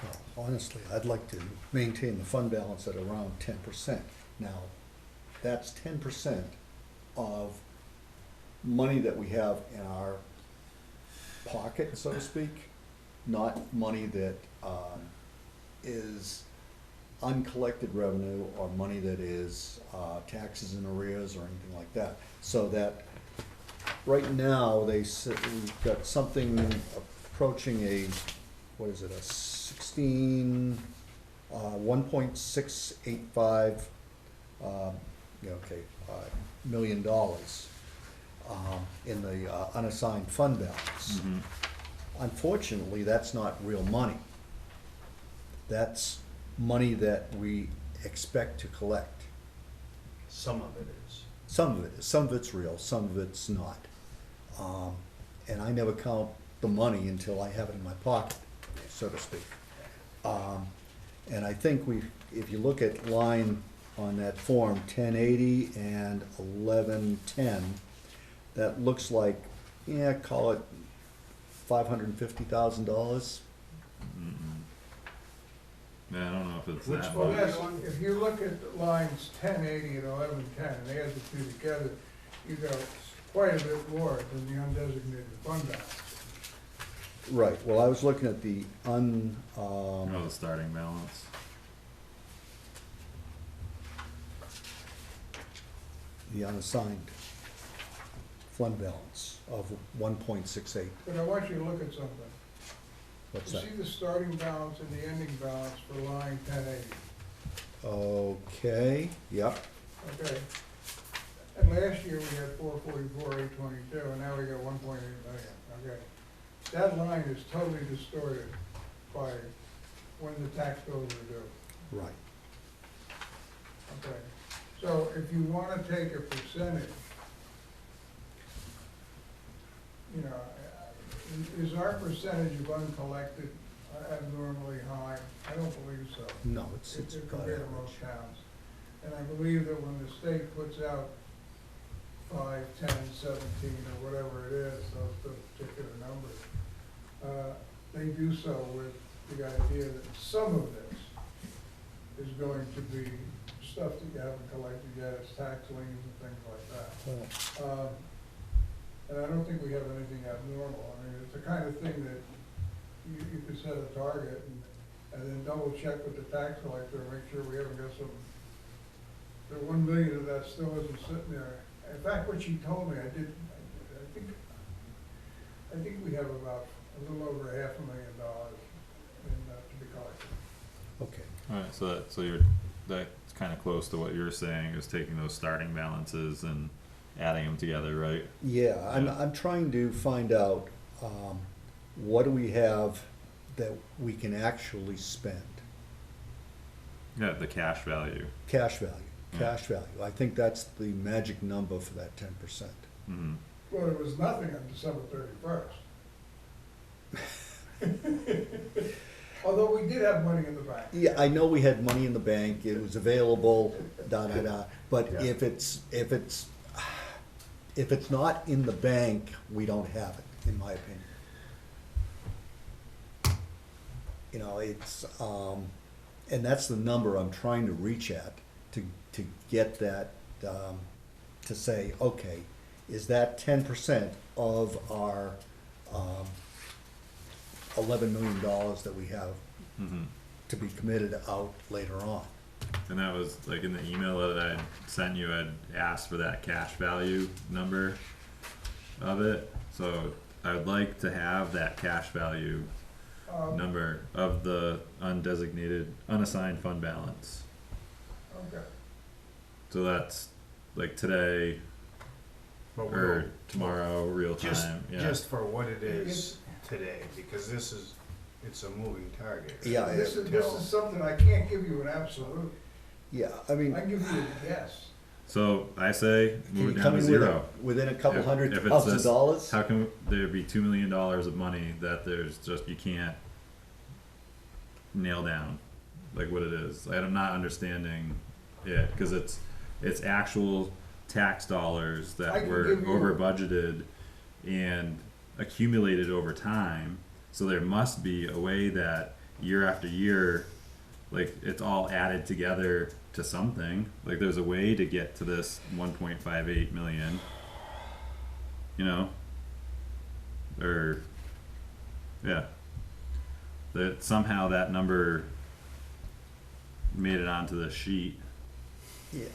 D: Well, honestly, I'd like to maintain the fund balance at around 10%. Now, that's 10% of money that we have in our pocket, so to speak, not money that is uncollected revenue or money that is taxes in arrears or anything like that. So that, right now, we've got something approaching a, what is it, a 1.685, $1 million in the unassigned fund balance.
A: Mhm.
D: Unfortunately, that's not real money. That's money that we expect to collect.
C: Some of it is.
D: Some of it is, some of it's real, some of it's not. And I never count the money until I have it in my pocket, so to speak. And I think if you look at line on that form, 1080 and 1110, that looks like, yeah, call it $550,000.
A: Mm-mm. Man, I don't know if it's
C: Which
A: that
C: one?
A: much.
B: Well, that's, if you look at lines 1080 and 1110, and add the two together, you got quite a bit more than the undesignated fund balance.
D: Right, well, I was looking at the
A: Oh, the starting balance.
D: the unassigned fund balance of 1.68.
B: But I want you to look at something.
D: What's
B: You
D: that?
B: see the starting balance and the ending balance for line 1080,
D: Okay, yep,
B: okay? And last year we had 444,822, and now we got 1.8 million, okay? That line is totally distorted by when the tax bills are due,
D: right.
B: okay? So if you wanna take a percentage, you know, is our percentage of uncollected abnormally high? I don't believe so.
D: No, it's about
B: Compared to
D: average.
B: most towns. And I believe that when the state puts out 5, 10, 17, or whatever it is, those particular numbers, they do so with the idea that some of this is going to be stuff that you haven't collected yet, it's tax liens and things like that.
D: Well,
B: And I don't think we have anything abnormal. I mean, it's the kind of thing that you could set a target and then double check with the tax collector and make sure we haven't got some, the 1 million of that still isn't sitting there. In fact, what she told me, I think we have about a little over $500,000 to be collected.
D: okay,
A: Alright, so that's kinda close to what you're saying, is taking those starting balances and adding them together, right?
D: yeah, I'm trying to find out, what do we have that we can actually spend.
A: Yeah, the cash value.
D: Cash value,
A: Yeah.
D: cash value. I think that's the magic number for that 10%.
A: Mm-hmm.
B: Well, it was nothing on December 31st. Although we did have money in the bank.
D: Yeah, I know we had money in the bank, it was available, but
C: Yeah.
D: if it's not in the bank, we don't have it, in my opinion. You know, it's, and that's the number I'm trying to reach at, to get that, to say, okay, is that 10% of our, $11 million that we have
A: Mm-hmm.
D: to be committed out later on?
A: And that was like in the email that I sent you, I'd asked for that cash value number of it. So I would like to have that cash value number of the undesignated, unassigned fund balance.
B: Okay.
A: So that's like today
C: But
A: or tomorrow, real
C: just,
A: time. Yeah.
C: just for what it is today, because it's a moving target.
D: Yeah,
B: This is something I can't give you an absolute.
D: Yeah, I mean,
B: I give you a guess.
A: So I say
D: can you
A: move it
D: come
A: down to
D: in with
A: zero.
D: within a couple
A: If-
D: hundred
A: if it's
D: thousand
A: this-
D: dollars?
A: How can there be $2 million of money that there's just, you can't nail down like what it is? Like, I'm not understanding it, cause it's actual tax dollars
B: I
A: that
B: can
A: were
B: give you-
A: over budgeted and accumulated over time. So there must be a way that year after year, like it's all added together to something. Like there's a way to get to this 1.58 million, you know, or yeah, that somehow that number made it onto the sheet.
D: Yeah,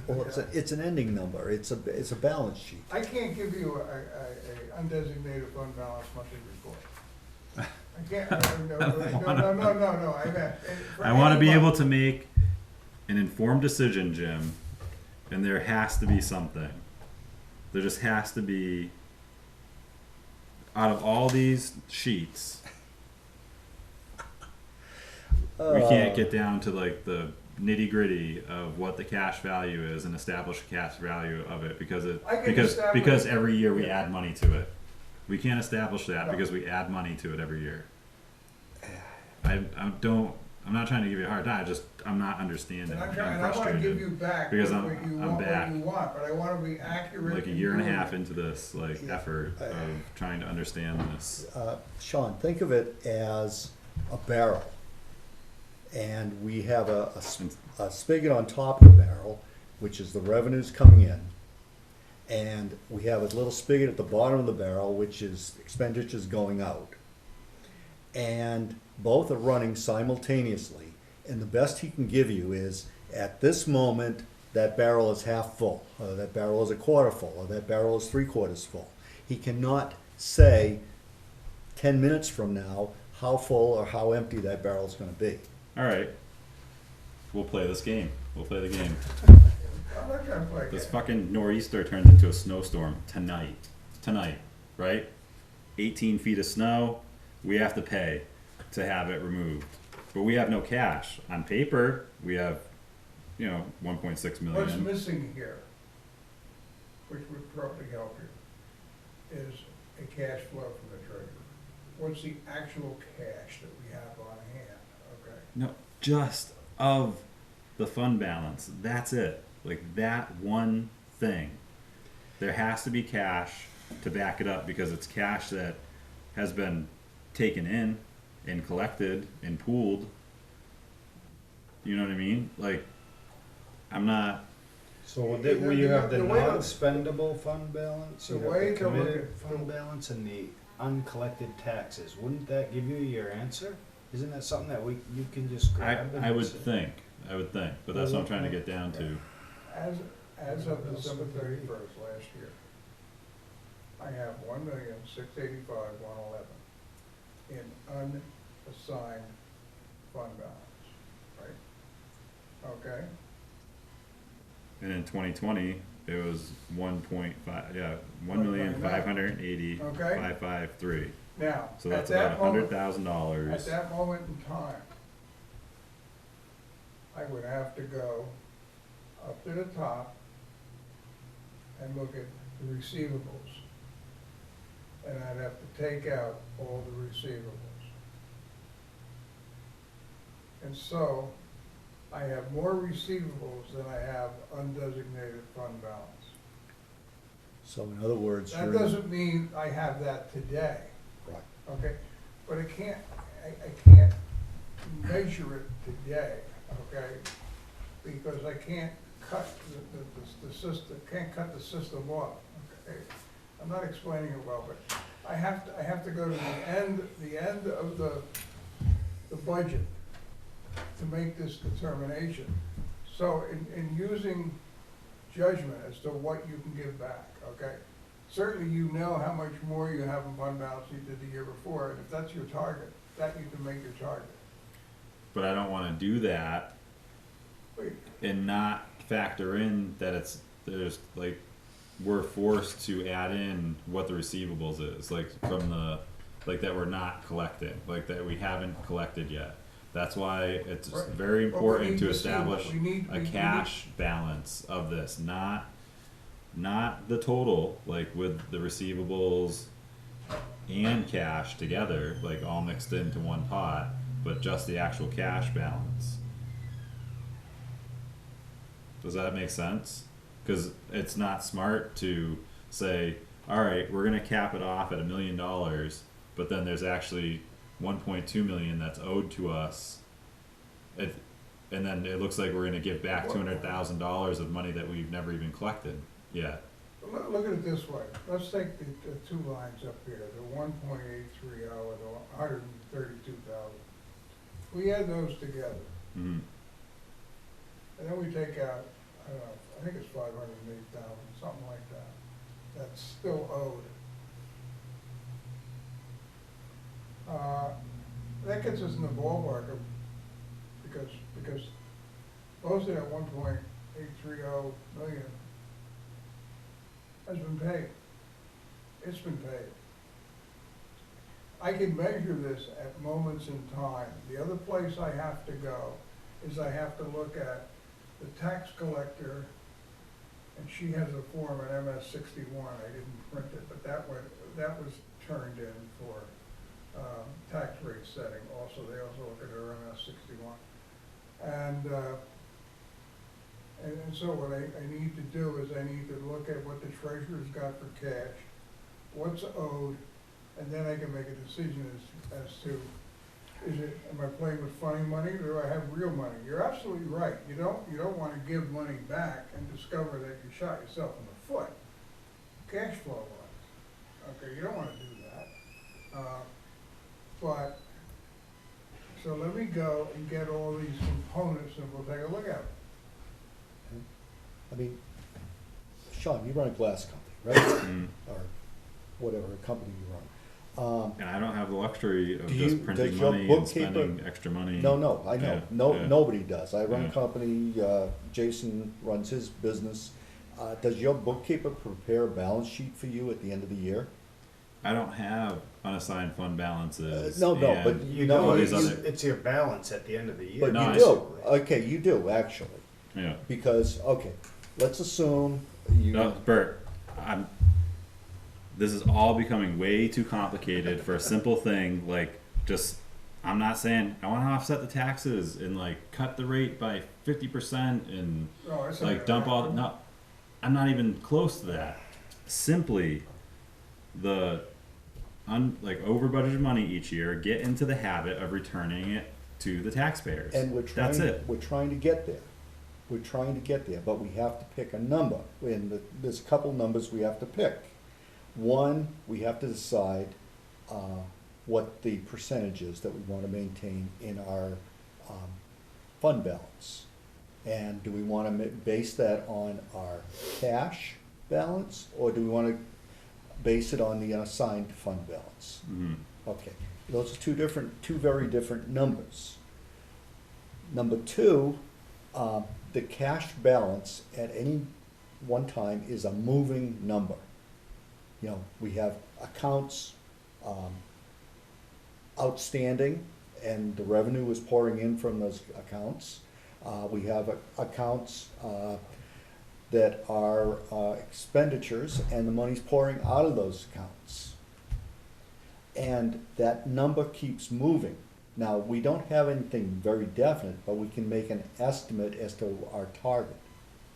D: well, it's an ending number, it's a balance sheet.
B: I can't give you a undesignated fund balance monthly report. I can't, no, I meant.
A: I want to be able to make an informed decision, Jim, and there has to be something. There just has to be, out of all these sheets, we can't get down to like the nitty gritty of what the cash value is and establish a cash value of it because
B: I can
A: because
B: establish-
A: every year we
B: yeah.
A: add money to it. We can't establish that
B: No.
A: because we add money to it every year. I'm not trying to give you a hard time. I'm not understanding.
B: And
A: I'm
B: I wanna
A: frustrated.
B: give you back
A: because
B: what
A: I'm-
B: you
A: I'm
B: want,
A: back.
B: what you want, but I wanna be accurate.
A: Like a
B: in
A: year and a
B: doing
A: half
B: it.
A: into this like effort of trying to understand this.
D: Sean, think of it as a barrel. And we have a spigot on top of the barrel, which is the revenues coming in. And we have a little spigot at the bottom of the barrel, which is expenditures going out. And both are running simultaneously. And the best he can give you is, at this moment, that barrel is half full, or that barrel is a quarter full, or that barrel is 3/4 full. He cannot say 10 minutes from now how full or how empty that barrel is gonna be.
A: All right, we'll play this game. We'll play the game.
B: I'm not trying to play
A: This
B: games.
A: fucking nor'easter turns into a snowstorm tonight. Tonight, right? 18 feet of snow. We have to pay to have it removed, but we have no cash on paper. We have, 1.6 million.
B: What's missing here, which would probably help you, is a cash flow from the treasurer. What's the actual cash that we have on hand, okay?
A: No, just of the fund balance. That's it. Like that one thing. There has to be cash to back it up because it's cash that has been taken in and collected and pooled. You know what I mean? Like, I'm not.
C: So will you have the
B: The way the-
C: non-spendable fund balance, you
B: the
C: have
B: way
C: the
B: to look
C: committed
B: at-
C: fund balance and the uncollected taxes? Wouldn't that give you your answer? Isn't that something that you can just grab? and
A: I would
C: say-
A: think. But that's what I'm trying to get down to.
B: As of December 31st last year, I have 1,685,111 in unassigned fund balance, right? Okay?
A: And in 2020, it was 1.5. Yeah, 1,580,553.
B: Now,
A: So
B: at
A: that's about
B: that moment,
A: $100,000.
B: at that moment in time, I would have to go up to the top and look at the receivables. And I'd have to take out all the receivables. And so, I have more receivables than I have undesignated fund balance.
D: So in other words,
B: That
D: you're,
B: doesn't mean I have that today,
D: right,
B: okay? But I can't measure it today, okay? Because I can't cut the system, can't cut the system off, okay? I'm not explaining it well, but I have to go to the end of the budget to make this determination. So in using judgment as to what you can give back, okay? Certainly you know how much more you have in fund balance you did the year before, and if that's your target, that you can make your target.
A: But I don't wanna do that
B: Wait,
A: and not factor in that there's like, we're forced to add in what the receivables is, like from like that we're not collecting, like that we haven't collected yet. That's why it's
B: Right.
A: very
B: But we
A: important
B: need
A: to
B: to see what
A: establish
B: we need-
A: a
B: we
A: cash balance of this, not the total, like with the receivables and cash together, like all mixed into one pot, but just the actual cash balance. Does that make sense? Cause it's not smart to say, alright, we're gonna cap it off at $1 million, but then there's actually 1.2 million that's owed to us. And then it looks like we're gonna give back $200,000 of money that we've never even collected yet.
B: Look at it this way, let's take the two lines up here, the 1.83 hour, the 132,000. We add those together,
A: Mhm.
B: and then we take out, I don't know, I think it's 508,000, something like that, that's still owed. That gets us in the ballpark of, because most of that 1.830 million has been paid. It's been paid. I can measure this at moments in time. The other place I have to go is I have to look at the tax collector, and she has a form, an MS 61, I didn't print it, but that was turned in for tax rate setting also. They also look at her MS 61. And so what I need to do is I need to look at what the treasurer's got for cash, what's owed, and then I can make a decision as to, am I playing with funny money, or do I have real money? You're absolutely right. You don't wanna give money back and discover that you shot yourself in the foot, cash flow wise. Okay, you don't wanna do that. But, so let me go and get all these components and we'll take a look at them.
D: I mean, Sean, you run a glass company, right?
A: Mm.
D: Or whatever company you run.
A: And I don't have the luxury of
D: Do
A: just
D: you-
A: printing
D: does your
A: money and
D: bookkeeper-
A: spending extra money.
D: No, I know,
A: Yeah.
D: nobody does. I run
A: Yeah.
D: a company, Jason runs his business. Does your bookkeeper prepare a balance sheet for you at the end of the year?
A: I don't have unassigned fund balances.
D: No,
A: and
D: but
C: You
D: No,
C: know,
A: all these
C: it's,
A: other,
C: it's your balance at the end of the year.
D: But
A: No,
D: you
A: I
D: do,
C: basically.
D: okay, you do, actually,
A: yeah.
D: because, okay, let's assume you.
A: No, Bert, this is all becoming way too complicated for a simple thing like just. I'm not saying I want to offset the taxes and like cut the rate by 50% and
B: No, it's not
A: like
B: gonna
A: dump all.
B: happen.
A: No, I'm not even close to that. Simply, the like over budgeted money each year. Get into the habit of returning it to the taxpayers.
D: And
A: That's it.
D: we're trying to get there. We're trying to get there, but we have to pick a number. And there's a couple numbers we have to pick. One, we have to decide what the percentage is that we want to maintain in our fund balance. And do we want to base that on our cash balance, or do we want to base it on the unassigned fund balance?
A: Mhm.
D: Okay, those are two very different numbers. Number two, the cash balance at any one time is a moving number. You know, we have accounts, outstanding, and the revenue is pouring in from those accounts. We have accounts that are expenditures, and the money's pouring out of those accounts. And that number keeps moving. Now, we don't have anything very definite, but we can make an estimate as to our target.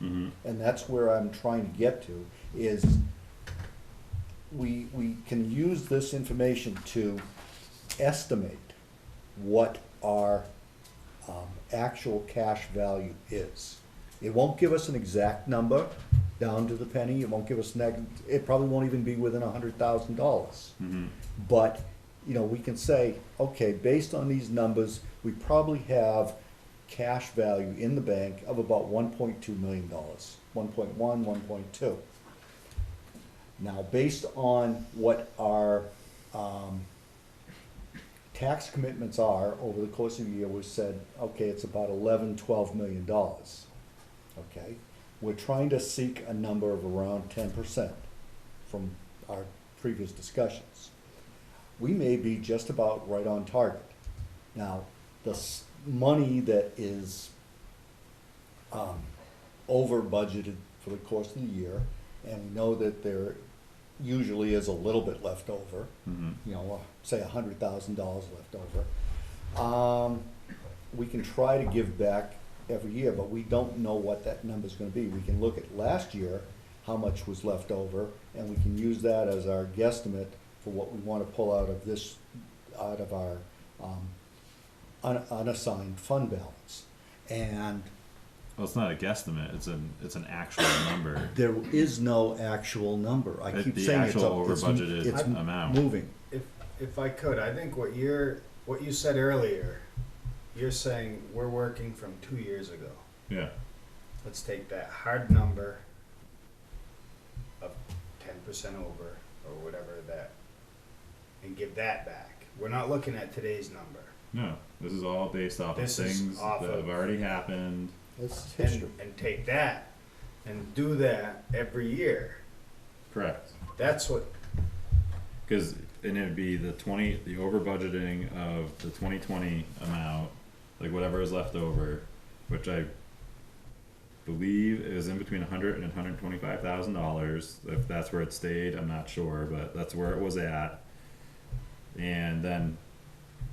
A: Mm-hmm.
D: And that's where I'm trying to get to, is we can use this information to estimate what our actual cash value is. It won't give us an exact number down to the penny, it won't give us it probably won't even be within $100,000.
A: Mm-hmm.
D: But, you know, we can say, okay, based on these numbers, we probably have cash value in the bank of about $1.2 million, 1.1, 1.2. Now, based on what our tax commitments are over the course of the year, we said, okay, it's about $11-12 million. Okay, we're trying to seek a number of around 10% from our previous discussions. We may be just about right on target. Now, the money that is over budgeted for the course of the year, and we know that there usually is a little bit left over,
A: Mm-hmm.
D: you know, say $100,000 left over. We can try to give back every year, but we don't know what that number's gonna be. We can look at last year, how much was left over, and we can use that as our guesstimate for what we wanna pull out of this, out of our unassigned fund balance. And
A: Well, it's not a guesstimate, it's an actual number.
D: there is no actual number. I keep
A: The
D: saying it's
A: actual over
D: it's
A: budgeted amount.
D: moving.
C: If I could, I think what you said earlier, you're saying we're working from 2 years ago.
A: Yeah.
C: Let's take that hard number of 10% over or whatever that, and give that back. We're not looking at today's number.
A: No, this is all based off of
C: This is
A: things
C: off
A: that
C: of-
A: have already happened.
D: It's history.
C: And take that and do that every year.
A: Correct.
C: That's what,
A: Because and it'd be the over budgeting of the 2020 amount, like whatever is left over, which I believe is in between $100,000 and $125,000. If that's where it stayed, I'm not sure, but that's where it was at. And then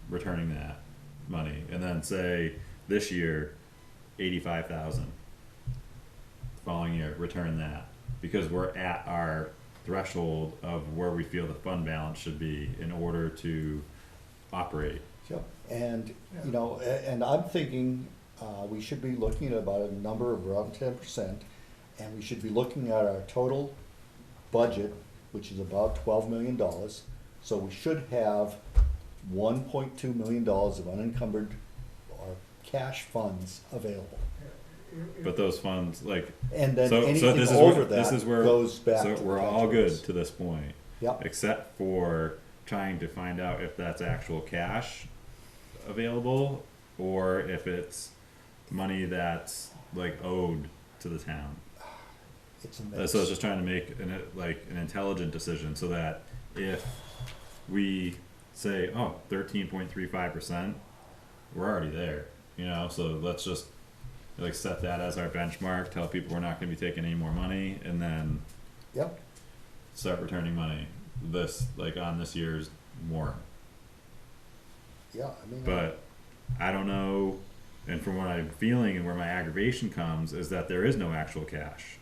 A: returning that money, and then say this year, 85,000. Following year, return that, because we're at our threshold of where we feel the fund balance should be in order to operate.
D: Yep. And, you know, and I'm thinking, we should be looking at about a number of around 10%, and we should be looking at our total budget, which is about $12 million. So we should have $1.2 million of unencumbered or cash funds available.
A: But those funds, like,
D: And then
A: so
D: anything
A: this is
D: over
A: where, this
D: that
A: is where,
D: goes back
A: so
D: to the
A: we're all good
D: tax
A: to this point,
D: Yep.
A: except for trying to find out if that's actual cash available or if it's money that's like owed to the town.
D: It's a mix.
A: So I was just trying to make an intelligent decision so that if we say, oh, 13.35%, we're already there, you know, so let's just like set that as our benchmark, tell people we're not gonna be taking any more money, and then
D: Yep.
A: start returning money on this year's warrant.
D: Yeah, I mean.
A: But I don't know, and from what I'm feeling and where my aggravation comes is that there is no actual cash.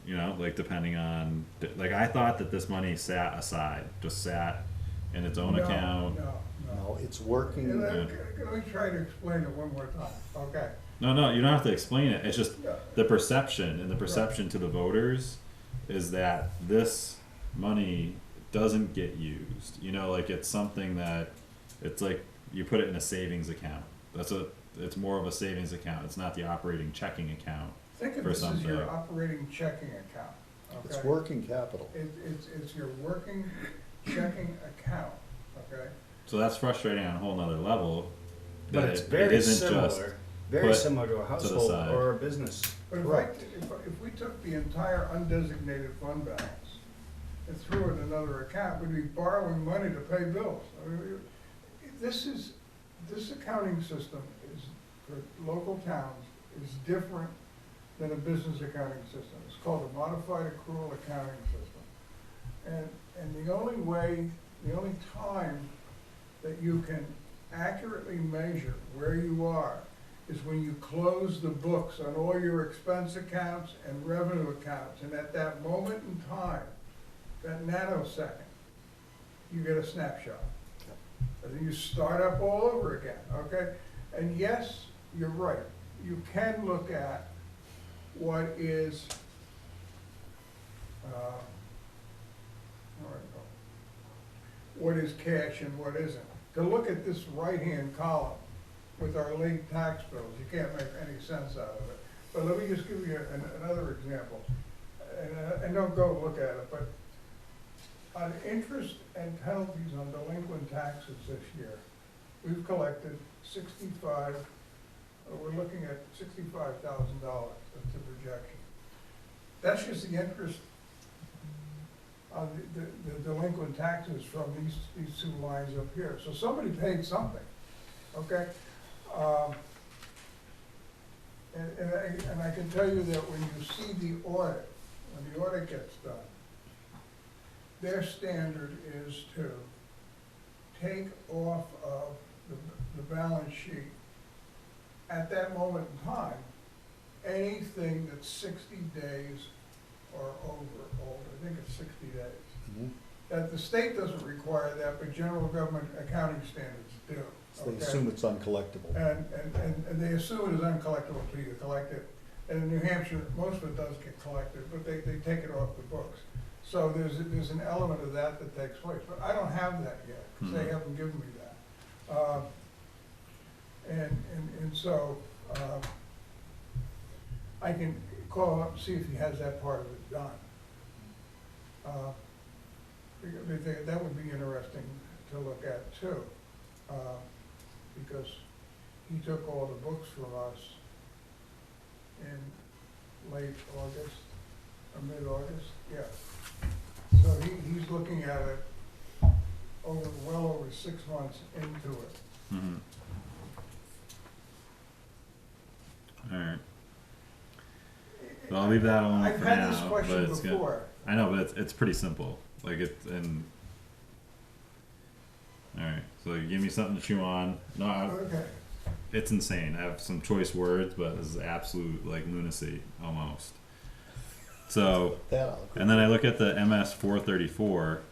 A: You know, like depending on, like I thought that this money sat aside, just sat in its own account.
D: No, it's working.
B: Let me try to explain it one more time, okay?
A: No, you don't have to explain it. It's just
B: Yeah.
A: the perception, and the perception to the voters is that this money doesn't get used. You know, like it's something that it's like you put it in a savings account. It's more of a savings account. It's not the operating checking account.
B: Think of
A: For
B: this as
A: something.
B: your operating checking account, okay?
D: It's working capital.
B: It's your working checking account, okay?
A: So that's frustrating on a whole nother level.
C: but
A: that
C: it's
A: it
C: very
A: isn't just
C: similar, very
A: put
C: similar to a household
A: side.
C: or a business.
B: But
D: Correct.
B: if we took the entire undesignated fund balance and threw it in another account, we'd be borrowing money to pay bills. I mean, this accounting system is, for local towns, is different than a business accounting system. It's called a modified accrual accounting system. And the only time that you can accurately measure where you are is when you close the books on all your expense accounts and revenue accounts. And at that moment in time, that nanosecond, you get a snapshot. And then you start up all over again, okay? And yes, you're right. You can look at what is, what is cash and what isn't. To look at this right-hand column with our late tax bills, you can't make any sense out of it. But let me just give you another example. And don't go look at it, but on interest and penalties on delinquent taxes this year, we've collected we're looking at $65,000, that's the projection. That's just the interest on the delinquent taxes from these two lines up here. So somebody paid something, okay? And I can tell you that when you see the audit, when the audit gets done, their standard is to take off of the balance sheet at that moment in time anything that's 60 days or older. I think it's 60 days. That the state doesn't require that, but general government accounting standards do.
D: So they
B: Okay?
D: assume it's uncollectible.
B: And they assume it is uncollectible until you collect it. And in New Hampshire, most of it does get collected, but they take it off the books. So there's an element of that takes place. But I don't have that yet, because they haven't given me that. And so I can call up and see if he has that part of it done. That would be interesting to look at too, because he took all the books from us in late August, or mid-August, yeah. So he's looking at it well over 6 months into it.
A: Mm-hmm. All right. So I'll leave that alone
B: I've
A: for
B: had
A: now.
B: this question
A: but it's good.
B: before.
A: I know, but it's pretty simple. Like it's and. All right. So you give me something to chew on. No,
B: Okay.
A: it's insane. I have some choice words, but this is absolute like lunacy almost. So,
D: That I'll agree
A: and then I
D: with.
A: look at the MS 434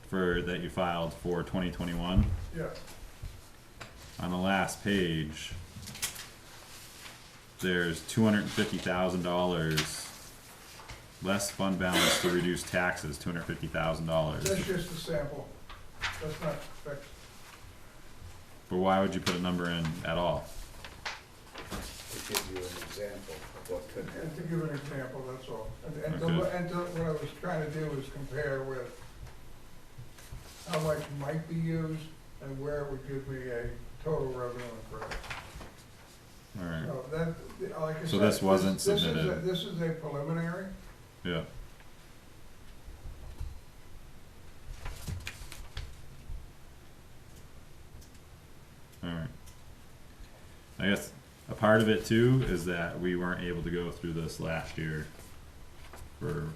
A: for that you filed for 2021.
B: Yeah.
A: On the last page, there's $250,000 less fund balance to reduce taxes. $250,000.
B: That's just a sample. That's not fixed.
A: But why would you put a number in at all?
C: It gives you an example of what could
B: And
C: happen.
B: to give an example, that's all.
A: Okay.
B: What I was trying to do is compare with how much might be used and where it would give me a total revenue and credit.
A: All right.
B: So that, like I said.
A: So this wasn't
B: this is
A: submitted.
B: This is a preliminary.
A: Yeah. Alright. I guess a part of it too is that we weren't able to go through this last year for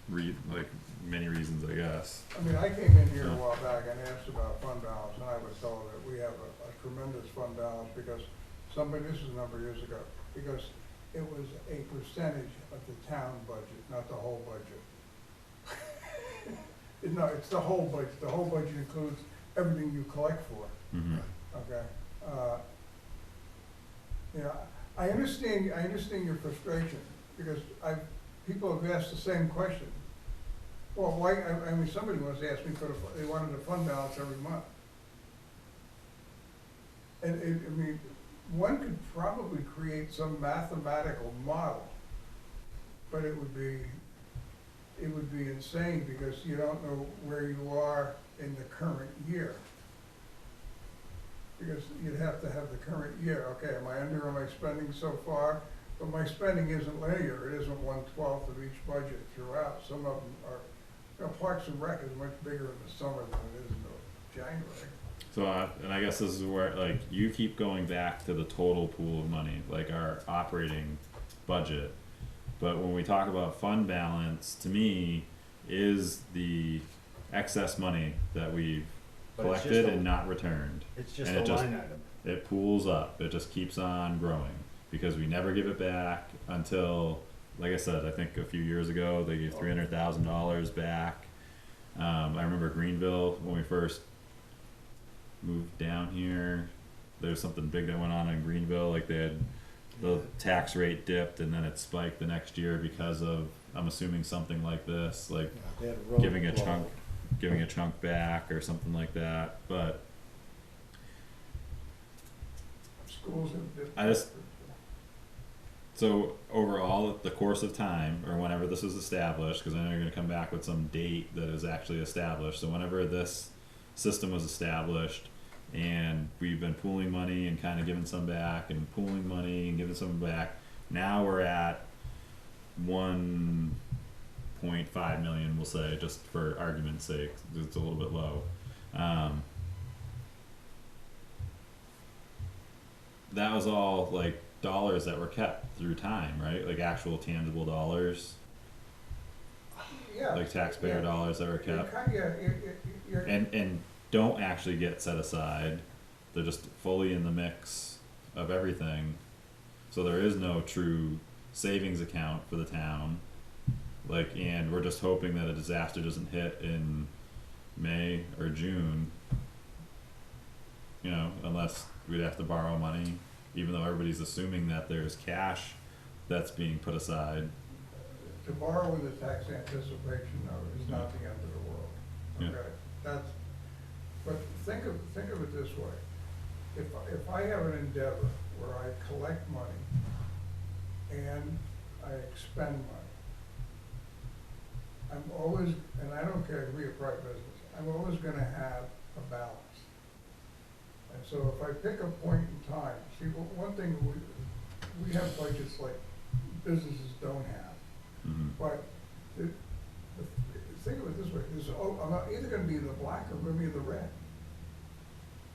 A: like many reasons, I guess.
B: I mean, I came in here a
A: Yeah.
B: while back and asked about fund balance, and I was told that we have a tremendous fund balance because this was a number of years ago, because it was a percentage of the town budget, not the whole budget. No, it's the whole budget. The whole budget includes everything you collect for,
A: Mm-hmm.
B: okay? You know, I understand your frustration, because people have asked the same question. Well, why, I mean, somebody once asked me they wanted a fund balance every month. And I mean, one could probably create some mathematical model, but it would be insane because you don't know where you are in the current year. Because you'd have to have the current year. Okay, am I under on my spending so far? But my spending isn't linear. It isn't 1/12 of each budget throughout. Some of them are Parks and Rec is much bigger in the summer than it is in the January.
A: So, and I guess this is where, like, you keep going back to the total pool of money, like our operating budget. But when we talk about fund balance, to me, is the excess money that we've
C: But it's just
A: collected
C: a-
A: and not returned.
C: It's just
A: And
C: a
A: it just-
C: line item.
A: It pools up, it just keeps on growing, because we never give it back until, like I said, I think a few years ago, they gave $300,000 back. I remember Greenville, when we first moved down here, there was something big that went on in Greenville, like they had, the tax rate dipped and then it spiked the next year because of, I'm assuming something like this, like
D: They had road
A: giving a
D: blow.
A: chunk back or something like that, but
B: Schools have different.
A: I just- so overall, the course of time, or whenever this was established, because I know you're gonna come back with some date that is actually established, so whenever this system was established, and we've been pooling money and kinda giving some back, and pooling money and giving some back, now we're at 1.5 million, we'll say, just for argument's sake, it's a little bit low. That was all like dollars that were kept through time, right? Like actual tangible dollars,
B: Yeah.
A: like taxpayer
B: Yeah.
A: dollars that were
B: You're
A: kept,
B: you're,
A: and don't actually get set aside. They're just fully in the mix of everything. So there is no true savings account for the town. Like, and we're just hoping that a disaster doesn't hit in May or June. You know, unless we'd have to borrow money, even though everybody's assuming that there's cash that's being put aside.
B: to borrow with a tax anticipation note is not the end of the world,
A: Yeah.
B: okay? That's, but think of it this way. If I have an endeavor where I collect money and I expend money, I'm always, and I don't care if we're a private business, I'm always gonna have a balance. And so if I pick a point in time, see, one thing, we have budgets like businesses don't have.
A: Mm-hmm.
B: But think of it this way, I'm either gonna be in the black or I'm gonna be in the red.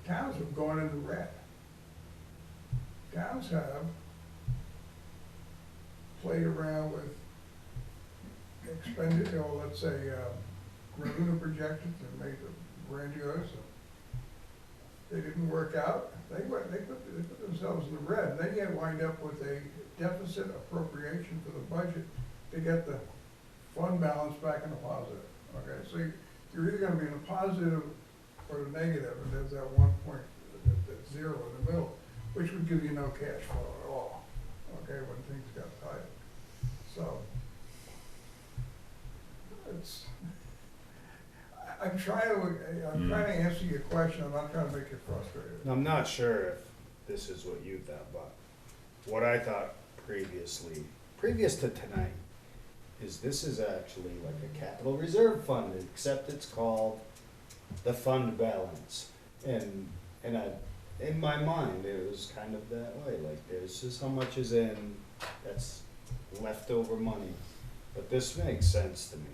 B: Towns have gone into red. Towns have played around with expended, let's say, revenue projections and made them grandiose. They didn't work out, they put themselves in the red, then you wind up with a deficit appropriation for the budget to get the fund balance back in the positive, okay? So you're either gonna be in the positive or the negative, and there's that one point, that zero in the middle, which would give you no cash flow at all, okay, when things got tight. So, it's, I'm trying to answer your question, I'm not trying to make you frustrated.
C: I'm not sure if this is what you thought, but what I thought previous to tonight, is this is actually like a capital reserve fund, except it's called the fund balance. And in my mind, it was kind of that way, like this is how much is in, that's leftover money. But this makes sense to me,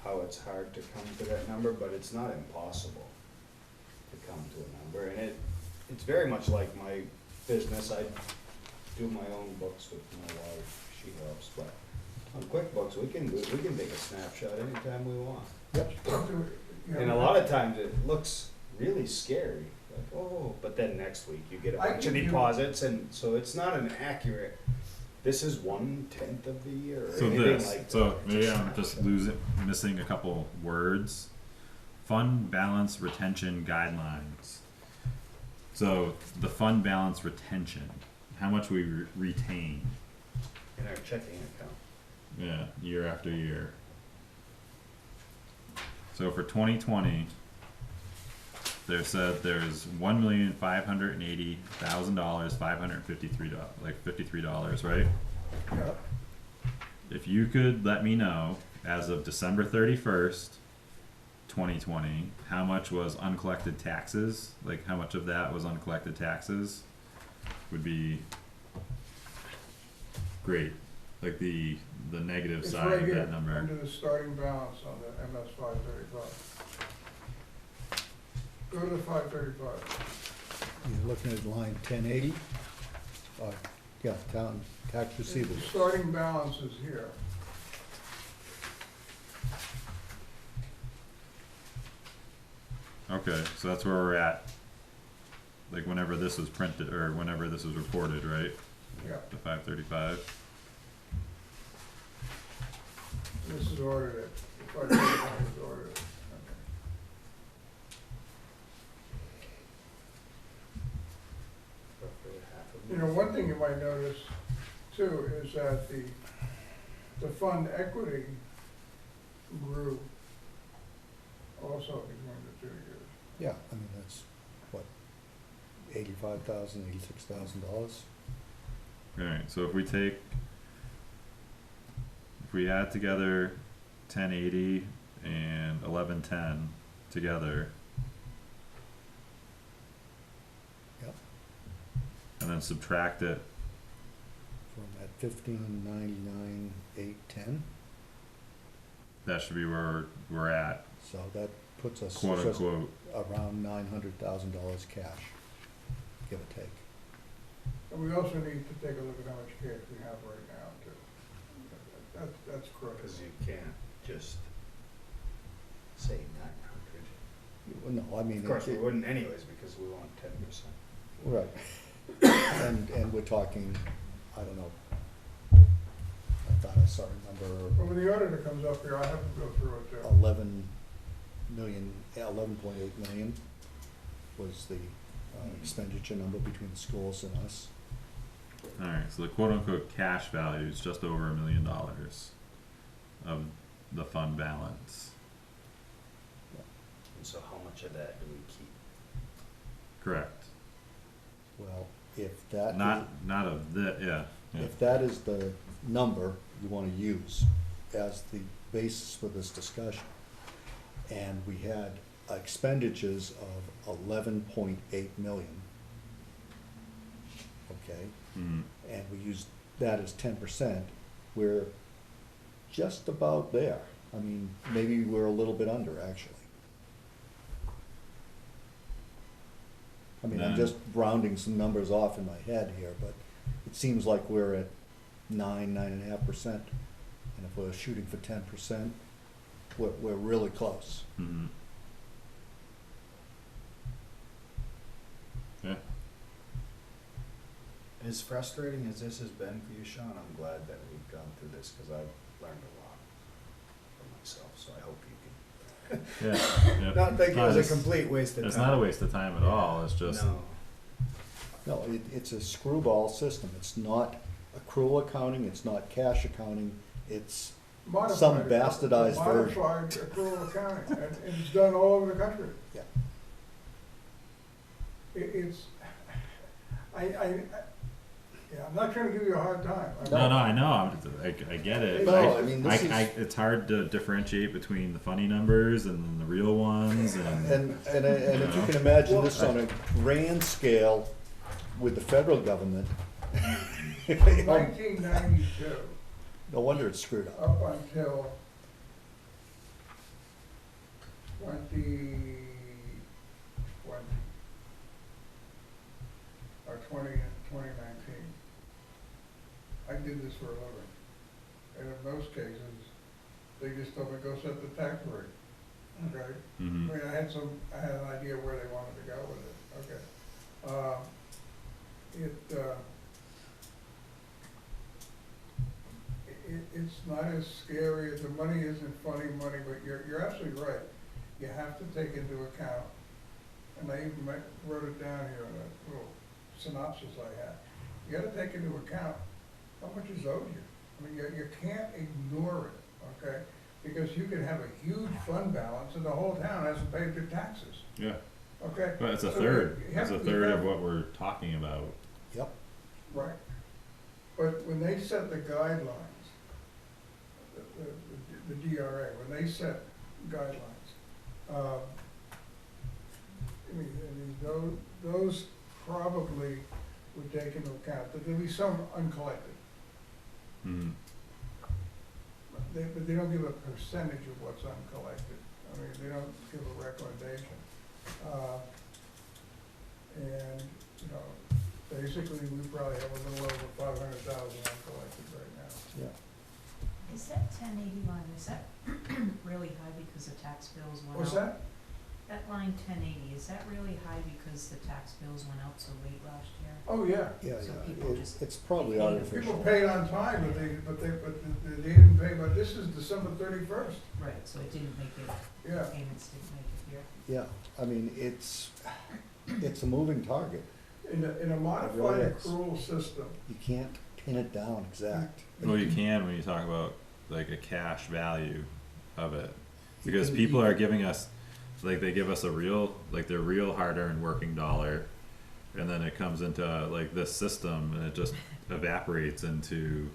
C: how it's hard to come to that number, but it's not impossible to come to a number. And it's very much like my business. I do my own books with my wife, she helps, but on QuickBooks, we can take a snapshot anytime we want. And a lot of times it looks really scary, like, oh, but then next week you get a bunch of deposits, and so it's not an accurate, this is 1/10 of the year, or
A: So
C: anything
A: this,
C: like
A: so
C: that.
A: maybe I'm just missing a couple words. Fund balance retention guidelines. So the fund balance retention, how much we retain,
C: In our checking account.
A: yeah, year after year. So for 2020, there said there's $1,580,000, $553, like $53, right?
B: Yeah.
A: If you could let me know, as of December 31st, 2020, how much was uncollected taxes, like how much of that was uncollected taxes, would be great. like the negative
B: It's
A: side
B: right
A: of
B: here,
A: that number.
B: under the starting balance on the MS 535. Go to the 535.
D: You're looking at line 1080. Yeah, town tax
B: The
D: receivables.
B: starting balance is here.
A: Okay, so that's where we're at. Like whenever this was printed, or whenever this was reported, right?
B: Yeah,
A: The 535.
B: this is ordered at, the 535 is ordered at. Okay.
C: Roughly half of
B: You
C: it.
B: know, one thing you might notice too is that the fund equity grew also between the 2 years.
D: Yeah, I mean, that's, what, $85,000, $86,000?
A: Alright, so if we add together 1080 and 1110 together,
D: Yep.
A: and then subtract it,
D: From that 1599, 810.
A: that should be where we're at,
D: So that puts us
A: quote
D: just
A: unquote.
D: around $900,000 cash, give or take.
B: And we also need to take a look at how much cash we have right now too. That's critical.
C: Cause you can't just say 900.
D: Well, no, I mean.
C: Of course,
D: it-
C: we wouldn't anyways, because we want 10%.
D: Right. And we're talking, I don't know, I thought I saw a number,
B: But when the auditor comes up here, I have to go through it too.
D: 11 million, 11.8 million was the expenditure number between the schools and us.
A: Alright, so the quote unquote cash value is just over $1 million of the fund balance.
C: And so how much of that do we keep?
A: Correct.
D: Well, if that.
A: Not of the, yeah.
D: If that is the number you want to use as the basis for this discussion, and we had expenditures of 11.8 million, okay,
A: Mhm.
D: and we use that as 10%, we're just about there. I mean, maybe we're a little bit under, actually. I mean, I'm
A: Then-
D: just rounding some numbers off in my head here, but it seems like we're at 9.5%. And if we're shooting for 10%, we're really close.
A: Mhm. Yeah.
C: As frustrating as this has been for you, Sean, I'm glad that we've gone through this, cause I've learned a lot for myself, so I hope you
A: Yeah. Yeah.
C: can. Not think it
A: No,
C: was a
A: it's-
C: complete waste of time.
A: It's not a waste of time at all, it's just,
C: No.
D: No, it's a screwball system. It's not accrual accounting, it's not cash accounting, it's
B: Modified-
D: some bastardized version.
B: Modified accrual accounting, and it's done all over the country.
D: Yeah.
B: It's, yeah, I'm not trying to give you a hard time.
A: no, I know, I get it.
D: No, I mean, this
A: it's hard to differentiate between the funny numbers and then the real ones and.
D: And if you can imagine this on a grand scale with the federal government,
B: In 1992,
D: no wonder it's screwed up.
B: up until 2020, or 2019, I did this for a living. And in most cases, they just told me, go set the tax rate, okay? I
A: Mhm.
B: mean, I had an idea where they wanted to go with it, okay? It's not as scary, the money isn't funny money, but you're absolutely right. You have to take into account, and I even wrote it down here in a little synopsis I had. You gotta take into account how much is owed you. I mean, you can't ignore it, okay? Because you can have a huge fund balance and the whole town hasn't paid their taxes,
A: Yeah,
B: okay?
A: but it's a
B: So
A: third,
B: you have
A: it's a
B: to-
A: third
B: you
A: of
B: have-
A: what we're talking about.
D: Yep.
B: Right. But when they set the guidelines, the DRA, when they set guidelines, I mean, those probably would take into account that there'll be some uncollected.
A: Mhm.
B: but they don't give a percentage of what's uncollected. I mean, they don't give a recommendation. And, you know, basically, we probably have a little over 500,000 uncollected right now.
D: Yeah.
F: Is that 1080 line, is that really high because the tax bills went out?
B: What's that?
F: That line 1080, is that really high because the tax bills went out so late last year?
B: Oh, yeah.
D: Yeah,
F: So
D: yeah,
F: people just
D: it's probably
F: pay it.
D: artificial.
B: People paid on time, but they didn't pay, but this is December 31st.
F: Right, so it didn't make it,
B: Yeah.
F: payments didn't make it here.
D: Yeah, I mean, it's a moving target.
B: In a
D: really
B: modified
D: is.
B: accrual system,
D: You can't pin it down exact.
A: Well, you can when you talk about like a cash value of it,
D: You
A: because
D: can-
A: people
D: you-
A: are giving us, like they give us a real, like their real hard-earned working dollar, and then it comes into like this system and it just evaporates into.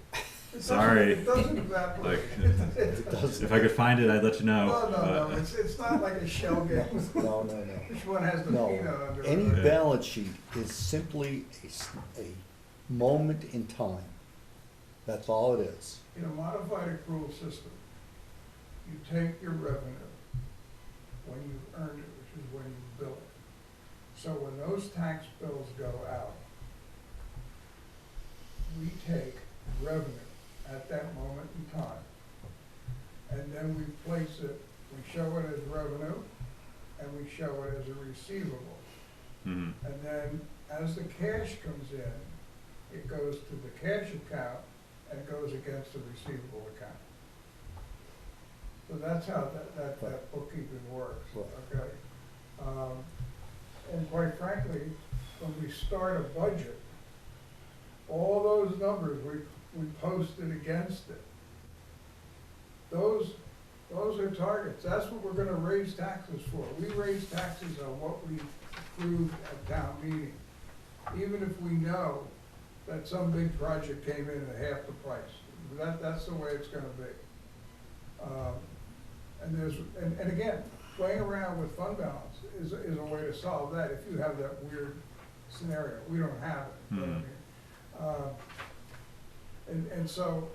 A: Sorry.
B: It doesn't evaporate.
A: Like,
D: It does.
A: if I could find it, I'd let you know.
B: No,
A: but-
B: it's not like a shell game.
D: No, no, no.
B: Which one has the
D: No,
B: peanut under it?
D: any
A: Yeah.
D: balance sheet is simply a moment in time. That's all it is.
B: In a modified accrual system, you take your revenue when you've earned it, which is when you bill it. So when those tax bills go out, we take revenue at that moment in time, and then we place it, we show it as revenue, and we show it as a receivable.
A: Mhm.
B: And then as the cash comes in, it goes to the cash account and goes against the receivable account. So that's how that bookkeeping works,
D: Right.
B: okay? And quite frankly, when we start a budget, all those numbers we posted against it. Those are targets. That's what we're gonna raise taxes for. We raise taxes on what we approved at town meeting. Even if we know that some big project came in at half the price. That's the way it's gonna be. And again, playing around with fund balance is a way to solve that if you have that weird scenario. We don't have it, but I mean, and so,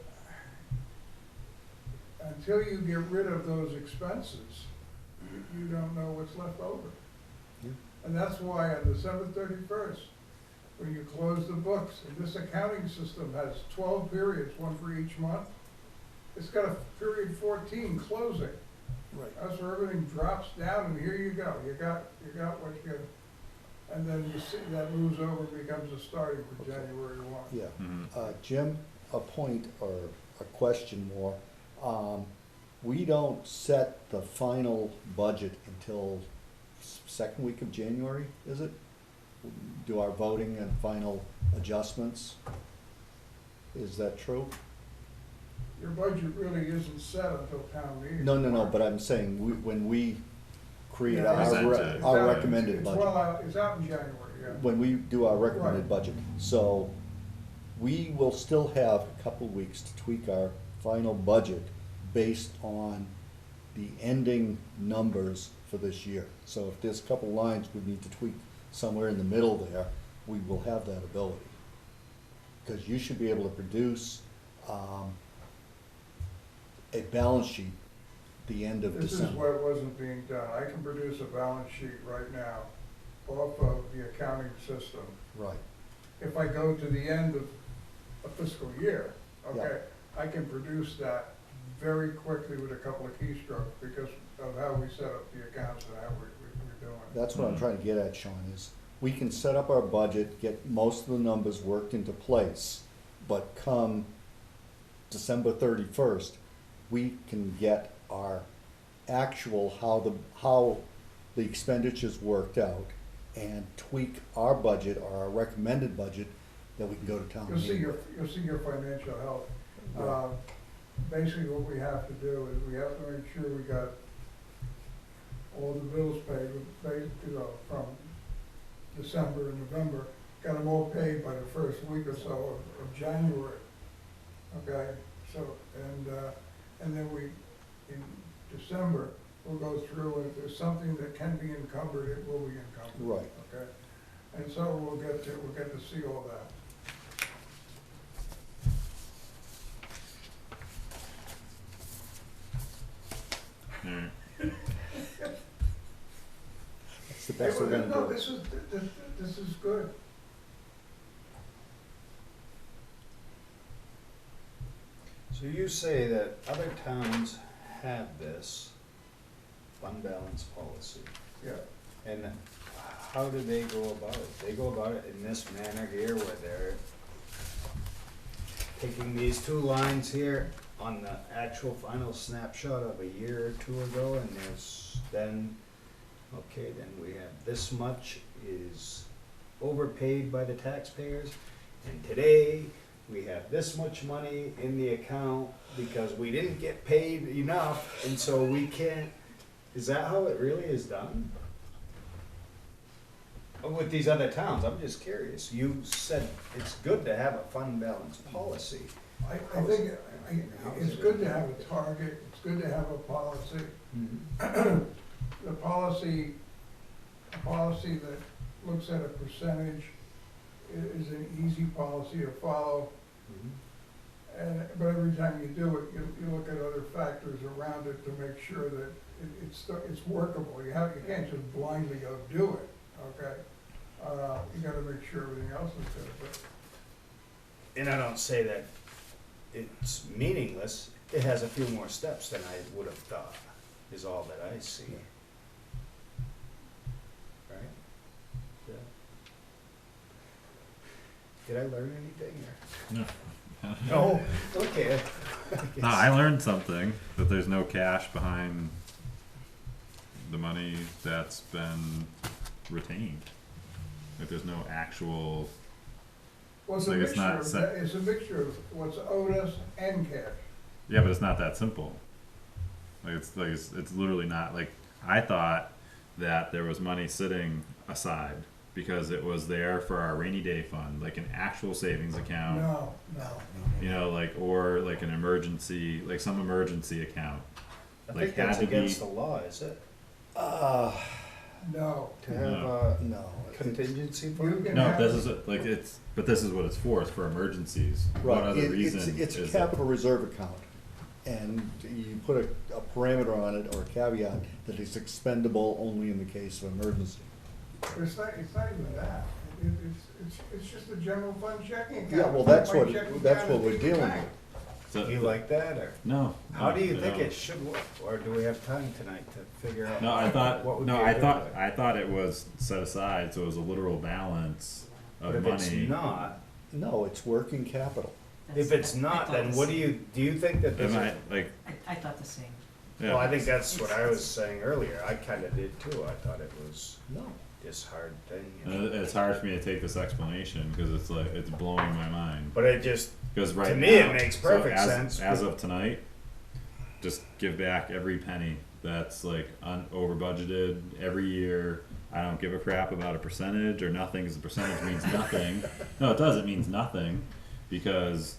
B: until you get rid of those expenses, you don't know what's left over.
D: Yeah.
B: And that's why on December 31st, when you close the books, and this accounting system has 12 periods, one for each month, it's got a period 14 closing.
D: Right.
B: That's where everything drops down, and here you go. You got what you, and then you see that moves over and becomes a starting for January 1.
D: Yeah.
A: Mhm.
D: Jim, a point or a question more. We don't set the final budget until second week of January, is it? Do our voting and final adjustments? Is that true?
B: Your budget really isn't set until town meeting.
D: No, but I'm saying, when we create
B: Yeah,
A: it's
D: our
A: out-
B: out-
D: recommended
B: it's
D: budget.
B: well out, it's out in January, yeah.
D: When we do our recommended
B: Right.
D: budget. So we will still have a couple of weeks to tweak our final budget based on the ending numbers for this year. So if there's a couple lines we need to tweak somewhere in the middle there, we will have that ability. Because you should be able to produce a balance sheet the end of
B: This is
D: December.
B: what wasn't being done. I can produce a balance sheet right now off of the accounting system.
D: Right,
B: If I go to the end of a fiscal year, okay, I can produce that very quickly with a couple of keystrokes because of how we set up the accounts and how we're doing.
D: that's what I'm trying to get at, Sean, is we can set up our budget, get most of the numbers worked into place, but come December 31st, we can get our actual, how the expenditures worked out, and tweak our budget or our recommended budget, that we can go to town
B: You'll see
D: meeting.
B: you'll see your financial health.
D: Right.
B: Basically, what we have to do is we have to make sure we got all the bills paid, from December and November, got them all paid by the first week or so of January. Okay, so, and then we, in December, we'll go through, and if there's something that can be encumbered, it will be encumbered.
D: Right.
B: Okay, and so we'll get to see all that. this is good.
C: So you say that other towns have this fund balance policy,
B: Yeah.
C: and how do they go about it? They go about it in this manner here, where they're taking these two lines here on the actual final snapshot of a year or two ago, and there's then, okay, then we have this much is overpaid by the taxpayers, and today we have this much money in the account because we didn't get paid enough, and so we can't, is that how it really is done? With these other towns, I'm just curious, you said it's good to have a fund balance policy.
B: I think it's good to have a target, it's good to have a policy. The policy, a policy that looks at a percentage is an easy policy to follow. But every time you do it, you look at other factors around it to make sure that it's workable. You can't just blindly go do it, okay? You gotta make sure everything else is good, but
C: And I don't say that it's meaningless, it has a few more steps than I would have thought, is all that I see. Right? Yeah. Did I learn anything or?
A: No.
C: No? Okay.
A: No, I learned something, that there's no cash behind the money that's been retained. Like there's no actual,
B: well,
A: Like, it's not
B: it's a mixture of what's owed us and cash.
A: yeah, but it's not that simple. It's literally not, like, I thought that there was money sitting aside because it was there for our rainy day fund, like an actual savings account.
B: No.
A: You know, like, or like an emergency, like some emergency account.
C: I
A: Like,
C: think that's
A: had to be-
C: against the law, is it?
B: No.
C: To have
A: No.
C: a
D: No.
C: contingency
B: You
C: fund?
B: can
A: No,
B: have-
A: this is like but this is what it's for. It's for emergencies. What
D: Right,
A: other reason
D: it's a
A: is
D: capital reserve account, and you put a parameter on it or a caveat that it's expendable only in the case of emergency.
B: It's not even that. It's just a general fund checking account.
D: Yeah, well,
B: It's
D: that's
B: like
D: what,
B: my checking
D: that's
B: account
D: what
B: is
D: we're
B: in the
D: dealing
B: bank.
D: with.
A: So,
C: Do you like that, or?
A: No.
C: How do you think
A: no.
C: it should work, or do we have time tonight to figure out?
A: No, I thought.
C: what would
A: No,
C: be a
A: I
C: good
A: thought.
C: way?
A: I thought it was set aside, so it was a literal balance of
C: But if it's
A: money.
C: not,
D: No, it's working capital.
C: if it's not, then what do you think that there's
A: Am
C: a?
A: I like?
F: I thought the same.
A: Yeah.
C: Well, I think that's what I was saying earlier, I kinda did too, I thought it was
D: No.
C: this hard thing, you know?
A: It's hard for me to take this explanation because it's like it's blowing my mind.
C: But it just,
A: Because right
C: to
A: now,
C: me, it makes
A: so
C: perfect
A: as,
C: sense.
A: As of tonight, just give back every penny that's like over budgeted every year. I don't give a crap about a percentage or nothing, because the percentage means nothing. No, it does. It means nothing because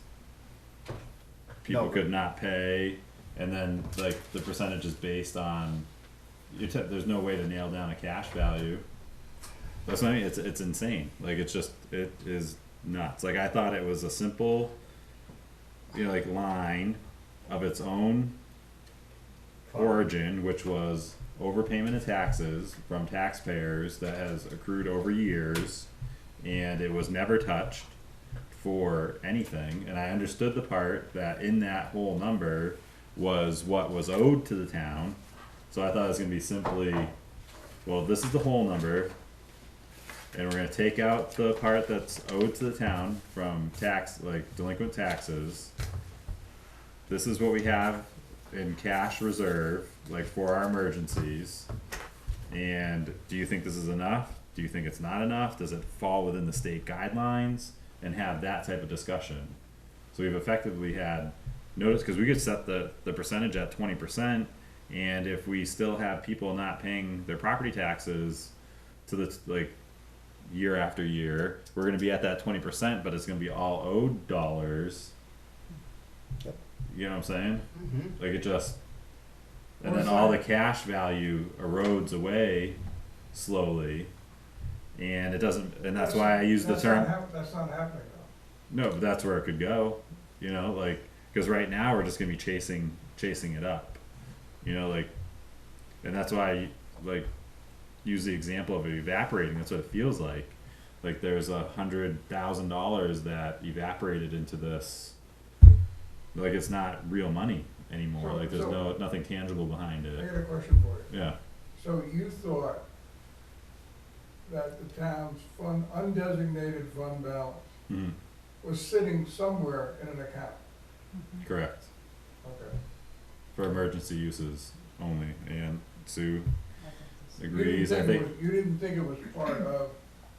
A: people
C: No.
A: could not pay, and then like the percentage is based on. There's no way to nail down a cash value. That's what I mean. It's insane. Like it is nuts. Like I thought it was a simple, like line of its own origin, which was overpayment of taxes from taxpayers that has accrued over years, and it was never touched for anything. And I understood the part that in that whole number was what was owed to the town. So I thought it was gonna be simply, well, this is the whole number, and we're gonna take out the part that's owed to the town from like delinquent taxes. This is what we have in cash reserve, like for our emergencies. And do you think this is enough? Do you think it's not enough? Does it fall within the state guidelines? And have that type of discussion. So we've effectively had notice, because we could set the percentage at 20%, and if we still have people not paying their property taxes to the like year after year, we're gonna be at that 20%, but it's gonna be all owed dollars.
D: Yep.
A: You know what I'm saying?
C: Mhm.
A: Like it just, and
B: Well,
A: then
B: it's
A: all the
B: like-
A: cash value erodes away slowly, and it doesn't, and that's why I use the term.
B: That's not happening though.
A: No, but that's where it could go, like, because right now we're just gonna be chasing it up, like, and that's why, like, use the example of evaporating. That's what it feels like. Like there's $100,000 that evaporated into this. Like it's not real money anymore.
B: So-
A: Like there's
B: so-
A: nothing tangible behind
B: I
A: it.
B: got a question for you.
A: Yeah.
B: So you thought that the town's undesignated fund balance
A: Hmm.
B: was sitting somewhere in an account?
A: Correct.
B: Okay.
A: For emergency uses only. And Sue
B: You
A: agrees.
B: didn't
A: I
B: think it
A: think.
B: was- You didn't think it was part of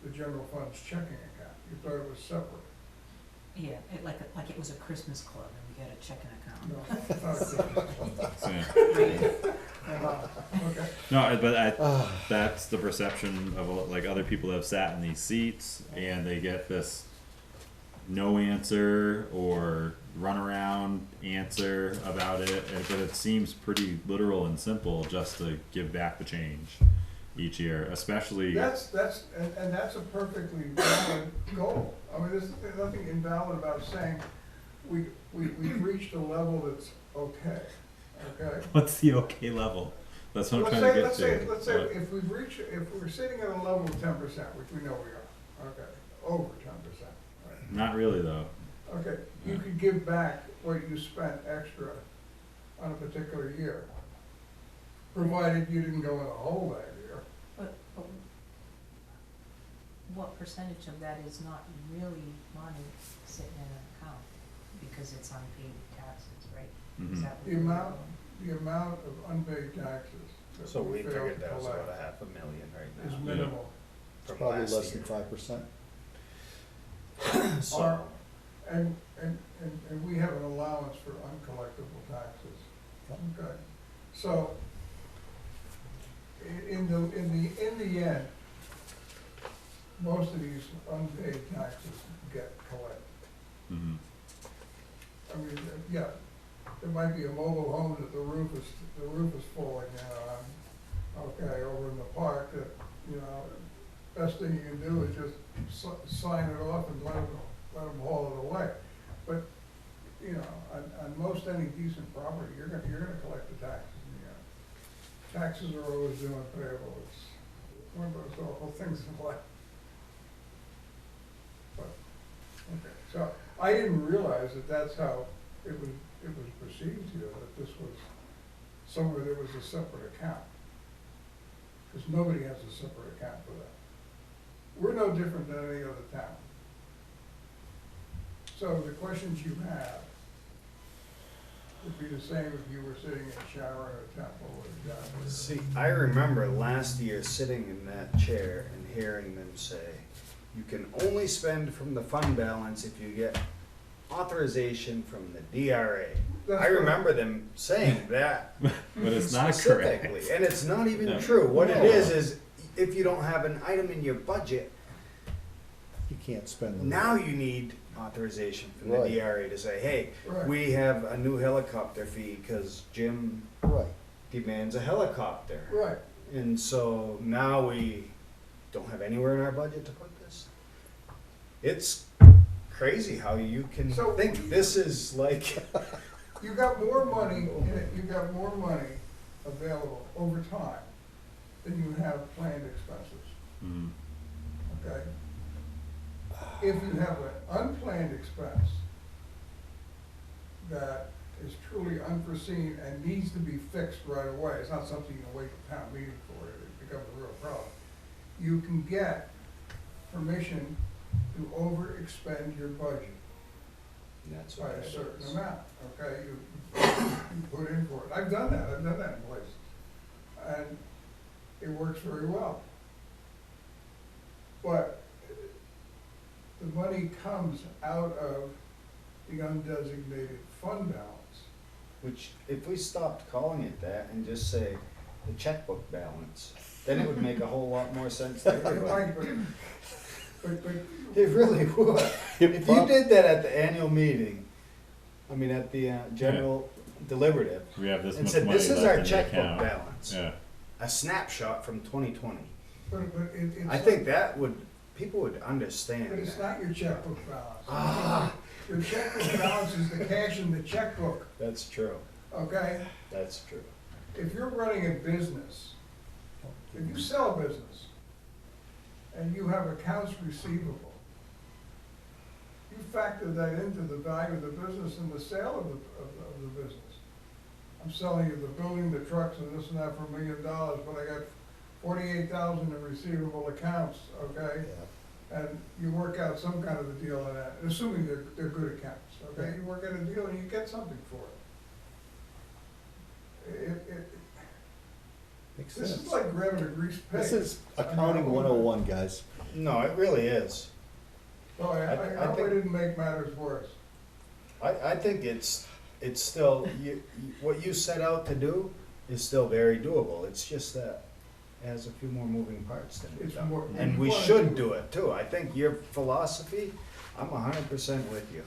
B: the general fund's checking account? You thought it was separate?
H: Yeah, like it was a Christmas club and we got a checking account.
B: No, it's not a Christmas
A: Yeah.
B: account. Okay.
A: No, but that's the perception of like other people that have sat in these seats and they get this no answer or runaround answer about it, but it seems pretty literal and simple just to give back the change each year, especially.
B: And that's a perfectly valid goal. I mean, there's nothing invalid about saying we've reached a level that's okay, okay?
A: What's the okay level? That's what I'm
B: Let's
A: trying
B: say,
A: to
B: let's
A: get
B: say,
A: to.
B: let's say if we're sitting at a level of 10%, which we know we are, okay, over 10%, right?
A: Not really though.
B: Okay, you could give back what you spent extra on a particular year, provided you didn't go in a hole that year.
F: But what percentage of that is not really money sitting in an account because it's unpaid taxes, right? Is
A: Mhm.
F: that what
B: The
F: you're
B: amount-
F: doing?
B: The amount of unpaid taxes
C: So
B: that
C: we
B: we failed
C: figured
B: to
C: that was about
B: collect
C: $500,000 right
B: is
C: now.
B: minimal.
C: From
D: Probably
C: last
D: less than
C: year.
D: 5%.
C: So,
B: And we have an allowance for uncollectible taxes. Okay, so in the end, most of these unpaid taxes get collected.
A: Mhm.
B: I mean, yeah, there might be a mobile home that the roof is falling in on, okay, over in the park, that, you know, best thing you can do is just sign it off and let them haul it away. But, you know, on most any decent property, you're gonna collect the taxes in the end. Taxes are always due and payable, it's one of those awful things in life. But, okay, so I didn't realize that that's how it was perceived here, that this was somewhere there was a separate account. Because nobody has a separate account for that. We're no different than any other town. So the questions you have would be the same if you were sitting in a shower in a temple or a job.
C: see, I remember last year sitting in that chair and hearing them say, you can only spend from the fund balance if you get authorization from the DRA.
B: That's
C: I
B: right.
C: remember them saying that
A: But it's not
C: specifically,
A: correct.
C: and it's not even
A: No.
C: true. What it
D: No.
C: is if you don't have an item in your budget,
D: You can't spend the.
C: now you need authorization from the
D: Right.
C: DRA to say, hey,
B: Right.
C: we have a new helicopter fee because Jim
D: Right.
C: demands a helicopter.
B: Right,
C: And so now we don't have anywhere in our budget to put this. It's crazy how you can
B: So-
C: think this is like,
B: you got more money, available over time than you have planned expenses,
A: Mhm.
B: okay? If you have an unplanned expense that is truly unforeseen and needs to be fixed right away, it's not something you can wait for town meeting for, it becomes a real problem. You can get permission to overexpend your budget
C: that's
B: by
C: what
B: a
C: it
B: certain
C: is.
B: amount, okay? You put in for it. I've done that in places. And it works very well. But the money comes out of the undesignated fund balance.
C: Which, if we stopped calling it that and just say the checkbook balance, then it would make a whole lot more sense to
B: It
C: everybody.
B: might, but
C: It really would. If you did that at the annual meeting, I mean, at the general deliberative,
A: We have this
C: and
A: much
C: said,
A: money
C: this is
A: left
C: our
A: in the
C: checkbook
A: account.
C: balance,
A: Yeah.
C: a snapshot from 2020.
B: it's.
C: I think that would, people would understand
B: But it's
C: that.
B: not your checkbook balance.
C: Ah,
B: Your checkbook balance is the cash in the checkbook,
C: that's true,
B: okay?
C: that's true.
B: If you're running a business If you sell a business and you have accounts receivable, you factor that into the value of the business and the sale of the business. I'm selling you the building, the trucks and this and that for $1 million, but I got 48,000 in receivable accounts, okay?
D: Yeah.
B: And you work out some kind of a deal on that, assuming they're good accounts, okay? You work out a deal and you get something for it.
D: Makes
B: This
D: sense.
B: is like grabbing a greased pig.
D: This is accounting 101, guys.
C: No, it really is.
B: So I
C: I
B: hope I
C: think-
B: didn't make matters worse.
C: I think it's still, what you set out to do is still very doable. It's just that it has a few more moving parts than we've
B: It's
C: done.
B: more-
C: And we
B: you wanna
C: should
B: do
C: do it too. I think your philosophy, I'm 100% with you.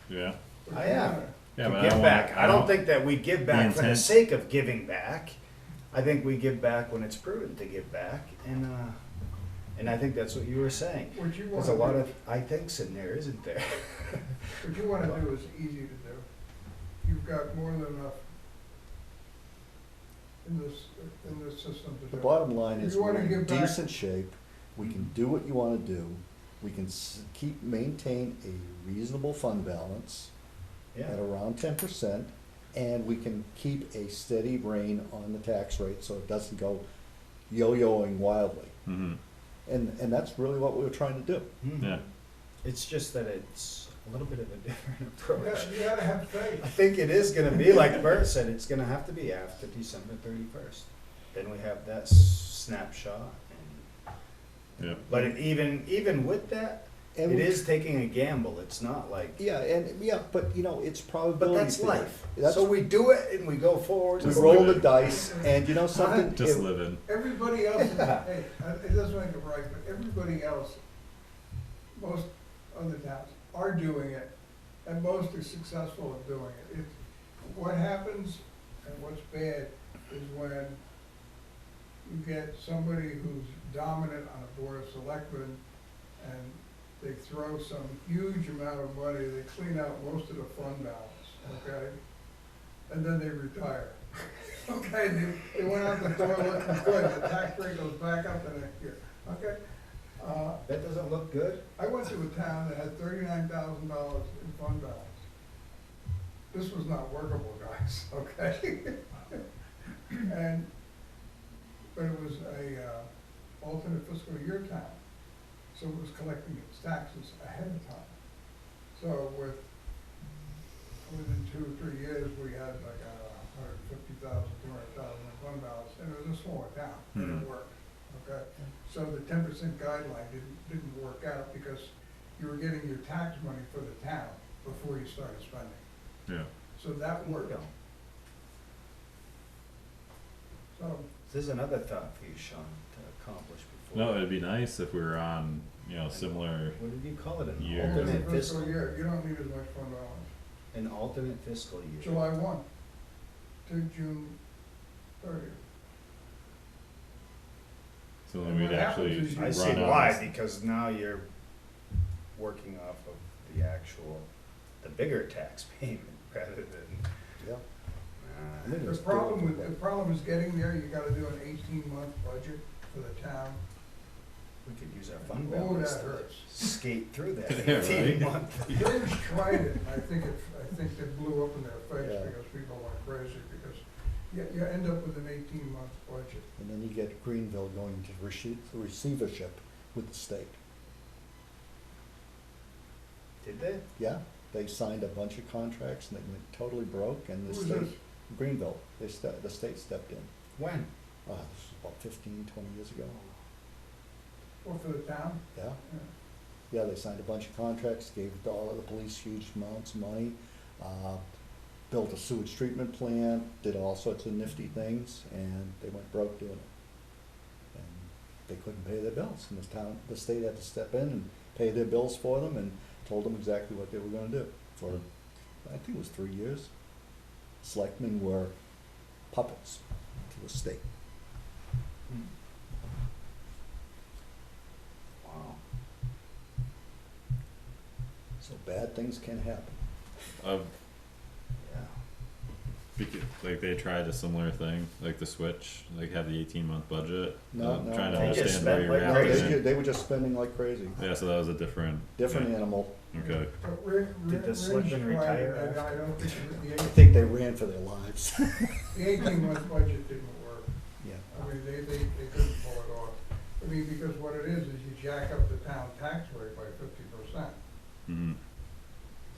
A: Yeah.
C: I am.
A: Yeah,
C: To
A: but I
C: give
A: don't
C: back.
A: wanna,
C: I don't think that we give back for the
A: intent-
C: sake of giving back. I think we give back when it's prudent to give back, and I think that's what you were saying.
B: What you
C: There's a lot
B: wanna
C: of I thinks in there, isn't there?
B: What you wanna do is easy to do. You've got more than enough in this system to do.
D: The bottom line
B: If
D: is
B: you
D: we're
B: wanna
D: in
B: give back-
D: decent shape, we can do what you wanna do, we can maintain a reasonable fund balance
C: Yeah.
D: at around 10%, and we can keep a steady rein on the tax rate so it doesn't go yo-yoing wildly.
A: Mm-hmm.
D: And that's really what we were trying to do.
C: Mhm.
A: Yeah.
C: It's just that it's a little bit of a different
B: You
C: approach.
B: gotta have faith.
C: I think it is gonna be, like Bert said, it's gonna have to be after December 31st. Then we have that snapshot.
A: Yeah.
C: But even with that,
D: And
C: it
D: we-
C: is taking a gamble. It's not like,
D: Yeah, but you know, it's
C: but
D: probability.
C: that's
D: theory.
C: life.
D: That's-
C: So we do it and we go forward.
D: we
A: Just
D: roll
A: live
D: the
A: it.
D: dice, and you know something?
A: Just
D: It-
A: living.
B: Everybody else, hey, it doesn't make it right, but everybody else, most other towns are doing it, and most are successful at doing it. What happens and what's bad is when you get somebody who's dominant on a board of selectmen, and they throw some huge amount of money, they clean out most of the fund balance, okay? And then they retire. Okay, they went out the door looking good, the tax rate goes back up the next year, okay?
C: That doesn't look good.
B: I went to a town that had $39,000 in fund balance. This was not workable, guys, okay? But it was a alternate fiscal year town, so it was collecting its taxes ahead of time. So within 2 or 3 years, we had like 150,000, 200,000 in fund balance, and it was a smaller town, and it worked, okay? So the 10% guideline didn't work out because you were getting your tax money for the town before you started spending.
A: Yeah.
B: So that worked. So,
C: This is another thought for you, Sean, to accomplish before.
A: No, it'd be nice if we were on, similar.
C: What did you call it? An
A: Year.
C: alternate
B: alternate fiscal
C: fiscal?
B: year, you don't need as much fund balance.
C: An alternate fiscal year.
B: July 1 to June 30th.
A: So
B: And
A: then we'd
B: what happens
A: actually
B: is you-
C: I
A: run
C: see
A: on
C: why,
A: this-
C: because now you're working off of the bigger tax payment rather than.
D: Yeah.
C: uh,
D: think
B: The
D: it's
B: problem is getting there, you gotta do an 18-month budget for the town.
C: We could use our fund
B: Oh,
C: balance
B: that
C: to
B: hurts.
C: skate through that
A: Yeah, right.
C: 18-month.
B: Village tried it, and I think they blew up in their face
D: Yeah.
B: because people went crazy, because you end up with an 18-month budget.
D: And then you get Greenville going to receivership with the state.
C: Did they?
D: Yeah, they signed a bunch of contracts and they went totally broke, and the
B: Who was
D: state,
B: this?
D: Greenville, the state stepped in.
C: When?
D: This was about 15, 20 years ago.
B: Or for the town?
D: Yeah,
B: Yeah.
D: yeah, they signed a bunch of contracts, gave all of the police huge amounts of money, built a sewage treatment plant, did all sorts of nifty things, and they went broke doing it. And they couldn't pay their bills, and the state had to step in and pay their bills for them, and told them exactly what they were gonna do for, I think it was 3 years. Selectmen were puppets to the state.
C: Wow.
D: So bad things can happen.
A: Uh,
C: Yeah.
A: Like they tried a similar thing, like the switch, like have the 18-month budget.
D: No,
A: I'm
D: no,
A: trying to
C: They just
A: understand where
C: spent
A: you're
C: like
A: at.
D: No,
C: crazy.
D: they were just spending like crazy.
A: Yeah, so that was a different.
D: Different
A: yeah.
D: animal.
A: Okay.
B: But
C: Did the selectmen retire
B: I don't think
D: I
B: the
D: think they ran for their lives.
B: the 18-month budget didn't work.
D: Yeah.
B: I mean, they couldn't pull it off. I mean, because what it is you jack up the town tax rate by 50%.
A: Mm-hmm.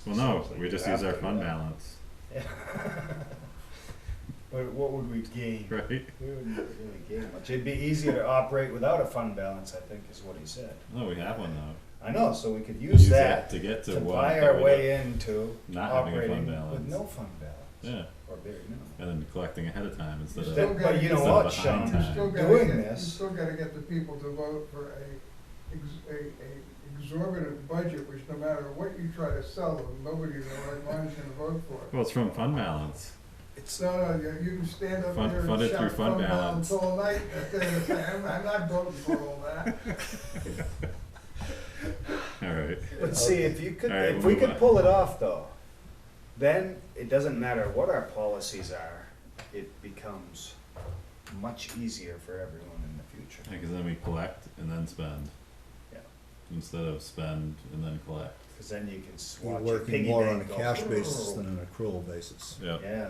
A: Well, no,
C: Sounds like
A: we
C: you
A: just
C: have
A: use our
C: to do
A: fund
C: that.
A: balance,
C: What would we gain?
A: right?
C: We wouldn't really gain much. It'd be easier to operate without a fund balance, I think, is what he said.
A: No, we have one though.
C: I know, so we could use that
A: to get to
C: to
A: what
C: buy
A: that
C: our
A: we
C: way into
A: not having a fund
C: operating with
A: balance.
C: no fund balance.
A: Yeah,
C: Or very minimal.
A: and then collecting ahead of time instead
B: You
A: of.
B: still
C: But you know
A: Instead
C: what,
A: of behind
C: Sean?
A: time.
B: You still gotta
C: Doing
B: get,
C: this-
B: you still gotta get the people to vote for a exorbitant budget, which no matter what you try to sell them, nobody in their right mind is gonna vote for it.
A: Well, it's from fund balance.
B: No, you can stand up
A: Fund-
B: here
A: fund
B: and
A: it through
B: shout
A: fund
B: fund balance
A: balance.
B: all night, and say, I'm not voting for all that.
A: All right.
C: But see, if you could,
A: All right,
C: if
A: we'll
C: we
A: move
C: could
A: on.
C: pull it off though, then it doesn't matter what our policies are, it becomes much easier for everyone in the future.
A: Because then we collect and then spend.
C: Yeah.
A: Instead of spend and then collect.
C: Cause then you can
D: You're
C: watch your
D: working
C: piggy
D: more on a
C: bank go.
D: cash basis than an accrual basis.
A: Yeah.
C: Yeah.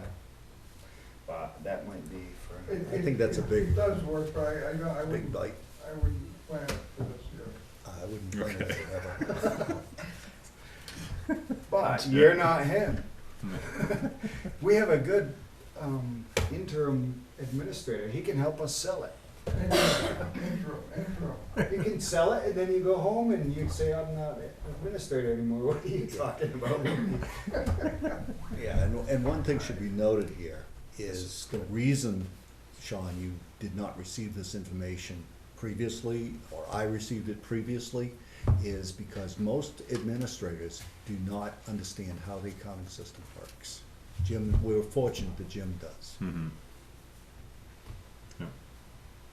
C: But that might be for.
B: It-
D: I think that's a
B: it-
D: big-
B: It does work, but I don't, I
D: Big
B: wouldn't,
D: bite.
B: I wouldn't plan it for this year.
D: I wouldn't plan it
A: Okay.
D: forever.
C: But you're not him. We have a good interim administrator. He can help us sell it.
B: Intro.
C: You can sell it and then you go home and you say, I'm not administrator anymore. What are you talking about?
D: Yeah, and one thing should be noted here is the reason, Sean, you did not receive this information previously, or I received it previously, is because most administrators do not understand how the accounting system works. Jim, we're fortunate that Jim does.
A: Mm-hmm.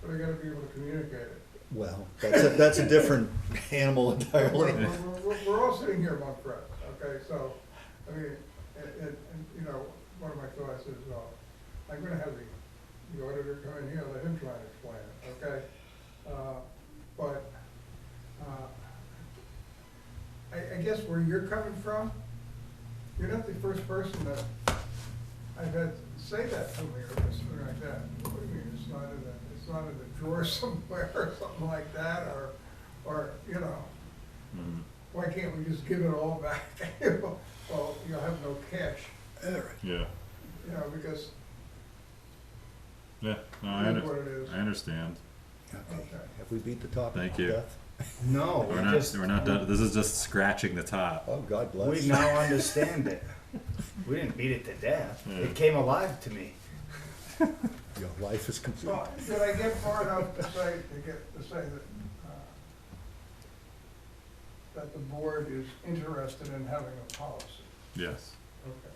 B: But I gotta be able to communicate it.
D: Well, that's a different animal entirely.
B: We're all sitting here among friends, okay, so, I mean, and, you know, one of my thoughts is, I'm gonna have the auditor come in here, let him try and explain it, okay? But, I guess where you're coming from, you're not the first person that I've had say that to me, or something like that. What do you mean, it's not in the drawer somewhere, or something like that, or, you know,
A: Mm-hmm.
B: why can't we just give it all back? Well, you'll have no cash,
A: Yeah.
B: you know, because
A: Yeah. No,
B: it is what it is.
A: I understand.
D: Okay, have we beat the topic
A: Thank
D: to
A: you.
D: death?
C: No,
A: We're not done. This is just scratching the top.
D: Oh, God bless.
C: we now understand it. We didn't beat it to death.
A: Yeah.
C: It came alive to me.
D: Your life is complete.
B: Well, did I get far enough to say that the board is interested in having a policy?
A: Yes.
B: Okay.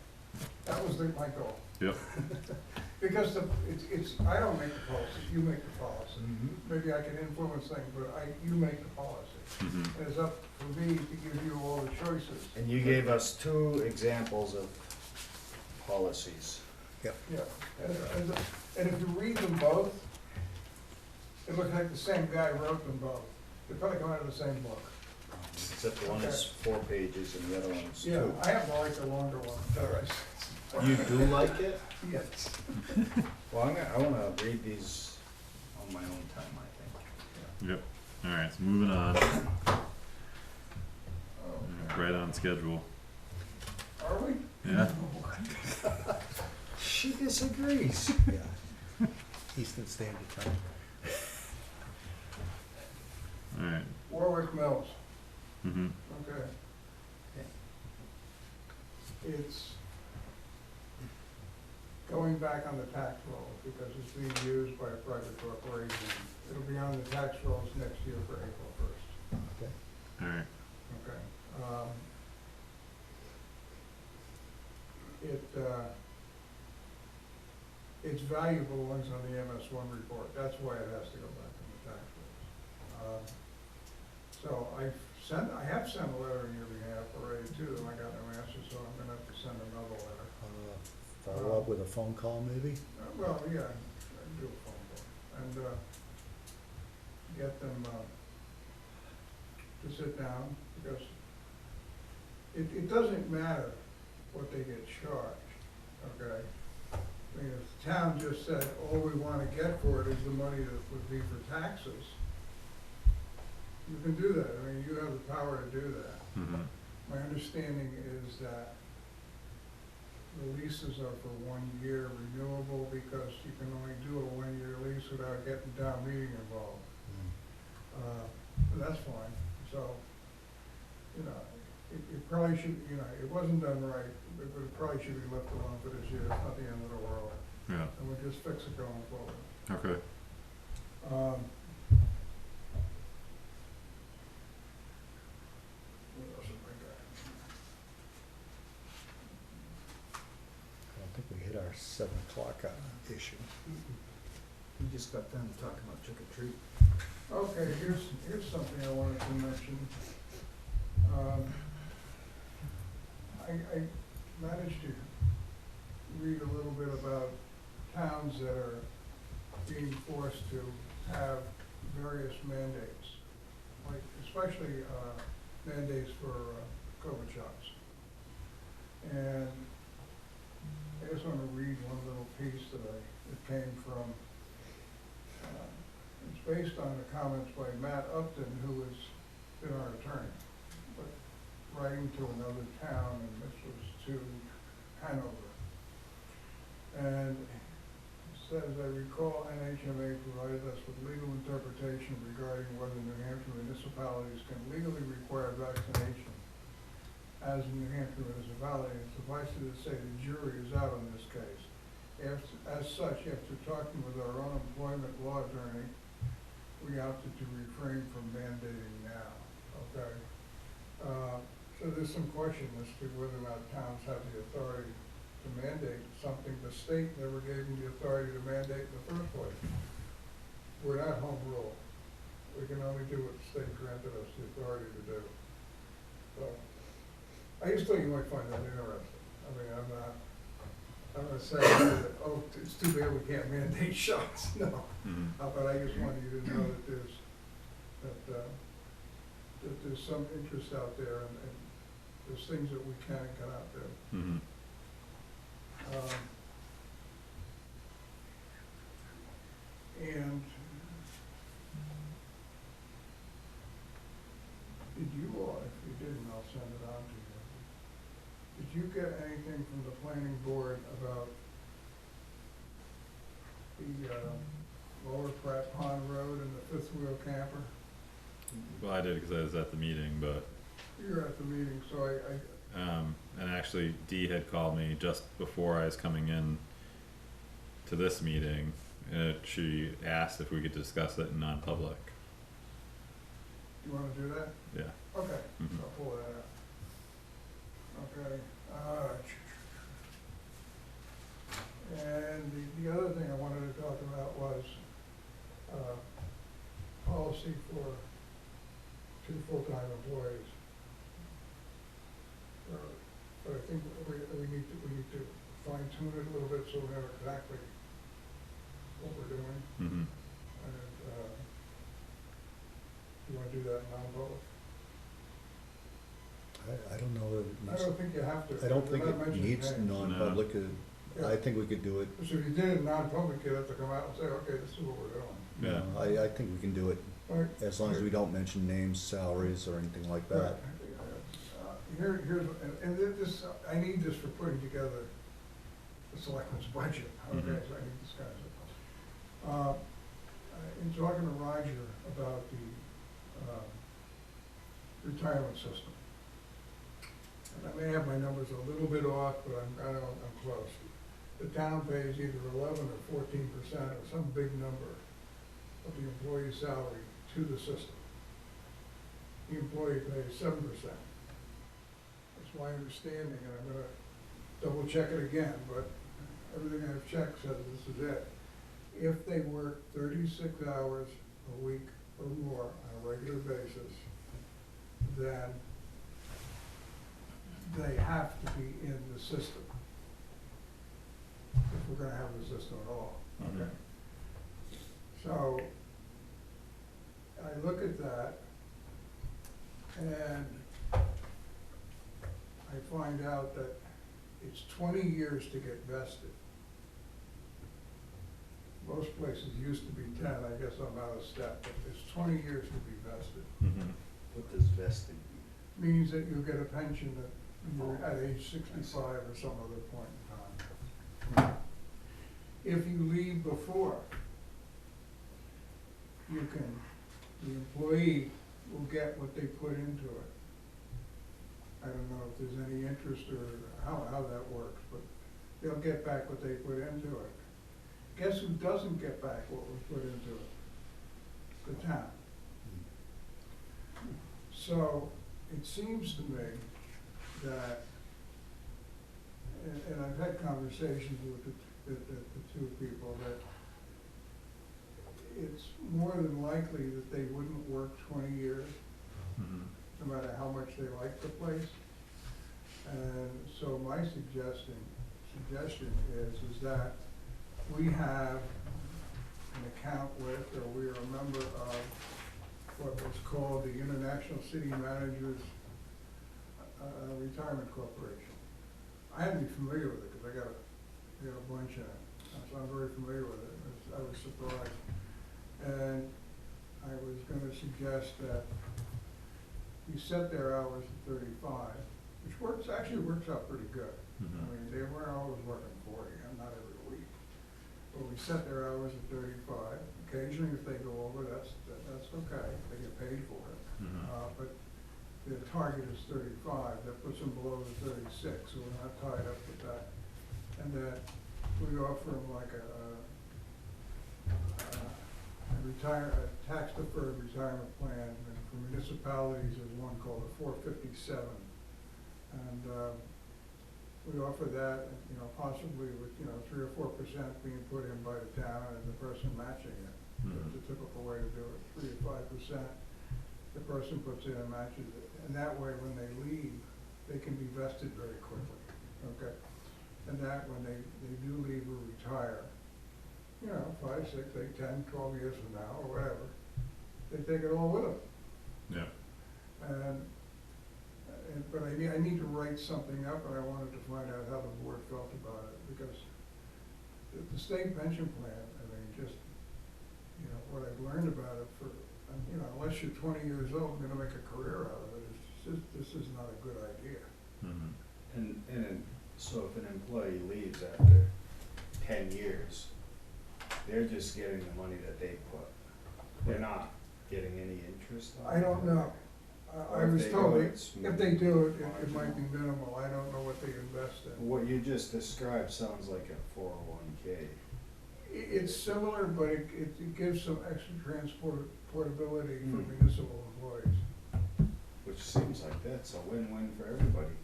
B: That was my goal.
A: Yep.
B: Because it's, I don't make the policy, you make the policy. Maybe I can influence things, but you make the policy.
A: Mm-hmm.
B: And it's up for me to give you all the choices.
C: And you gave us 2 examples of policies.
B: Yeah, and if you read them both, it looks like the same guy wrote them both. They probably come out of the same book.
C: Except the one is 4 pages and the other one's 2.
B: Yeah, I have to like the longer one.
C: All right. You do like it?
B: Yes.
C: Well, I wanna read these on my own time, I think.
A: Yep. All right. So moving on.
B: Oh,
A: Right on schedule.
B: are we?
A: Yeah.
C: She disagrees.
D: Yeah. Eastern Standard Time.
A: All right.
B: Warwick Mills,
A: Mm-hmm.
B: okay. It's going back on the tax roll because it's being used by a private corporation. It'll be on the tax rolls next year for April 1st.
D: Okay.
A: All right.
B: Okay. It's valuable when it's on the MS1 report. That's why it has to go back on the tax rolls. So I have sent a letter on your behalf already too, and I got no answer, so I'm gonna have to send another letter.
D: Follow up with a phone call maybe?
B: Well, yeah, I can do a phone call, and, get them, to sit down, because it doesn't matter what they get charged, okay? I mean, if the town just said, all we wanna get for it is the money that would be for taxes, you can do that, I mean, you have the power to do that.
A: Mhm.
B: My understanding is that the leases are for 1 year renewable, because you can only do a 1-year lease without getting town meeting involved. But that's fine, so, you know, it probably should, you know, it wasn't done right, but it probably should be left alone for this year, it's not the end of the world,
A: Yeah.
B: and we'll just fix it going forward.
A: Okay.
B: What else have I got?
D: I don't think we hit our 7 o'clock issue.
C: We just got done talking about trick or treat.
B: Okay, here's something I wanted to mention. I managed to read a little bit about towns that are being forced to have various mandates, like especially mandates for COVID shots. And I just want to read one little piece that came from, it's based on the comments by Matt Upton, who has been our attorney, but writing to another town, and this was to Hanover. And it says, I recall NHMA provided us with legal interpretation regarding whether New Hampshire municipalities can legally require vaccination as a New Hampshire municipality. And suffice it to say, the jury is out on this case. As such, after talking with our own employment law attorney, we opted to refrain from mandating now, okay? So there's some question as to whether or not towns have the authority to mandate something the state never gave them the authority to mandate in the first place. We're not home rule. We can only do what the state granted us the authority to do. So, I just thought you might find that interesting. I mean, I'm not saying that, oh, it's too bad we can't mandate shots, no.
A: Mhm.
B: But I just wanted you to know that that there's some interest out there, and there's things that we can and cannot do.
A: Mhm.
B: And did you, or if you didn't, I'll send it on to you. Did you get anything from the planning board about the Lower Pratt Pond Road and the fifth wheel camper?
A: Well, I did because I was at the meeting, but
B: You were at the meeting, so
A: and actually Dee had called me just before I was coming in to this meeting, and she asked if we could discuss it in non-public.
B: you wanna do that?
A: Yeah.
B: Okay,
A: Mhm.
B: I'll pull that out. Okay, and the other thing I wanted to talk about was, policy for 2 full-time employees. But I think we need to fine tune it a little bit so we know exactly what we're doing,
A: Mhm.
B: and, you wanna do that in non-public?
D: I don't know that it
B: I
D: needs,
B: don't think you have to.
D: I don't
B: They're
D: think
B: not
D: it
B: mentioning
D: needs
B: names.
D: non-public.
B: Yeah.
D: I think we could do it.
B: So if you did it in non-public, you'd have to come out and say, okay, this is what we're doing.
A: Yeah.
D: No, I think we can do it
B: Right.
D: as long as we don't mention names, salaries, or anything like
B: Right.
D: that.
B: Here's, and this, I need this for putting together the selectmen's budget, okay,
A: Mhm.
B: so I need this kind of stuff. In talking to Roger about the, retirement system, and I may have my numbers a little bit off, but I'm close. The town pays either 11 or 14% or some big number of the employee's salary to the system. The employee pays 7%. That's my understanding, and I'm gonna double check it again, but everything I've checked says this is it. If they work 36 hours a week or more on a regular basis, then they have to be in the system. we're gonna have the system at all,
A: Mhm.
B: okay? So, I look at that, and I find out that it's 20 years to get vested. Most places used to be 10, I guess I'm out of step, but it's 20 years to be vested.
A: Mhm.
C: What does vesting mean?
B: Means that you'll get a pension that you're at age 65 or some other point in time. If you leave before, you can, the employee will get what they put into it. I don't know if there's any interest or how that works, but they'll get back what they put into it. Guess who doesn't get back what was put into it? The town. So, it seems to me that, and I've had conversations with the two people, that it's more than likely that they wouldn't work 20 years,
A: Mhm.
B: no matter how much they like the place. And so my suggestion is that we have an account with, or we are a member of, what was called the International City Managers Retirement Corporation. I had to be familiar with it, because I got a bunch in it, so I'm very familiar with it. I was surprised. And I was gonna suggest that you set their hours at 35, which actually works out pretty good. I
A: Mhm.
B: mean, they weren't always working 40, and not every week. But we set their hours at 35. Occasionally, if they go over, that's okay, they get paid for it.
A: Mhm.
B: But the target is 35, that puts them below the 36, so we're not tied up with that. And that we offer them like a tax deferred retirement plan, and for municipalities, there's one called a 457. And, we offer that, you know, possibly with, 3 or 4% being put in by the town and the person matching it. That's
A: Mhm.
B: the typical way to do it, 3 to 5%, the person puts in and matches it. And that way, when they leave, they can be vested very quickly, okay? And that when they do leave or retire, 5, 6, 8, 10, 12 years from now, or whatever, they take it all with them.
A: Yeah.
B: But I need to write something up, and I wanted to find out how the board felt about it, because the state pension plan, I mean, just, what I've learned about it unless you're 20 years old, and gonna make a career out of it, this is not a good idea.
A: Mhm.
C: And so if an employee leaves after 10 years, they're just getting the money that they put. They're not getting any interest on it?
B: I don't know. I
C: Or if
B: was
C: they
B: told
C: do,
B: that
C: it's
B: if they do it, it
C: marginal.
B: might be minimal. I don't know what they invest in.
C: What you just described sounds like a 401k.
B: It's similar, but it gives some extra portability for
C: Hmm.
B: municipal employees.
C: Which seems like that's a win-win for everybody.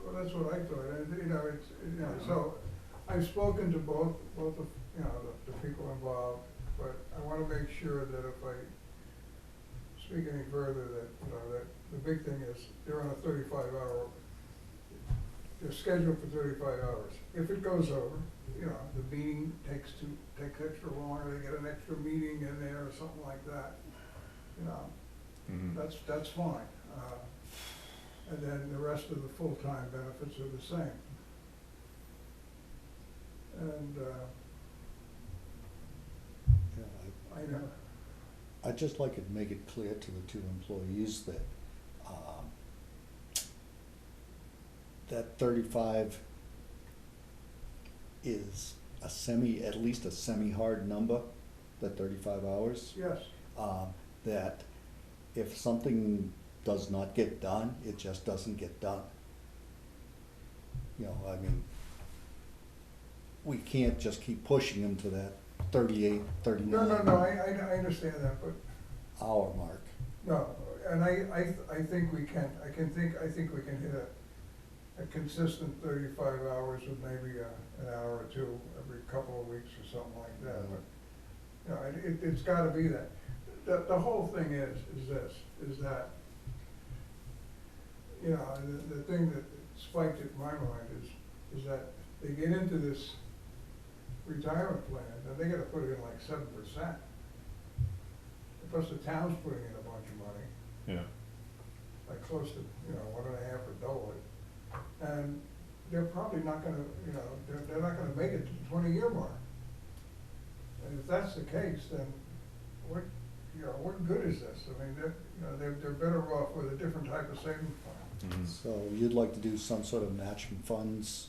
B: Well, that's what I thought, and, so, I've spoken to both of, the people involved, but I wanna make sure that if I speak any further, that the big thing is, they're on a 35-hour, they're scheduled for 35 hours. If it goes over, the meeting takes extra longer, they get an extra meeting in there or something like that,
A: Mhm.
B: that's fine. And then the rest of the full-time benefits are the same. And, I know,
D: I'd just like to make it clear to the two employees that, that 35 is at least a semi-hard number, that 35 hours.
B: yes,
D: That if something does not get done, it just doesn't get done. I mean, we can't just keep pushing them to that 38, 39
B: no, I understand that, but,
D: hour mark.
B: no, and I think we can, I think we can hit a consistent 35 hours with maybe an hour or two every couple of weeks or something like that, but, it's gotta be that. The whole thing is that, the thing that spiked at my mind is that they get into this retirement plan, then they gotta put in like 7%. Plus the town's putting in a bunch of money,
A: Yeah.
B: like close to, 1.5 or double it. And they're probably not gonna, they're not gonna make it to the 20-year mark. And if that's the case, then what good is this? I mean, they're better off with a different type of savings plan.
A: Mhm.
D: So you'd like to do some sort of matching funds,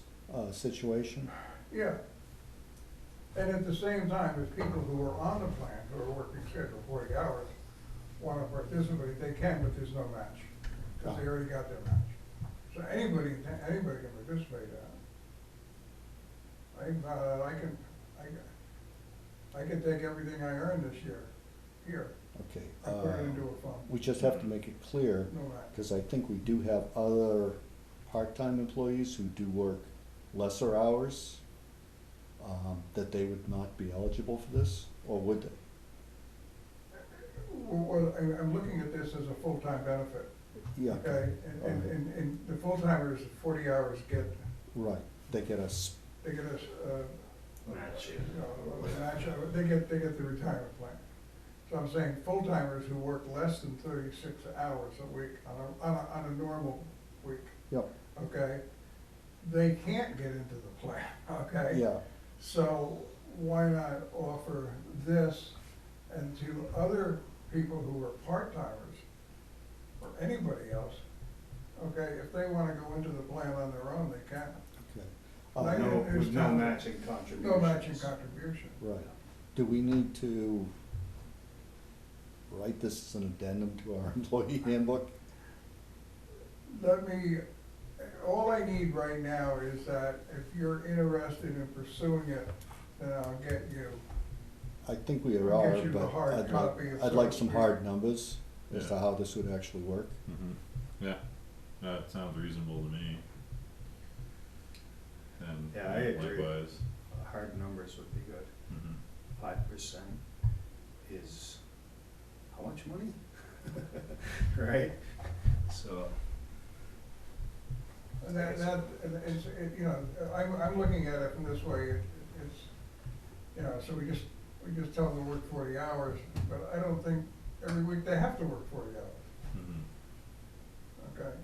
D: situation?
B: Yeah. And at the same time, if people who are on the plan, who are working schedule 40 hours, want to participate, they can, but there's no match, because they already got their match. So anybody can participate in it. I can take everything I earned this year, here,
D: Okay.
B: and put it into a fund,
D: We just have to make it clear,
B: no match.
D: because I think we do have other part-time employees who do work lesser hours, that they would not be eligible for this, or would they?
B: Well, I'm looking at this as a full-time benefit,
D: Yeah,
B: okay? And the full-timers, 40 hours get,
D: right, they get
B: they get a,
C: Match it.
B: match, they get the retirement plan. So I'm saying full-timers who work less than 36 hours a week on a normal week,
D: yep,
B: okay? They can't get into the plan, okay?
D: yeah,
B: So why not offer this and to other people who are part-timers or anybody else, okay, if they wanna go into the plan on their own, they can.
D: okay.
B: And I-
C: No,
B: there's
C: with no
B: tons-
C: matching contributions.
B: No matching contribution.
D: Right. Do we need to write this as an addendum to our employee handbook?
B: All I need right now is that if you're interested in pursuing it, then I'll get you.
D: I think we
B: I'll
D: are,
B: get you the
D: but
B: hard
D: I'd
B: copy of
D: like, I'd like
B: sort
D: some
B: of-
D: hard numbers as to
A: Yeah.
D: how this would actually work.
A: Yeah, that sounds reasonable to me. And
C: Yeah, I agree.
A: likewise.
C: Hard numbers would be good.
A: Mhm.
C: 5% is how much money? Right? So,
B: And and it's, I'm looking at it from this way, so we just tell them to work 40 hours, but I don't think every week they have to work 40 hours,
A: Mhm.
B: okay?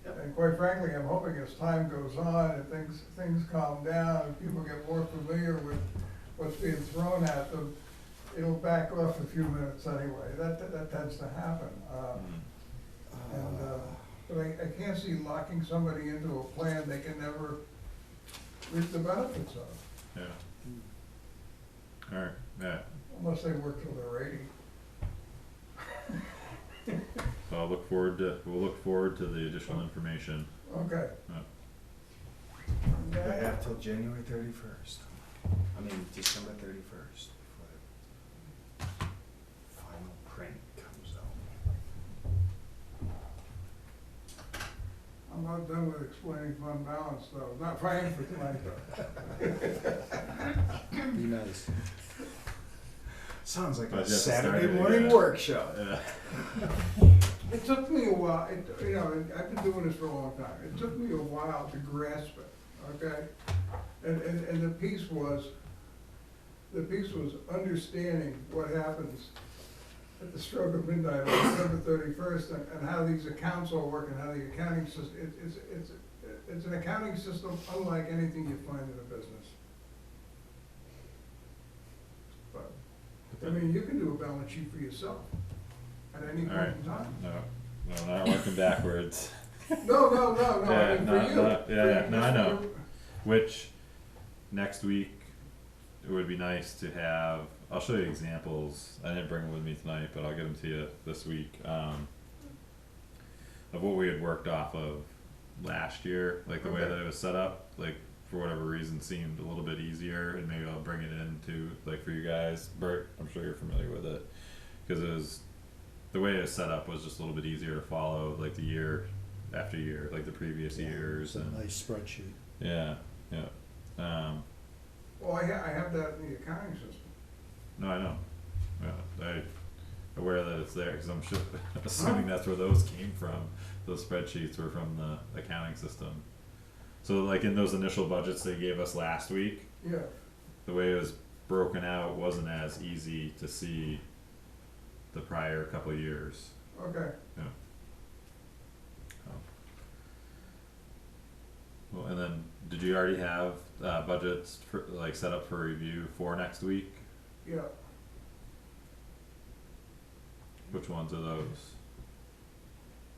C: Yep.
B: And quite frankly, I'm hoping as time goes on and things calm down and people get more familiar with what's being thrown at them, it'll back off a few minutes anyway, that tends to happen.
A: Mhm.
B: But I can't see locking somebody into a plan they can never reap the benefits of,
A: Yeah. Alright, yeah,
B: unless they work till they're 80.
A: so we'll look forward to the additional information.
B: Okay.
C: I have till January 31st. I mean, December 31st before the final print comes out.
B: I'm not done with explaining fund balance though, not praying for tonight though.
D: Be nice.
C: Sounds like
A: But
C: a
A: just to start
C: Saturday
A: it,
C: morning
A: yeah.
C: workshop.
A: Yeah.
B: It took me a while, and I've been doing this for a long time, it took me a while to grasp it, okay? And the piece was understanding what happens at the stroke of midnight on December 31st, and how these accounts all work, and how the accounting system, it's an accounting system unlike anything you find in a business. But, I mean, you can do a balance sheet for yourself at any point
A: Alright,
B: in time.
A: no, not working backwards.
B: No, I
A: Yeah,
B: mean,
A: no,
B: for you.
A: no, yeah,
B: For
A: no, I know.
B: you.
A: Which, next week, it would be nice to have, I'll show you examples, I didn't bring them with me tonight, but I'll get them to you this week, of what we had worked off of last year, like the way
B: Okay.
A: that it was set up, like, for whatever reason seemed a little bit easier, and maybe I'll bring it into, like, for you guys, Bert, I'm sure you're familiar with it, cause it was, the way it was set up was just a little bit easier to follow, like the year after year, like the previous years,
D: It's a
A: and,
D: nice spreadsheet.
A: yeah,
B: Well, I have that in the accounting system.
A: no, I know, yeah, I aware that it's there, cause I'm sure, assuming that's where those came from, those spreadsheets were from the accounting system. So like in those initial budgets they gave us last week,
B: Yeah,
A: the way it was broken out wasn't as easy to see the prior couple of years.
B: okay.
A: Well, and then, did you already have, budgets for, like, set up for review for next week?
B: Yeah,
A: Which ones are those?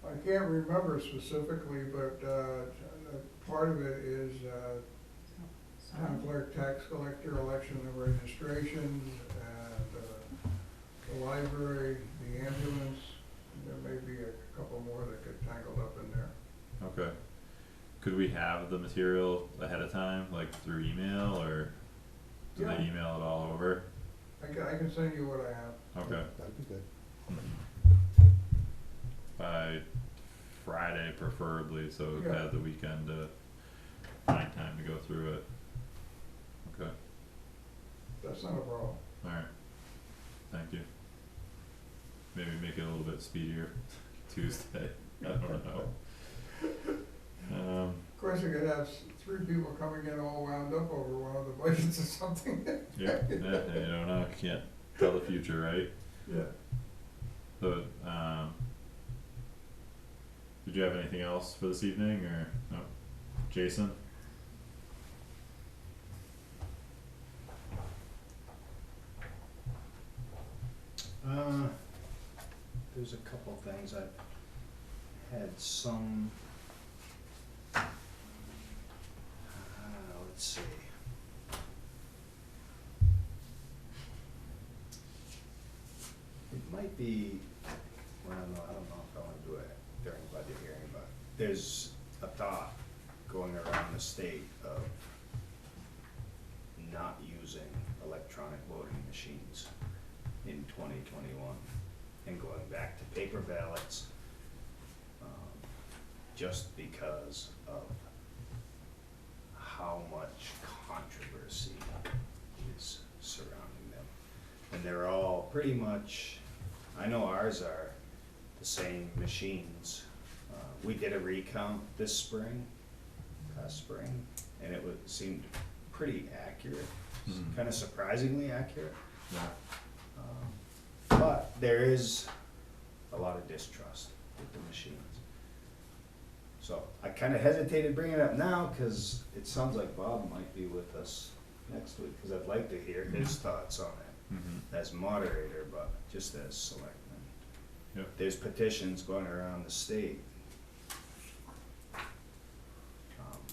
B: I can't remember specifically, but, part of it is, town clerk, tax collector, election and registration, and, the library, the ambulance. There may be a couple more that get tangled up in there.
A: Okay. Could we have the material ahead of time, like through email, or do
B: Yeah.
A: they email it all over?
B: I can send you what I have.
A: Okay.
D: That'd be good.
A: By Friday preferably, so we've
B: Yeah.
A: had the weekend to find time to go through it. Okay,
B: That's not a problem.
A: alright. Thank you. Maybe make it a little bit speedier Tuesday, I don't know.
B: Of course, you could have 3 people coming in all wound up over one of the budgets or something.
A: Yeah, you don't know, can't tell the future, right?
B: Yeah.
A: So, did you have anything else for this evening, or, no? Jason?
C: There's a couple things I've had some, let's see. It might be, well, no, I don't know if I wanna do it during budget hearing, but there's a thought going around the state of not using electronic voting machines in 2021 and going back to paper ballots, just because of how much controversy is surrounding them. And they're all pretty much, I know ours are the same machines. We did a recount this spring, past spring, and it seemed pretty accurate,
A: Mhm.
C: kinda surprisingly accurate.
A: Yeah.
C: But there is a lot of distrust with the machines. So I kinda hesitated bringing it up now, cause it sounds like Bob might be with us next week, cause I'd like to hear his thoughts on it
A: Mm-hmm.
C: as moderator, but just as selectman.
A: Yep.
C: There's petitions going around the state.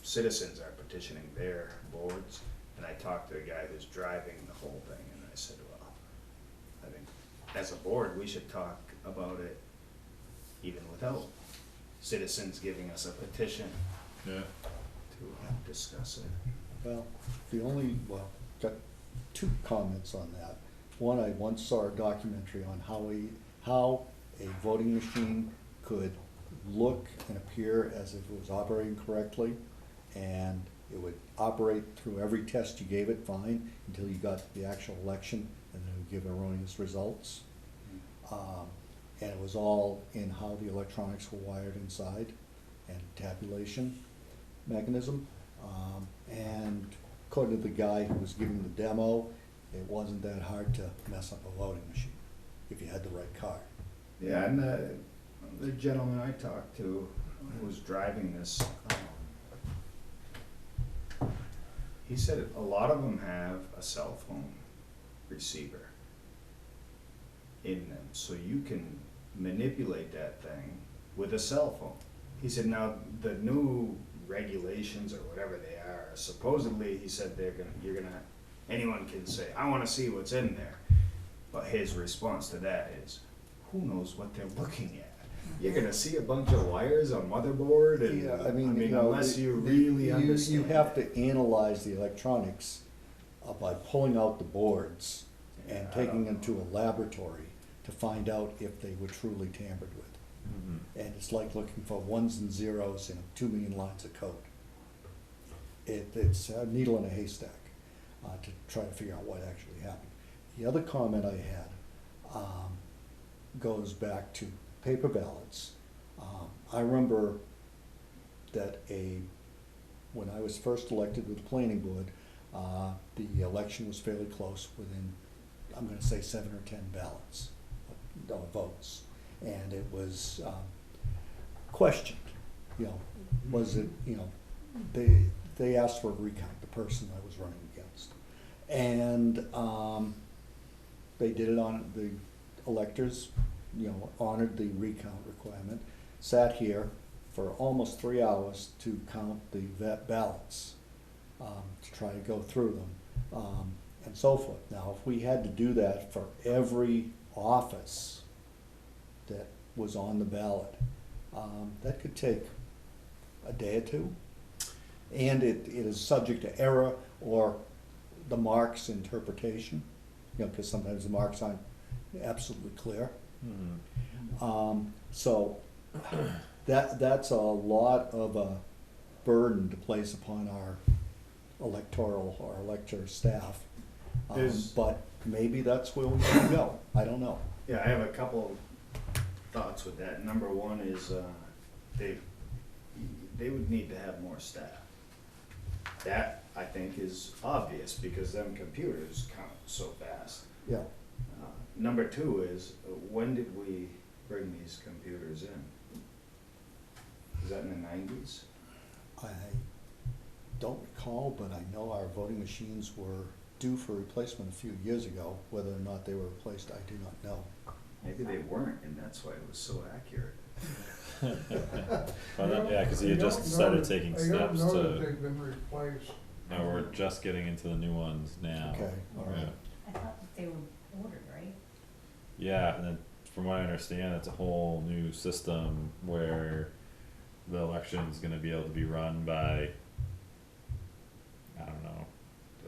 C: Citizens are petitioning their boards, and I talked to a guy who's driving the whole thing, and I said, well, I think as a board, we should talk about it even without citizens giving us a petition
A: Yeah,
C: to discuss it.
D: Well, got 2 comments on that. One, I once saw a documentary on how a voting machine could look and appear as if it was operating correctly, and it would operate through every test you gave it fine until you got the actual election, and then it would give erroneous results. And it was all in how the electronics were wired inside and tabulation mechanism. And according to the guy who was giving the demo, it wasn't that hard to mess up a voting machine if you had the right card.
C: Yeah, and the gentleman I talked to who was driving this, he said a lot of them have a cell phone receiver in them, so you can manipulate that thing with a cell phone. He said now the new regulations or whatever they are, supposedly he said anyone can say, I wanna see what's in there. But his response to that is, who knows what they're looking at? You're gonna see a bunch of wires on motherboard and,
D: Yeah, I mean, you know,
C: unless you really understand.
D: You have to analyze the electronics by pulling out the boards
C: Yeah,
D: and
C: I
D: taking
C: don't
D: them to
C: know.
D: a laboratory to find out if they were truly tampered with.
A: mm-hmm.
D: And it's like looking for ones and zeros in 2 million lines of code. It's a needle in a haystack to try to figure out what actually happened. The other comment I had goes back to paper ballots. I remember that a when I was first elected with the planning board, the election was fairly close, within, I'm gonna say 7 or 10 ballots, votes. And it was questioned, you know, was it, you know, they asked for a recount, the person I was running against. And they did it on, the electors, you know, honored the recount requirement, sat here for almost 3 hours to count the ballots, to try to go through them, and so forth. Now, if we had to do that for every office that was on the ballot, that could take a day or two. And it is subject to error or the mark's interpretation, you know, because sometimes the marks aren't absolutely clear. So that's a lot of a burden to place upon our electoral or elector staff. But maybe that's where we need to go. I don't know.
C: Yeah, I have a couple thoughts with that. Number one is, they would need to have more staff. That, I think, is obvious because them computers count so fast.
D: Yeah.
C: Number two is, when did we bring these computers in? Is that in the 90s?
D: I don't recall, but I know our voting machines were due for replacement a few years ago. Whether or not they were replaced, I do not know.
C: Maybe they weren't, and that's why it was so accurate.
A: Well, that, yeah, because he had just started taking steps
B: I don't know that
A: to.
B: they've been replaced.
A: No, we're just getting into the new ones now.
D: Okay, all right.
A: Yeah.
F: I thought that they were ordered, right?
A: Yeah, and then from what I understand, it's a whole new system where the election's gonna be able to be run by, I don't know,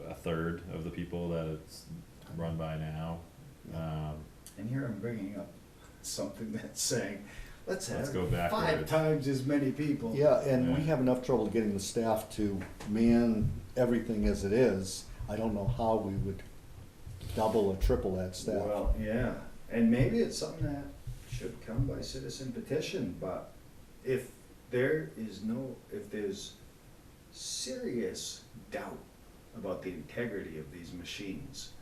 A: a third of the people that it's run by now.
C: And here I'm bringing up something that's saying, let's
A: Let's
C: have
A: go backwards.
C: 5 times as many people.
D: Yeah, and we
A: Yeah.
D: have enough trouble getting the staff to man everything as it is. I don't know how we would double or triple that staff.
C: Well, yeah, and maybe it's something that should come by citizen petition, but if there's serious doubt about the integrity of these machines,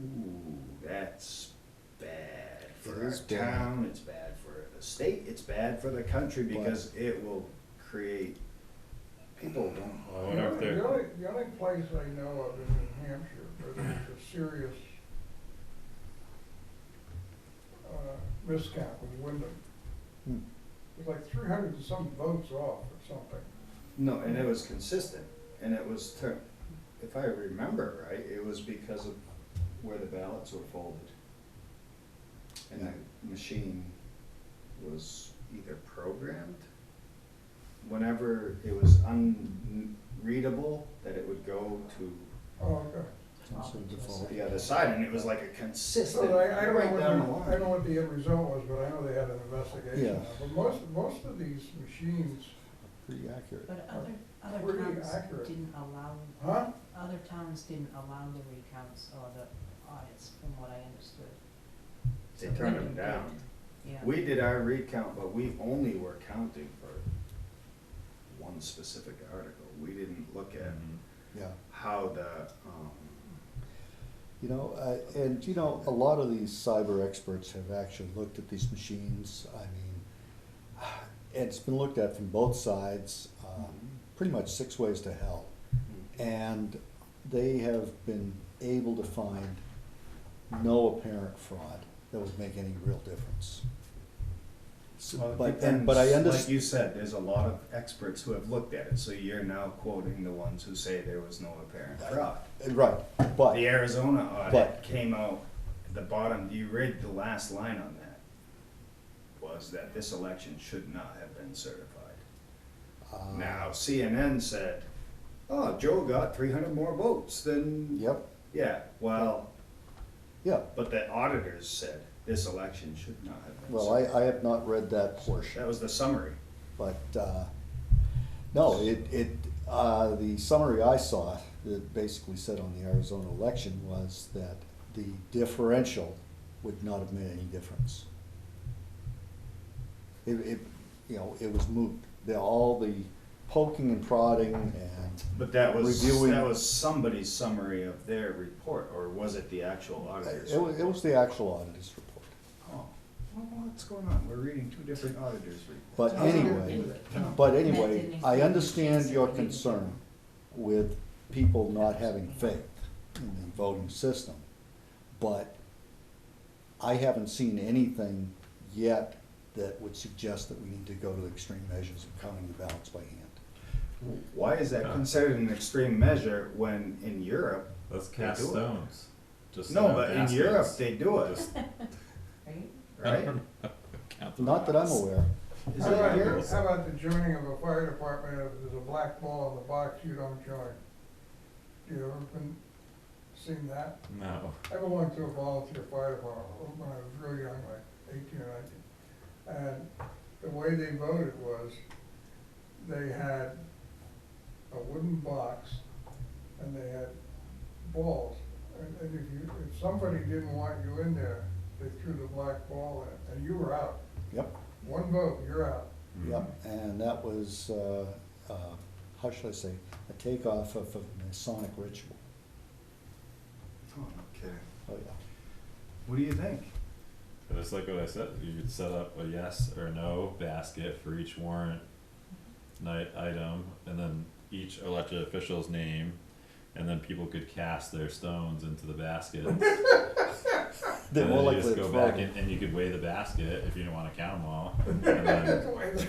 C: ooh, that's bad for
D: It
C: our
D: is bad.
C: town, it's bad for the state, it's bad for the country, because it will create, people don't,
A: Well, I wonder if they're.
B: The only place I know of in New Hampshire where there was a serious miscount was Wyndham.
D: Hmm.
B: It was like 300 and some votes off or something.
C: no, and it was consistent, and it was, if I remember right, it was because of where the ballots were folded. And the machine was either programmed, whenever it was unreadable, that it would go to
B: Oh, okay.
D: So default.
C: the other side, and it was like a consistent,
B: So I don't know
C: right down the
B: what I don't know
C: line.
B: what the end result was, but I know they had an investigation.
D: Yeah.
B: on it. But most of these machines,
D: Pretty accurate.
H: But other
B: Pretty
H: towns
B: accurate.
H: didn't allow,
B: huh?
H: other towns didn't allow the recounts or the audits, from what I understood.
C: They
H: So
C: turned them
H: Wyndham did.
C: down.
H: Yeah.
C: We did our recount, but we only were counting for one specific article. We didn't look at
A: Mhm.
D: Yeah.
C: how the,
D: You know, and you know, a lot of these cyber experts have actually looked at these machines. I mean, it's been looked at from both sides, pretty much 6 ways to hell. And they have been able to find no apparent fraud that would make any real difference. So,
C: well, it
D: but I
C: depends. Like
D: understand.
C: you said, there's a lot of experts who have looked at it, so you're now quoting the ones who say there was no apparent fraud.
D: Right, but,
C: The Arizona audit
D: but-
C: came out, at the bottom, you read the last line on that, was that this election should not have been certified. Now, CNN said, oh, Joe got 300 more votes than,
D: Yep,
C: yeah, well,
D: yeah.
C: but the auditors said this election should not have been
D: Well,
C: certified.
D: I have not read that portion.
C: That was the summary.
D: But, no, the summary I saw that basically said on the Arizona election was that the differential would not have made any difference. It you know, it was moot. All the poking and prodding and
C: But that
D: reviewing.
C: was somebody's summary of their report, or was it the actual auditor's?
D: It was the actual auditor's report.
C: Oh, well, what's going on? We're reading two different auditors' reports.
D: But
C: How's it
D: anyway,
C: gonna-
D: but
H: That
D: anyway,
H: didn't
D: I
H: include
D: understand
H: the
D: your
H: case that we
D: concern with people not having faith in the voting system. But I haven't seen anything yet that would suggest that we need to go to extreme measures of counting the ballots by hand.
C: Why is that considered an extreme measure when in Europe?
A: Let's cast
C: do it.
A: stones. Just
C: No,
A: set
C: but
A: up
C: in Europe
A: baskets.
C: they do it,
A: Just
H: Right?
C: right?
A: count the
D: Not that I'm
A: rocks.
D: aware.
C: Is
B: How
C: it
B: about,
C: here?
B: how about the joining of a fire department, if there's a black ball in the box, you don't join? You ever been, seen that?
A: No.
B: I belonged to a volunteer fire department when I was real young, like 18 or 19. And the way they voted was, they had a wooden box, and they had balls. And if somebody didn't want you in there, they threw the black ball in, and you were out.
D: Yep,
B: One vote, you're out.
D: yep, and that was, how should I say, a takeoff of a Masonic ritual.
C: Oh, no kidding.
D: Oh, yeah.
C: What do you think?
A: But it's like what I said, you could set up a yes or no basket for each warrant night item, and then each elected official's name, and then people could cast their stones into the basket.
D: They're
A: And
D: more
A: then you
D: likely
A: just
D: to
A: go
D: throw
A: back
D: them.
A: and you could weigh the basket if you didn't wanna count them all. And then, right.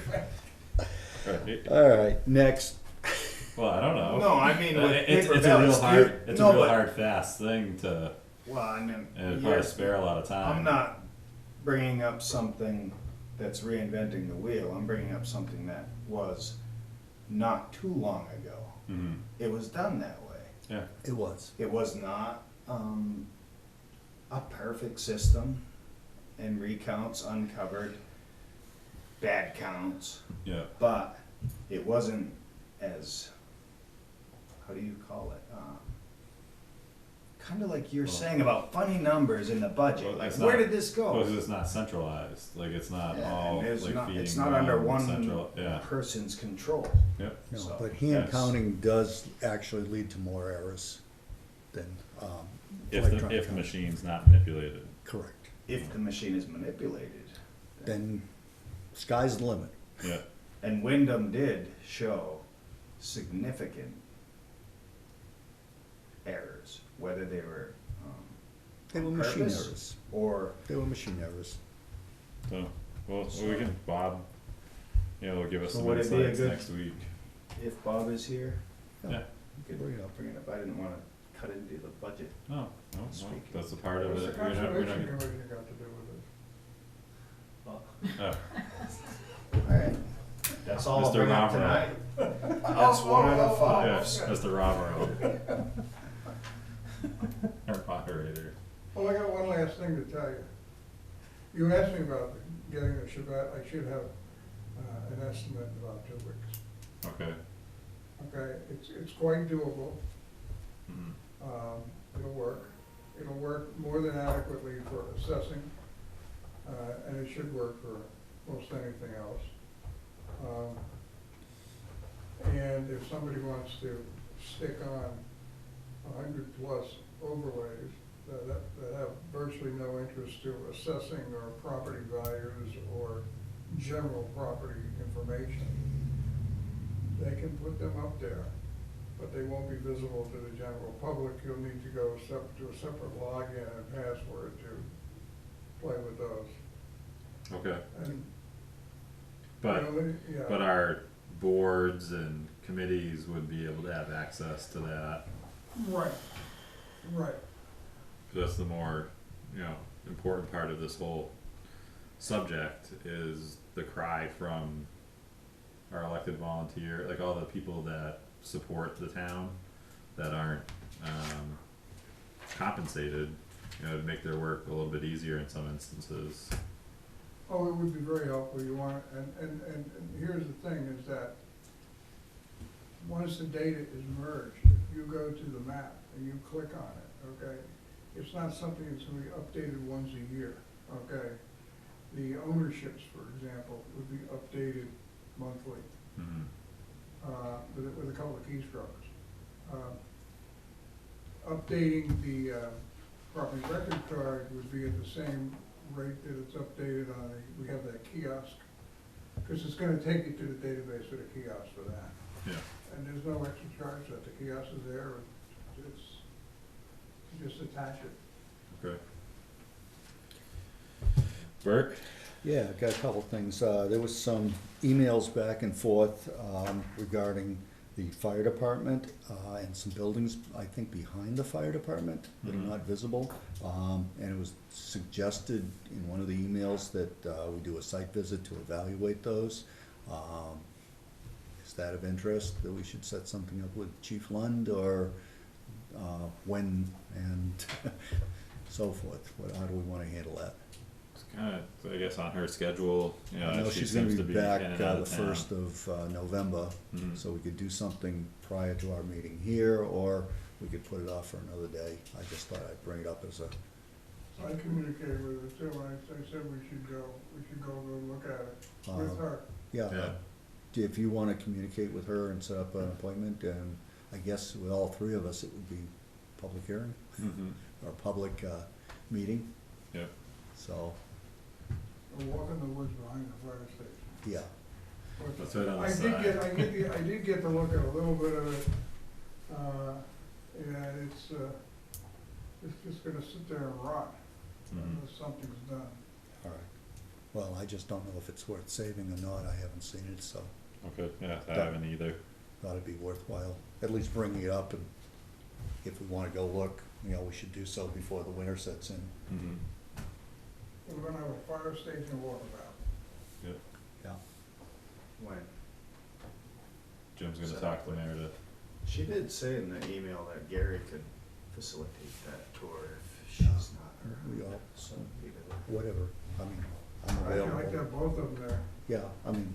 D: All right, next.
A: Well, I don't know.
C: No, I mean with
A: It's
C: paper
A: a real
C: ballots,
A: hard, it's a
C: no,
A: real
C: but-
A: hard, fast thing to,
C: Well, I mean,
A: and it'd
C: you're-
A: probably spare a lot of time.
C: I'm not bringing up something that's reinventing the wheel. I'm bringing up something that was not too long ago.
A: Mhm.
C: It was done that way.
A: Yeah,
D: It was.
C: It was not a perfect system, and recounts uncovered bad counts,
A: yeah.
C: but it wasn't as, how do you call it? Kind of like you're
A: Well-
C: saying about funny numbers in the budget.
A: Well,
C: Like,
A: it's
C: where
A: not-
C: did this go?
A: Well, 'cause it's not centralized, like it's not
C: Yeah,
A: all
C: and there's
A: like
C: not-
A: feeding
C: it's not under one
A: central, yeah,
C: person's control.
A: yep.
D: No,
C: So,
D: but hand
A: yes.
D: counting does actually lead to more errors than,
A: If
D: electronic
A: the, if the
D: counting.
A: machine's not manipulated.
D: Correct.
C: If the machine is manipulated.
D: Then sky's the limit.
A: Yeah,
C: And Wyndham did show significant errors, whether they were
D: They were
C: on
D: machine
C: purpose
D: errors.
C: or
D: They were machine errors.
A: so, well, we can, Bob, will give us
C: So
A: some
C: would it be a
A: insights
C: good-
A: next week.
C: if Bob is here,
A: Yeah,
C: you could
D: Bring it up.
C: bring it up. I didn't wanna cut into the budget.
A: no, no,
C: Speaking.
A: that's a part of
B: What's the
A: it, we're not,
B: conservation commission got to do with it?
A: oh,
C: Alright, that's all I'll
A: Mr.
C: bring up
A: Romero.
C: tonight. That's one out of five.
A: yes, Mr. Romero. Our moderator.
B: Well, I got one last thing to tell you. You asked me about getting a Chevette, I should have an estimate in about 2 weeks.
A: Okay.
B: Okay, it's quite doable,
A: Mhm.
B: it'll work. It'll work more than adequately for assessing, and it should work for most anything else. And if somebody wants to stick on 100+ overlays that have virtually no interest to assessing or property values or general property information, they can put them up there, but they won't be visible to the general public. You'll need to go to a separate login and password to play with those.
A: Okay,
B: And,
A: but,
B: you know, yeah.
A: but our boards and committees would be able to have access to that.
B: Right, right.
A: That's the more, important part of this whole subject is the cry from our elected volunteer, like all the people that support the town that aren't, compensated, to make their work a little bit easier in some instances.
B: Oh, it would be very helpful. You want, and here's the thing is that once the data is merged, if you go to the map and you click on it, okay, it's not something that's gonna be updated once a year, okay? The ownerships, for example, would be updated monthly.
A: Mhm.
B: with a couple of keystrokes. Updating the property record card would be at the same rate that it's updated on we have that kiosk. Because it's gonna take you to the database with a kiosk for that.
A: Yeah.
B: And there's no extra charge that the kiosk is there, it's, you just attach it.
A: Okay. Burke?
D: Yeah, I've got a couple things. There was some emails back and forth regarding the fire department and some buildings, I think, behind the fire department that are not visible. And it was suggested in one of the emails that we do a site visit to evaluate those. Is that of interest, that we should set something up with Chief Lund, or when and so forth? How do we want to handle that?
A: It's kind of, I guess, on her schedule. You know,
D: I know
A: she
D: she's gonna
A: seems to
D: be
A: be
D: back
A: in and out
D: the
A: of town.
D: 1st of November,
A: Mhm.
D: so we could do something prior to our meeting here, or we could put it off for another day. I just thought I'd bring it up as a,
B: I communicated with her too, I said we should go look at it with her.
D: yeah.
A: Yeah.
D: If you wanna communicate with her and set up an appointment, and I guess with all three of us, it would be public hearing,
A: Mhm.
D: or public meeting,
A: Yeah.
D: so,
B: A walk in the woods behind the fire station.
D: yeah.
B: But
A: That's right on the
B: I
A: side.
B: did get to look at a little bit of it, and it's just gonna sit there and rot
A: Mhm.
B: unless something's done.
D: All right. Well, I just don't know if it's worth saving or not. I haven't seen it, so
A: Okay, yeah, I
D: Done.
A: haven't either.
D: thought it'd be worthwhile, at least bringing it up, and if we wanna go look, we should do so before the winter sets in.
A: Mhm.
B: We're gonna have a fire station walkabout.
A: Yep.
D: Yeah.
C: When?
A: Jim's gonna talk to Meredith.
C: She did say in the email that Gary could facilitate that tour if she's not
D: We
C: around.
D: all,
C: So either
D: whatever, I mean, I'm
B: I'd like to
D: available.
B: have both of them there.
D: Yeah, I mean,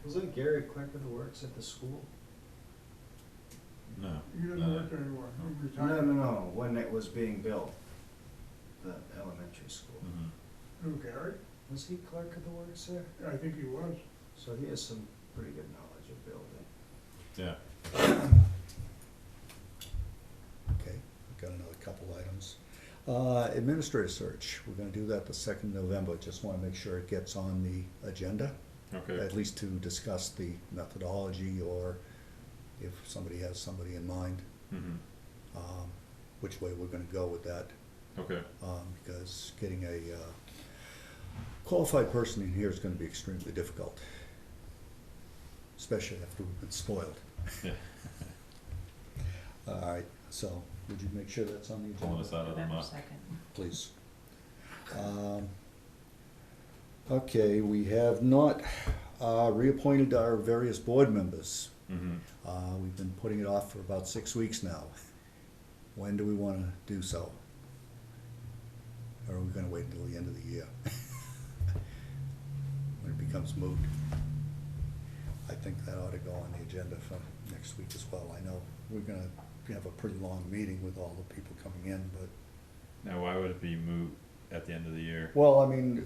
C: wasn't Gary clerk of the works at the school?
A: No.
B: He doesn't work there anymore, he retired.
C: No, when it was being built, the elementary school.
A: Mhm.
B: Who, Gary?
C: Was he clerk of the works there?
B: Yeah, I think he was.
C: So he has some pretty good knowledge of building.
A: Yeah.
D: okay, we've got another couple items. Administrative search, we're gonna do that the 2nd of November, just wanna make sure it gets on the agenda,
A: Okay.
D: at least to discuss the methodology, or if somebody has somebody in mind,
A: Mhm.
D: which way we're gonna go with that.
A: Okay.
D: Because getting a qualified person in here is gonna be extremely difficult, especially after we've been spoiled.
A: Yeah.
D: All right, so would you make sure that's on the
A: Pulling us
D: agenda,
A: out of the
F: November
A: muck.
F: 2nd.
D: please? Okay, we have not reappointed our various board members.
A: Mhm.
D: We've been putting it off for about 6 weeks now. When do we wanna do so? Or are we gonna wait until the end of the year? When it becomes moot? I think that ought to go on the agenda for next week as well. I know we're gonna have a pretty long meeting with all the people coming in, but,
A: Now, why would it be moot at the end of the year?
D: well, I mean,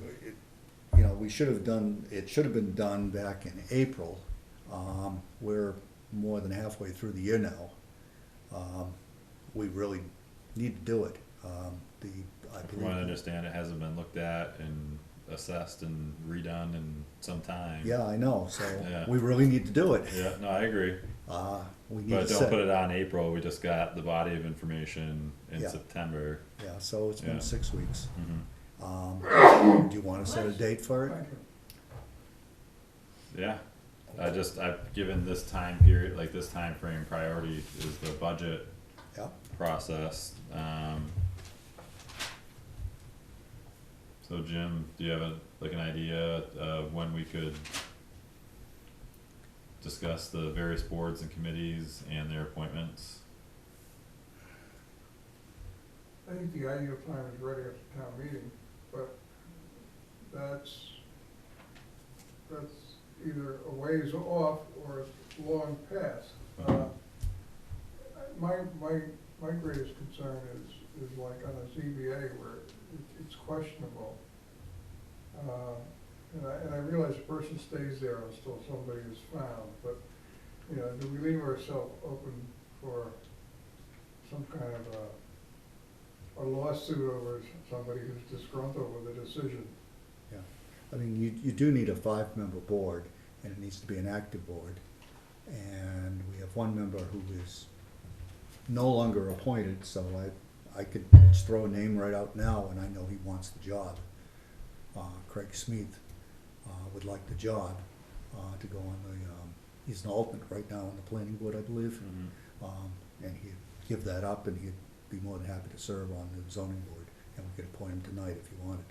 D: we should have done, it should have been done back in April. We're more than halfway through the year now. We really need to do it. I
A: From what I
D: believe,
A: understand, it hasn't been looked at and assessed and redone in some time.
D: yeah, I know, so
A: Yeah.
D: we really need to do it.
A: Yeah, no, I agree.
D: We need
A: But
D: to
A: don't
D: set,
A: put it on April, we just got the body of information in
D: Yeah.
A: September.
D: yeah, so it's been
A: Yeah.
D: 6 weeks.
A: Mhm.
D: Do you wanna set a date for it?
B: Thank you.
A: Yeah, I've given this time period, like this time frame, priority is the budget
D: Yeah,
A: process. So Jim, do you have an idea of when we could discuss the various boards and committees and their appointments?
B: I think the ideal time is right after town meeting, but that's either a ways off or it's long past. My greatest concern is like on a ZBA where it's questionable. And I realize the person stays there until somebody is found, but you know, do we leave ourselves open for some kind of a lawsuit over somebody who's disgruntled with a decision?
D: Yeah, I mean, you do need a 5-member board, and it needs to be an active board. And we have one member who is no longer appointed, so I could just throw a name right out now, and I know he wants the job. Craig Smith would like the job to go on the, he's an alternate right now on the planning board, I believe. And he'd give that up, and he'd be more than happy to serve on the zoning board, and we could appoint him tonight if he wanted.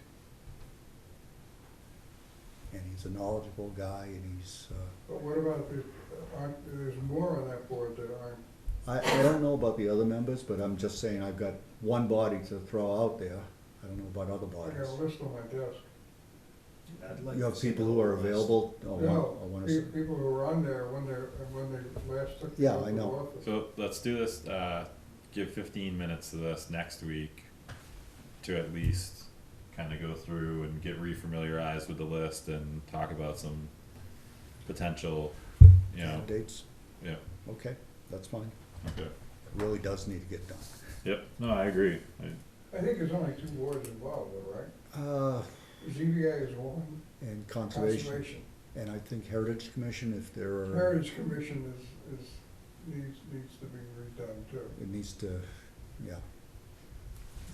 D: And he's a knowledgeable guy, and he's,
B: But what about there's more on that board that aren't,
D: I don't know about the other members, but I'm just saying I've got one body to throw out there. I don't know about other
B: I got
D: bodies.
B: a list on my desk.
C: I'd like
D: You
C: to
D: have
C: see
D: people
C: the
D: who are
C: whole list.
D: available, or want to,
B: People who were on there when they last took the
D: Yeah,
B: oath
D: I
B: of
D: know.
B: office.
A: So let's do this, give 15 minutes to this next week to at least kind of go through and get refamiliarized with the list and talk about some potential, you know,
D: candidates.
A: yeah,
D: Okay, that's fine.
A: okay.
D: It really does need to get done.
A: Yep, no, I agree.
B: I think there's only 2 boards involved, though, right? ZBA is one,
D: And conservation,
B: Conservation.
D: and I think Heritage Commission, if there are,
B: Heritage Commission needs to be redone too.
D: it needs to, yeah.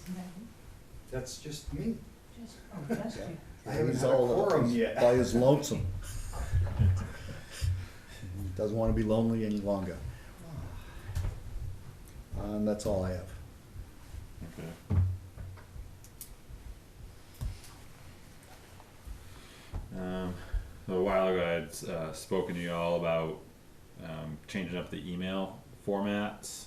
F: Isn't that
C: That's just me.
F: just, oh, just you?
C: I haven't
D: He's
C: had a
D: all
C: quorum
D: he's
C: yet.
D: by his lonesome. He doesn't want to be lonely any longer. And that's all I have.
A: Okay. So a while ago, I had spoken to you all about changing up the email formats.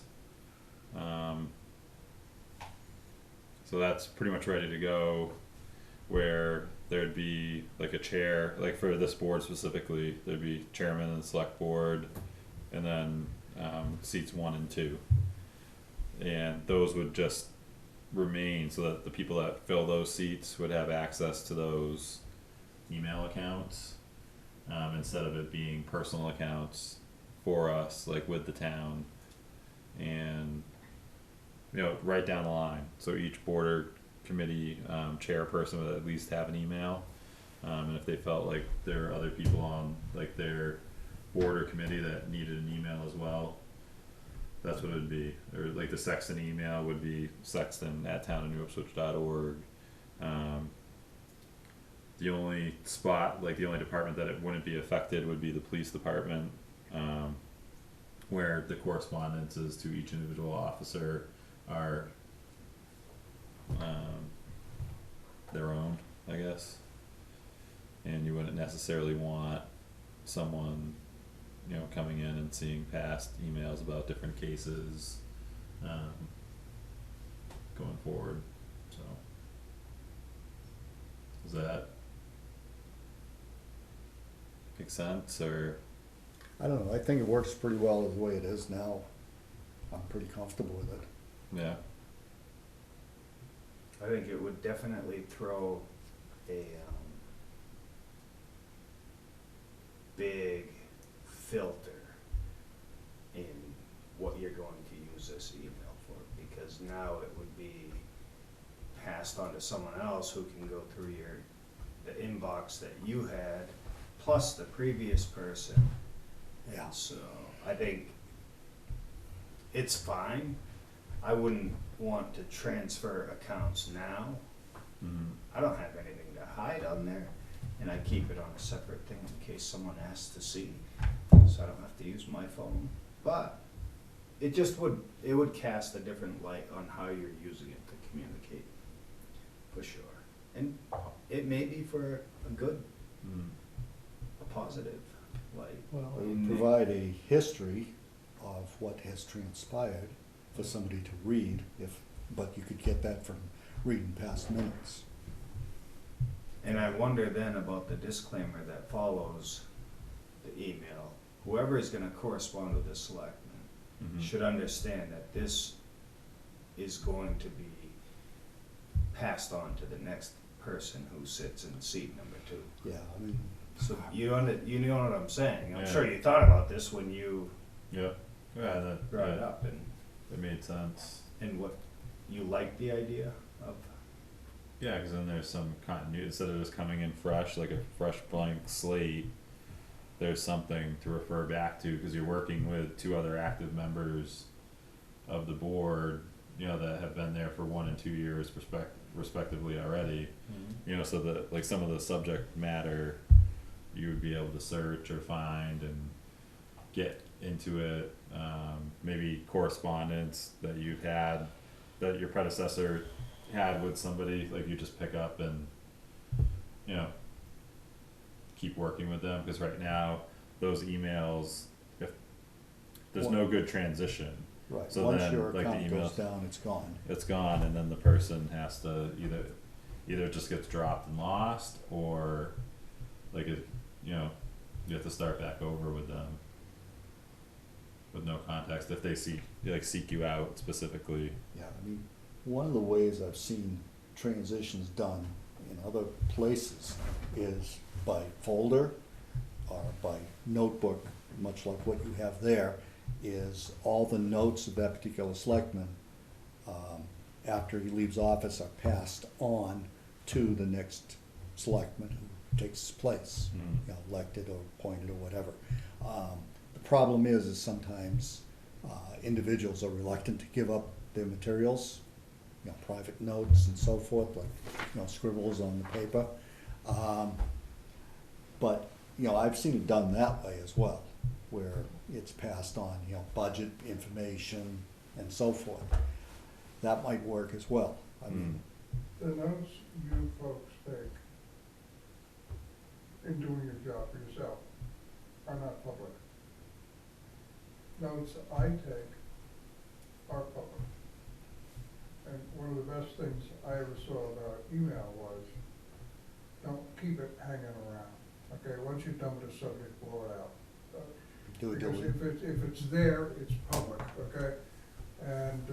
A: So that's pretty much ready to go, where there'd be like a chair, like for this board specifically, there'd be chairman and select board, and then seats 1 and 2. And those would just remain so that the people that fill those seats would have access to those email accounts, instead of it being personal accounts for us, like with the town. And you know, right down the line, so each board or committee chairperson would at least have an email, and if they felt like there are other people on like their board or committee that needed an email as well, that's what it would be. Or like the Sexton email would be sexton@townofnewipswich.org. The only spot, like the only department that it wouldn't be affected would be the police department, where the correspondences to each individual officer are their own, I guess. And you wouldn't necessarily want someone, you know, coming in and seeing past emails about different cases going forward. So does that make sense, or?
D: I don't know, I think it works pretty well the way it is now. I'm pretty comfortable with it.
A: Yeah.
C: I think it would definitely throw a big filter in what you're going to use this email for, because now it would be passed on to someone else who can go through the inbox that you had, plus the previous person.
D: Yeah.
C: And so I think it's fine. I wouldn't want to transfer accounts now.
A: Mm-hmm.
C: I don't have anything to hide on there, and I keep it on a separate thing in case someone asks to see, so I don't have to use my phone. But it just would cast a different light on how you're using it to communicate, for sure. And it may be for a good, a positive light.
D: Well, it
C: In
D: would
C: the-
D: provide a history of what has transpired for somebody to read, but you could get that from reading past minutes.
C: And I wonder then about the disclaimer that follows the email. Whoever is gonna correspond with the selectmen
A: Mm-hmm.
C: should understand that this is going to be passed on to the next person who sits in seat number 2.
D: Yeah, I mean,
C: So you know what I'm saying? I'm
A: Yeah.
C: sure you thought about this when you
A: Yeah. Yeah, that,
C: brought it up, and
A: it made sense.
C: what you like the idea of.
A: Yeah, because then there's some continuity, instead of just coming in fresh, like a fresh blank slate, there's something to refer back to, because you're working with two other active members of the board, you know, that have been there for 1 and 2 years respectively already. You know, so that, like, some of the subject matter you would be able to search or find and get into it, maybe correspondence that you've had, that your predecessor had with somebody, like you just pick up and, you know, keep working with them, because right now, those emails, if there's no good transition,
D: Right,
A: so
D: once
A: then,
D: your
A: like, the
D: account goes
A: emails-
D: down, it's gone.
A: it's gone, and then the person has to either it just gets dropped and lost, or like it, you know, you have to start back over with them with no context if they seek you out specifically.
D: Yeah, I mean, one of the ways I've seen transitions done in other places is by folder or by notebook, much like what you have there, is all the notes of that particular selectman, after he leaves office, are passed on to the next selectman who takes his place, you know, elected or appointed or whatever. The problem is sometimes individuals are reluctant to give up their materials, you know, private notes and so forth, like, you know, scribbles on the paper. But, you know, I've seen it done that way as well, where it's passed on, you know, budget information and so forth. That might work as well. I mean,
B: The notes you folks take in doing your job for yourself are not public. Notes I take are public. And one of the best things I ever saw about email was, don't keep it hanging around. Okay, once you're done with the subject, blow it out.
D: do it,
B: Because if it's there, it's public, okay? And,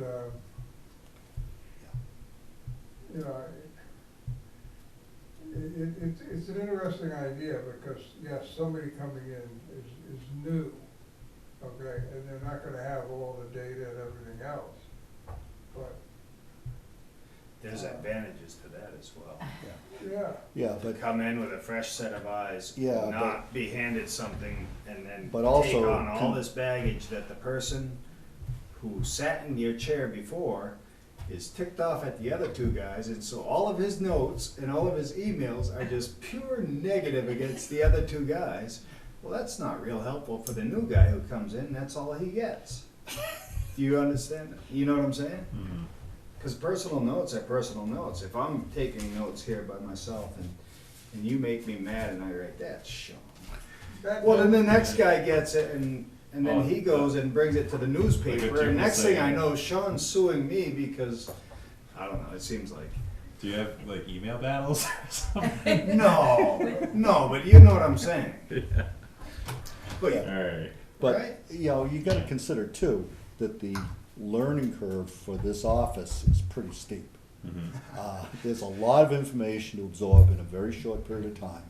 B: you know, it's an interesting idea, because, yes, somebody coming in is new, okay? And they're not gonna have all the data and everything else, but,
C: There's advantages to that as well.
B: yeah.
D: yeah, but
C: Come in with a fresh set of eyes,
D: Yeah,
C: not be handed something and then
D: But also
C: take on all
D: con-
C: this baggage that the person who sat in your chair before is ticked off at the other two guys, and so all of his notes and all of his emails are just pure negative against the other two guys. Well, that's not real helpful for the new guy who comes in, that's all he gets. Do you understand? You know what I'm saying? Because personal notes are personal notes. If I'm taking notes here by myself and you make me mad and I write, that's Sean. Well, then the next guy gets it and then he goes and brings it to the
A: Like
C: newspaper.
A: Jim
C: And
A: was
C: next thing I
A: saying.
C: know, Sean's suing me because, I don't know, it seems like.
A: Do you have like email battles or something?
C: No, but you know what I'm saying. But,
A: Alright.
D: But,
C: Right.
D: you know, you gotta consider too, that the learning curve for this office is pretty steep. There's a lot of information to absorb in a very short period of time.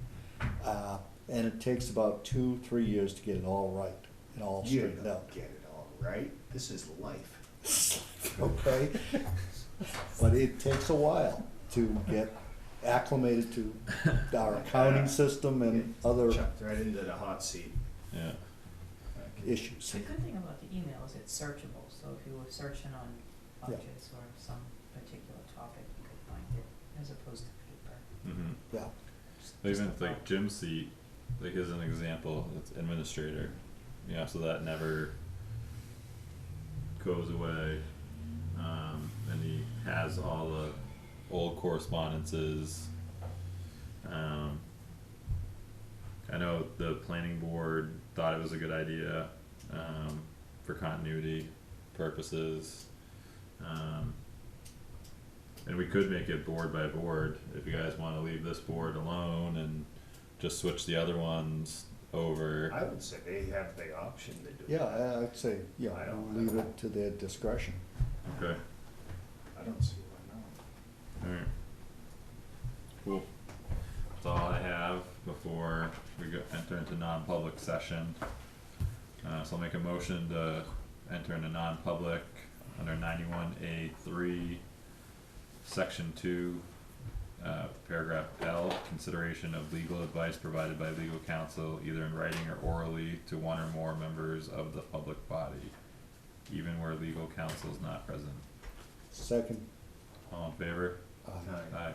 D: And it takes about 2-3 years to get it all right and all
C: you
D: straightened
C: don't
D: out.
C: get it all right. This is life.
D: Okay? But it takes a while to get acclimated to our accounting system and other
C: Chucked right into the hot seat.
A: Yeah.
D: issues.
F: The good thing about the email is it's searchable, so if you were searching on
D: Yeah.
F: budgets or some particular topic, you could find it, as opposed to paper.
D: Yeah,
A: Even like Jim's seat, like as an example, it's administrator. Yeah, so that never goes away. And he has all the old correspondences. I know the planning board thought it was a good idea, for continuity purposes. And we could make it board by board, if you guys wanna leave this board alone and just switch the other ones over.
C: I would say they have the option to do
D: yeah,
C: that.
D: I'd say, yeah,
C: I don't
D: leave
C: know.
D: it to their discretion.
A: Okay,
C: I don't see why not.
A: alright. Cool. That's all I have before before we go enter into non-public session. So I'll make a motion to enter into non-public under 91A3, Section 2, paragraph L, consideration of legal advice provided by legal counsel either in writing or orally to one or more members of the public body, even where legal counsel is not present.
D: Second.
A: All in favor?
D: Aye.
C: Aye.
A: Aye.